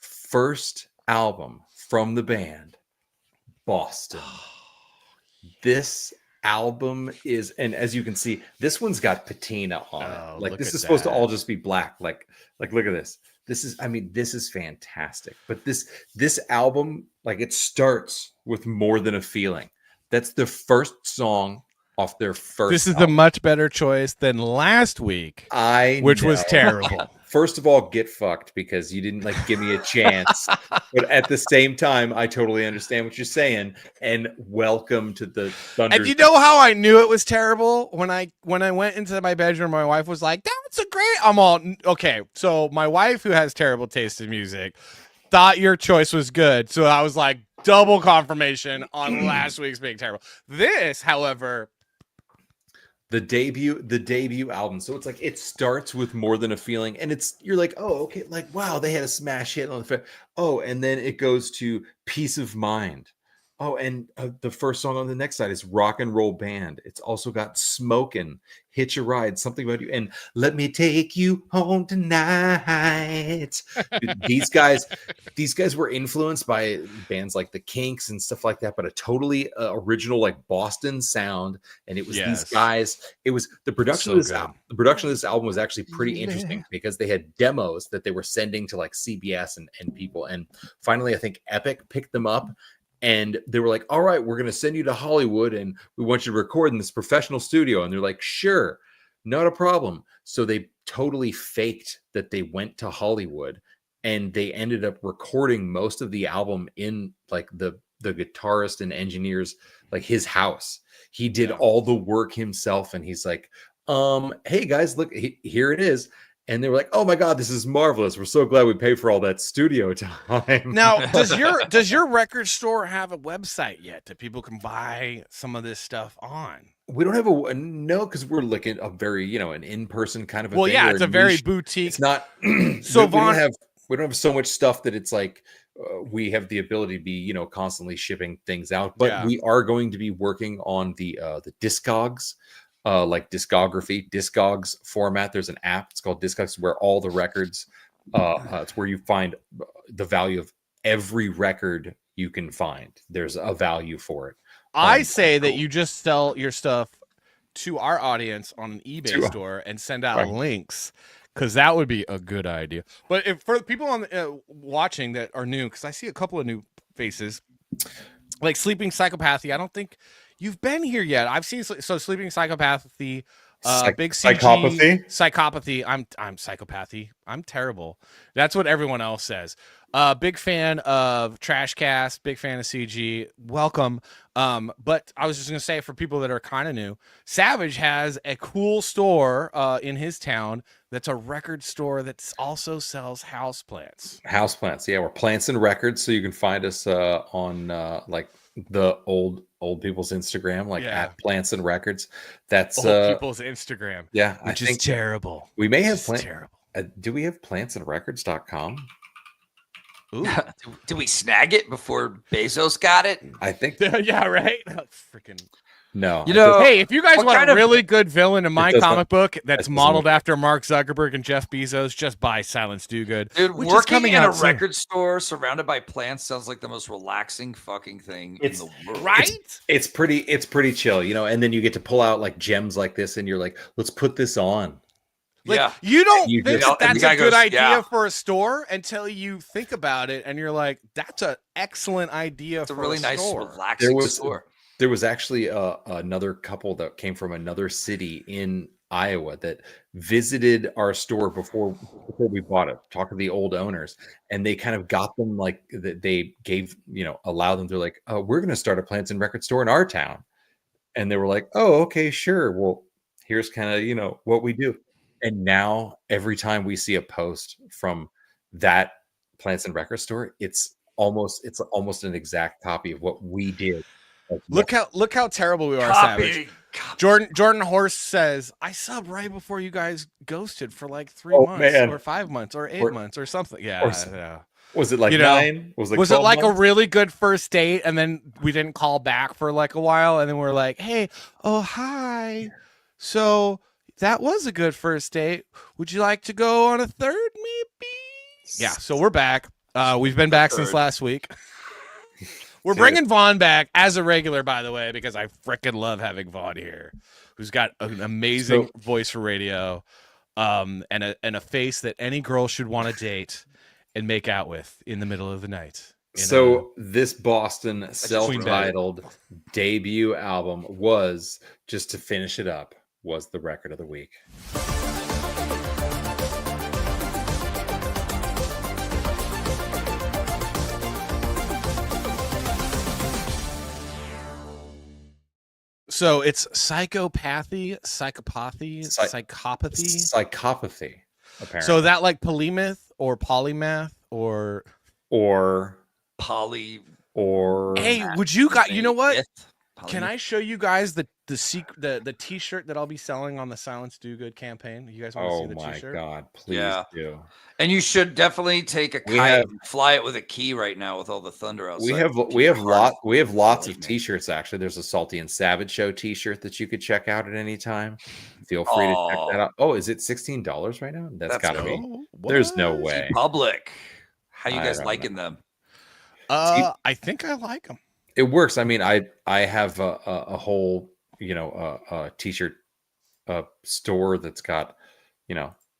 first album from the band, Boston. This album is, and as you can see, this one's got patina on it. Like look this at is supposed to that. all just be black. Like look at this. This is, I mean, this is fantastic. But this album, like it starts with More Than a Feeling. That's the first song off their first. This is album. a much better choice than last week, which was terrible. First of all, get fucked because you didn't like give me a chance. But at the same time, I totally understand what you're saying. And welcome to the Thunder. And you know how I knew it was terrible? When I went into my bedroom, my wife was like, "That's a great." I'm all okay. So my wife, who has terrible taste in music, thought your choice was good. So I was like, double confirmation on last week's being terrible. This, however. The debut album. So it's like it starts with More Than a Feeling, and you're like, oh, okay, like wow, they had a smash hit on the and then it goes to Peace of Mind. Oh, and the first song on the next side is Rock and Roll Band. It's also got Smokin', Hitch a Ride, Something About You, and Let Me Take You Home Tonight. these guys were influenced by bands like the Kinks and stuff like that, but a totally original like Boston sound. And it was these guys. It was the production of this album. The production of this album was actually pretty interesting because they had demos that they were sending to like CBS and people. And finally, I think Epic picked them up. And they were like, all right, we're going to send you to Hollywood and we want you to record in this professional studio. And they're like, sure, not a problem. So they totally faked that they went to Hollywood and they ended up recording most of the album in like the guitarist and engineer's, like his house. He did all the work himself. And he's like, hey guys, look, here it is. And they were like, "Oh my God, this is marvelous! We're so glad we paid for all that studio time." Now, does your record store have a website yet that people can buy some of this stuff on? We don't have no, because we're looking a very an in-person kind of a well, thing. yeah, it's a very niche. boutique. It's not. So we don't have so much stuff that it's like we have the ability to be constantly shipping things out. But we are going to be working on the Discogs. Like Discogs format. There's an app. It's called Discogs where all the records, it's where you find the value of every record you can find. There's a value for it. I say that you just sell your stuff to our audience on an eBay store and send out links, because that would be a good idea. But if for the people on watching that are new, because I see a couple of new faces, like Sleeping Psychopathy, I don't think you've been here yet. I've seen Sleeping Psychopathy, Big CG, Psychopathy. I'm Psychopathy. I'm terrible. That's what everyone else says. Big fan of Trashcast. Big fan of CG. Welcome. But I was just gonna say, for people that are kind of new, Savage has a cool store in his town that's a record store that also sells houseplants. Houseplants, yeah, we're Plants and Records, so you can find us on like the old people's Instagram, like at Plants and Records. That's old people's Instagram. Yeah, which is terrible. We may have terrible. Do we have plantsandrecords.com? Ooh. Do we snag it before Bezos got it? I think. Yeah, right. Freaking no. Hey, if you guys want a really good villain in my comic book that's modeled after after Mark Zuckerberg and Jeff Bezos, just buy Silence Do Good. Dude, which working is coming in out a soon. record store surrounded by plants sounds like the most relaxing fucking thing in the world. Right? It's pretty chill, and then you get to pull out like gems like this, and you're like, let's put this on. Like, you don't think that's a good idea for a store until you think about it, and you're like, that's an excellent idea for a really nice, relaxing store. There was actually another couple that came from another city in Iowa that visited our store before we bought it, talked to the old owners, and they kind of got them like they gave, allowed them to like, oh, we're going to start a Plants and Record store in our town. And they were like, oh, okay, sure. Well, here's kind of, what we do. And now every time we see a post from that Plants and Record store, it's almost an exact copy of what we did. Look how terrible we are, Savage. Jordan Horst says, I subbed right before you guys ghosted for like 3 months or 5 months or 8 months or something. Yeah. Was it like 9? Was it like a really good first date and then we didn't call back for like a while and then we're like, hey, oh hi. So that was a good first date. Would you like to go on a third, maybe? Yeah, so we're back. We've been back since last week. We're bringing Vaughn back as a regular, by the way, because I freaking love having Vaughn here, who's got an amazing voice for radio, and a face that any girl should want to date and make out with in the middle of the night. So this Boston self-titled debut album was, just to finish it up, was the record of the week. So it's psychopathy, psychopathy. Apparently. So that like polymath or polymath or poly or hey, would you guys? You know what? Can I show you guys the T-shirt that I'll be selling on the Silence Do Good campaign? You guys want to see the T-shirt? Oh my God, please do. And you should definitely take a kite and fly it with a key right now with all the thunder outside. We have lots of T-shirts actually. There's a Salty and Savage Show T-shirt that you could check out at any time. Feel free to check that out. Oh, is it $16 right now? That's gotta be. There's no way. Public. How you guys liking them? I think I like them. It works. I mean, I have a whole T-shirt store that's got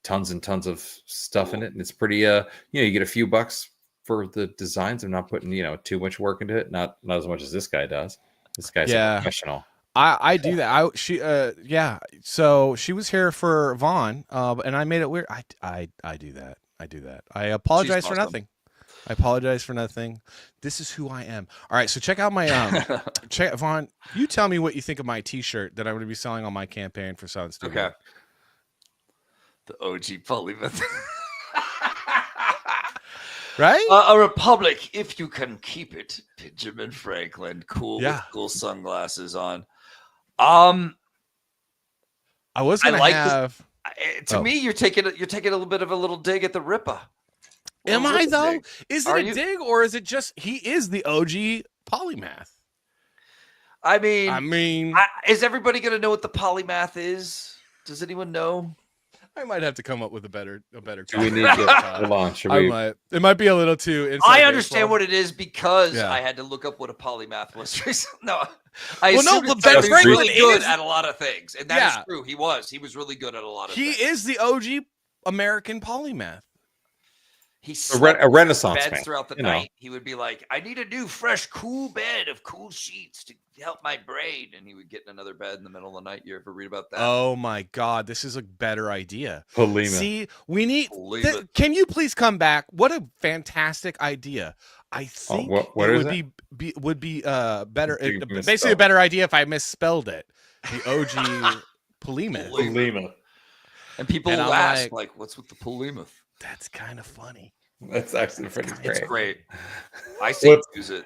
tons and tons of stuff in it, and it's pretty you get a few bucks for the designs. I'm not putting too much work into it, not as much as this guy does. This guy's a professional. I do that. So she was here for Vaughn, and I made it weird. I do that. I apologize for nothing. I apologize for nothing. This is who I am. All right, so check out my Vaughn. You tell me what you think of my T-shirt that I'm going to be selling on my campaign for Silence Do Good. Okay. The OG polymath. Right? A republic, if you can keep it. Benjamin Franklin, cool with cool sunglasses on. I was gonna have. To me, you're taking a little bit of a little dig at the Ripper. Am I though? Is it a dig or is it just he is the OG polymath? I mean, is everybody gonna know what the polymath is? Does anyone know? I might have to come up with a better. Do we need to hold on? Should we? It might be a little too. Inside I understand what it is because I had to look up what a polymath was. Ben Franklin's really good at a lot of things, and that is true. He was really good at a lot of things. He is the OG American polymath. He's a Renaissance man. Throughout the night. He would be like, "I need a new, fresh, cool bed of cool sheets to help my brain," and he would get in another bed in the middle of the night. You ever read about that? Oh my God, this is a better idea. Polymath. See, we need. Can you please come back? What a fantastic idea! I think it would be better. Basically, a better idea if I misspelled it. The OG polymath. And people will ask, like, "What's with the polymath?" That's kind of funny. That's actually pretty great. It's great. I say use it.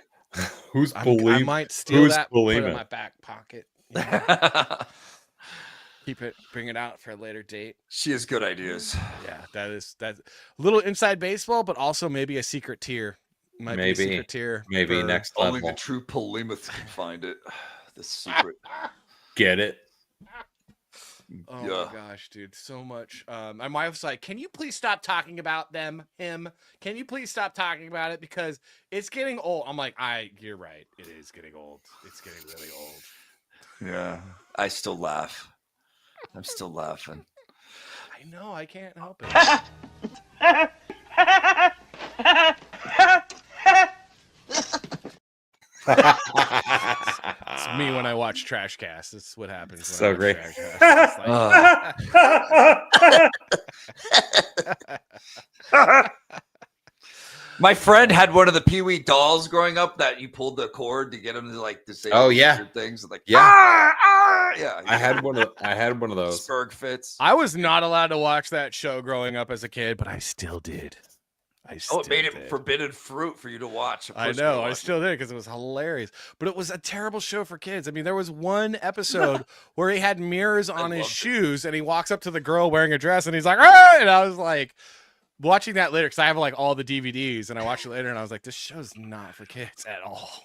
Who's polymath? I might steal that, put it in my back pocket. Keep it, bring it out for a later date. She has good ideas. Yeah, that's a little inside baseball, but also maybe a secret tier. Maybe a secret tier. Maybe next level. Only the true polymath can find it. The secret. Get it? Oh my gosh, dude, so much. My wife's like, "Can you please stop talking about him? Can you please stop talking about it because it's getting old?" I'm like, you're right. It is getting old. It's getting really old. Yeah, I still laugh. I'm still laughing. I know. I can't help it. It's me when I watch Trash Cast. That's what happens. So great. My friend had one of the Pee Wee dolls growing up that you pulled the cord to get him to like disable things. Like yeah. I had one of those. Spurg fits. I was not allowed to watch that show growing up as a kid, but I still did. It made it forbidden fruit for you to watch. I know, I still did because it was hilarious. But it was a terrible show for kids. I mean, there was one episode where he had mirrors on his shoes, and he walks up to the girl wearing a dress, and he's like, "Ah!" And I was like, watching that later because I have like all the DVDs, and I watched it later, and I was like, this show's not for kids at all.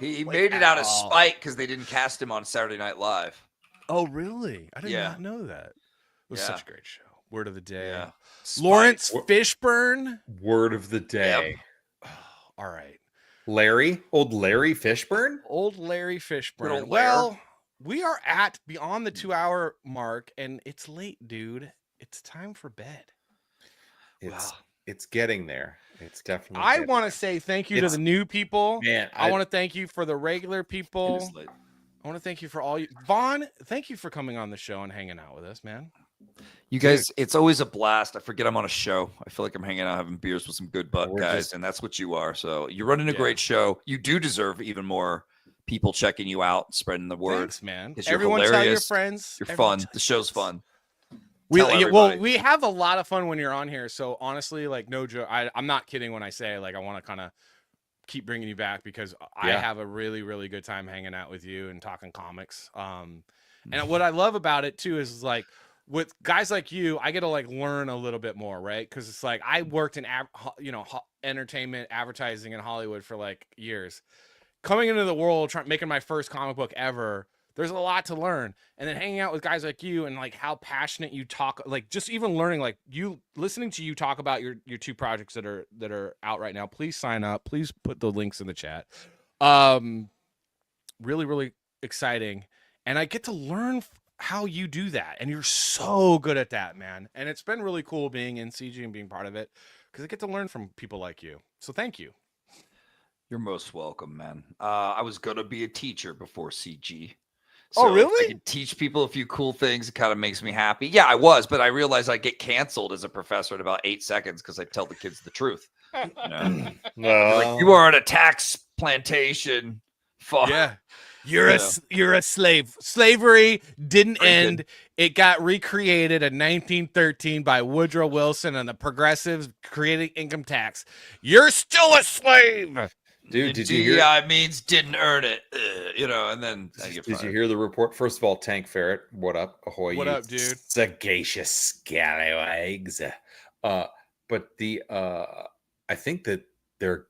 He made it out of spite because they didn't cast him on Saturday Night Live. Oh, really? I did not know that. It was such a great show. Word of the day. Yeah. Lawrence Fishburne. Word of the day. Yep. All right. Old Larry Fishburne. Old Larry Fishburne. Little Well, we are at beyond the 2-hour mark, and it's late, dude. It's time for bed. It's getting there. It's definitely. I want to say thank you to the new people. Man, I want to thank you for the regular people. I want to thank you for all you. Vaughn, thank you for coming on the show and hanging out with us, man. You guys, it's always a blast. I forget I'm on a show. I feel like I'm hanging out having beers with some good guys, and that's what you are. So you're running a great show. You do deserve even more people checking you out, spreading the word. Thanks, man. Everyone tell your friends. You're fun. The show's fun. We have a lot of fun when you're on here. So honestly, like no joke, I'm not kidding when I say like I want to kind of keep bringing you back because I have a really, really good time hanging out with you and talking comics. And what I love about it too is like with guys like you, I get to like learn a little bit more, right? Because it's like I worked in entertainment, advertising in Hollywood for like years. Coming into the world, making my first comic book ever. There's a lot to learn, and then hanging out with guys like you and like how passionate you talk, like just even learning, like you listening to you talk about your 2 projects that are out right now. Please sign up. Please put the links in the chat. Really, really exciting, and I get to learn how you do that, and you're so good at that, man. And it's been really cool being in CG and being part of it because I get to learn from people like you. So thank you. You're most welcome, man. I was gonna be a teacher before CG. So really? I can teach people a few cool things. It kind of makes me happy. Yeah, I was, but I realized I get canceled as a professor in about 8 seconds because I tell the kids the truth. You know? Like, you are on a tax plantation. Fuck. Yeah, you're a slave. Slavery didn't end. It got recreated in 1913 by Woodrow Wilson and the progressives creating income tax. You're still a slave. Dude, did you hear? DEI means didn't earn it, and then did you hear the report? First of all, Tank Ferret, what up? Ahoy, what up, dude? Sagacious scallywags. But the I think that they're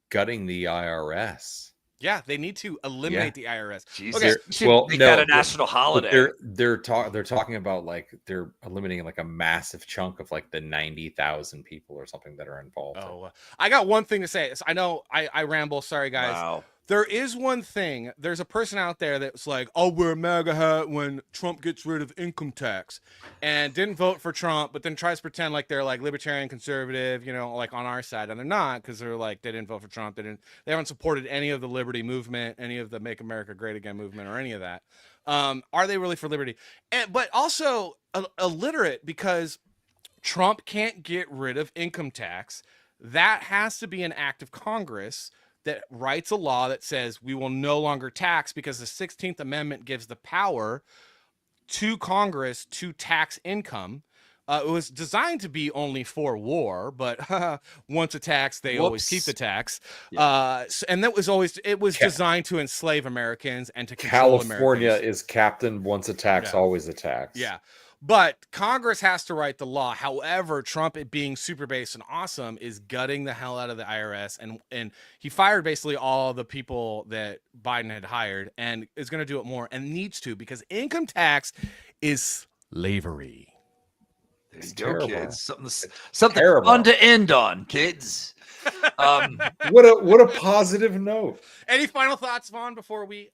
gutting the IRS. Yeah, they need to eliminate the IRS. Jesus. Okay, make that a national holiday. They're talking about like they're eliminating like a massive chunk of like the 90,000 people or something that are involved. Oh, I got one thing to say. I know I ramble. Sorry, guys. Wow. There is one thing. There's a person out there that's like, I'll wear a MAGA hat when Trump gets rid of income tax, and didn't vote for Trump, but then tries to pretend like they're like libertarian, conservative, like on our side, and they're not because they're like they didn't vote for Trump. They haven't supported any of the liberty movement, any of the Make America Great Again movement, or any of that. Are they really for liberty? But also illiterate because Trump can't get rid of income tax. That has to be an act of Congress that writes a law that says we will no longer tax because the 16th Amendment gives the power to Congress to tax income. It was designed to be only for war, but once a tax, they always keep the tax. Yeah. And that was always, it was designed to enslave Americans and to control California Americans. Is captain, once a tax, always a tax. Yeah. But Congress has to write the law. However, Trump, it being super based and awesome, is gutting the hell out of the IRS. And he fired basically all the people that Biden had hired and is going to do it more and needs to because income tax is slavery. There you go, kids. Something fun to end on, kids. What a positive note. Any final thoughts, Vaughn, before we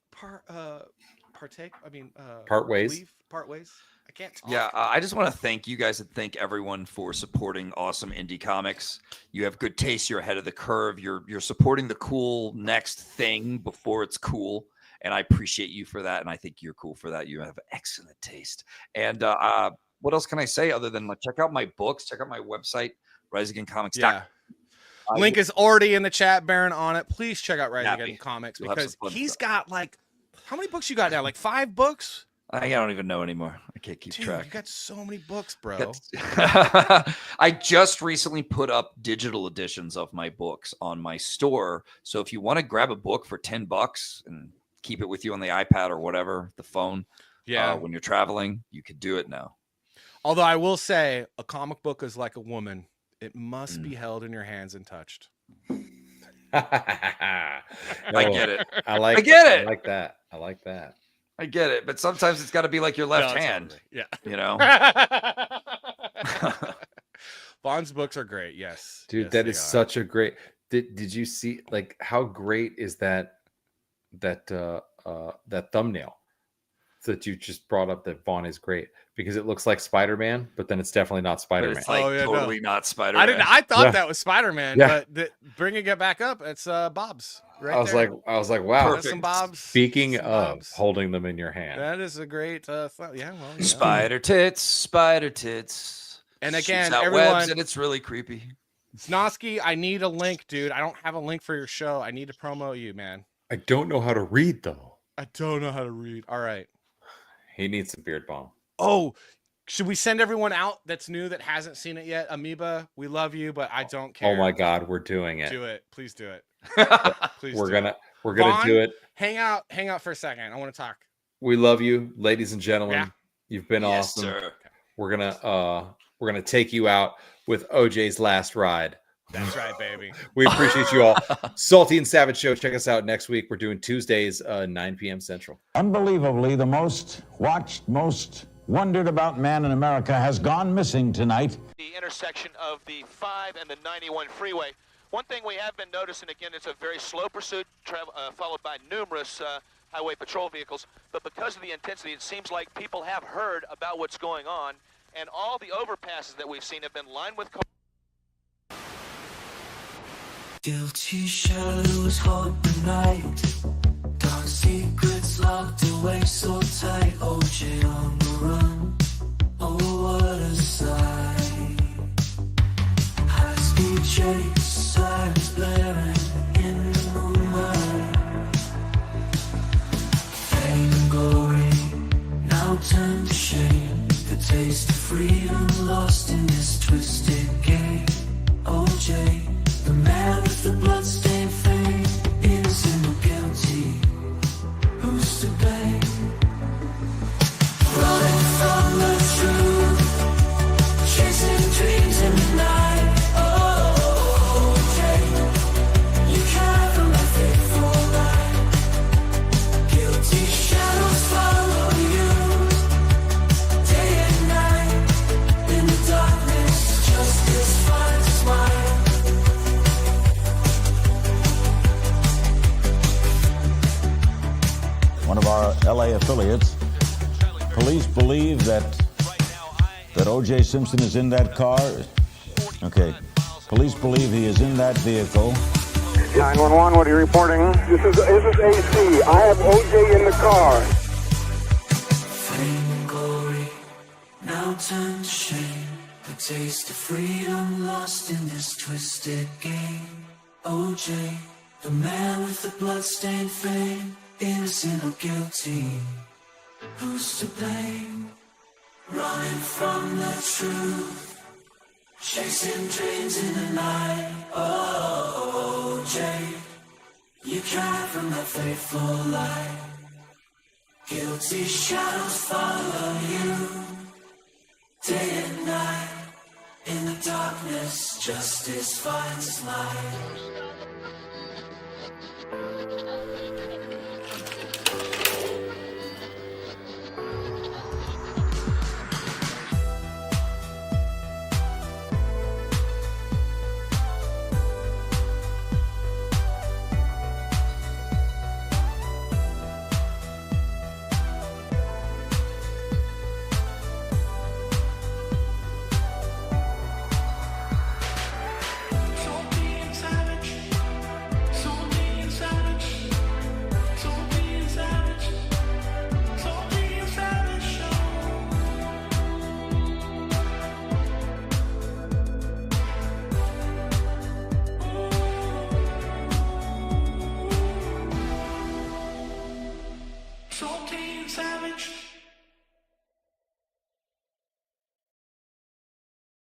partake? I mean, part ways. Leave, part ways. I can't talk. Yeah, I just want to thank you guys and thank everyone for supporting awesome indie comics. You have good taste. You're ahead of the curve. You're supporting the cool next thing before it's cool, and I appreciate you for that. And I think you're cool for that. You have excellent taste. And what else can I say other than check out my books, check out my website, RiseAgainComics.com. Yeah. Link is already in the chat, Baron, on it. Please check out Rise Again Comics because he's got how many books you got now? Like 5 books? I don't even know anymore. I can't keep track. You got so many books, bro. I just recently put up digital editions of my books on my store. So if you want to grab a book for $10 and keep it with you on the iPad or whatever, the phone, when you're traveling, you could do it now. Although I will say a comic book is like a woman. It must be held in your hands and touched. I get it. I get it. I like that. I like that. I get it, but sometimes it's got to be like your left hand. Yeah. You know? Vaughn's books are great. Yes. Dude, yes, that is such a great. Did you see like how great is that thumbnail that you just brought up? That Vaughn is great because it looks like Spider-Man, but then it's definitely not But Spider-Man. it's like totally not Spider-Man. I thought Yeah. that was Spider-Man, Yeah. but bringing it back up, it's Bob's. Right I was there. like, wow. That's some Bob's. Speaking some of Bob's. holding them in your hand, That is a great yeah, well, yeah. Spider tits. And Shoots again, out everyone, webs and it's really creepy. Snosky, I need a link, dude. I don't have a link for your show. I need to promote you, man. I don't know how to read though. I don't know how to read. All right. He needs some Beard Balm. Oh, should we send everyone out that's new that hasn't seen it yet? Amoeba, we love you, but I don't care. Oh my God, we're doing it. Do it. Please do it. Please We're do gonna it. do Vaughn, it. Hang out for a second. I want to talk. We love you, ladies and gentlemen. Yeah. You've been Yes, awesome. sir. We're gonna take you out with OJ's Last Ride. That's right, baby. We appreciate you all. Salty and Savage Show. Check us out next week. We're doing Tuesdays, 9 p.m. Central. Unbelievably, the most watched, most wondered about man in America has gone missing tonight. The intersection of the 5 and the 91 freeway. One thing we have been noticing, again, it's a very slow pursuit, followed by numerous highway patrol vehicles. But because of the intensity, it seems like people have heard about what's going on. And all the overpasses that we've seen have been lined with cars. Guilty shadows haunt the night. Dark secrets locked away so tight. OJ on the run. Oh, what a sight. High speed chase, sirens blaring in the moonlight. Fame and glory now turned to shame. The taste of freedom lost in this twisted game. OJ, the man with the bloodstained fame, innocent or guilty, who's to blame? Running from the truth, chasing dreams in the night. Oh, OJ, you can't from my faithful light. Guilty shadows follow you, day and night. In the darkness, justice finds a smile. One of our LA affiliates. Police believe that O.J. Simpson is in that car. Okay. Police believe he is in that vehicle. 911, what are you reporting? This is AC. I have OJ in the car. Fame and glory now turned to shame. The taste of freedom lost in this twisted game. OJ, the man with the bloodstained fame, innocent or guilty, who's to blame? Running from the truth, chasing dreams in the night. Oh, OJ, you cried from that faithful light. Guilty shadows follow you, day and night. In the darkness, justice finds its light.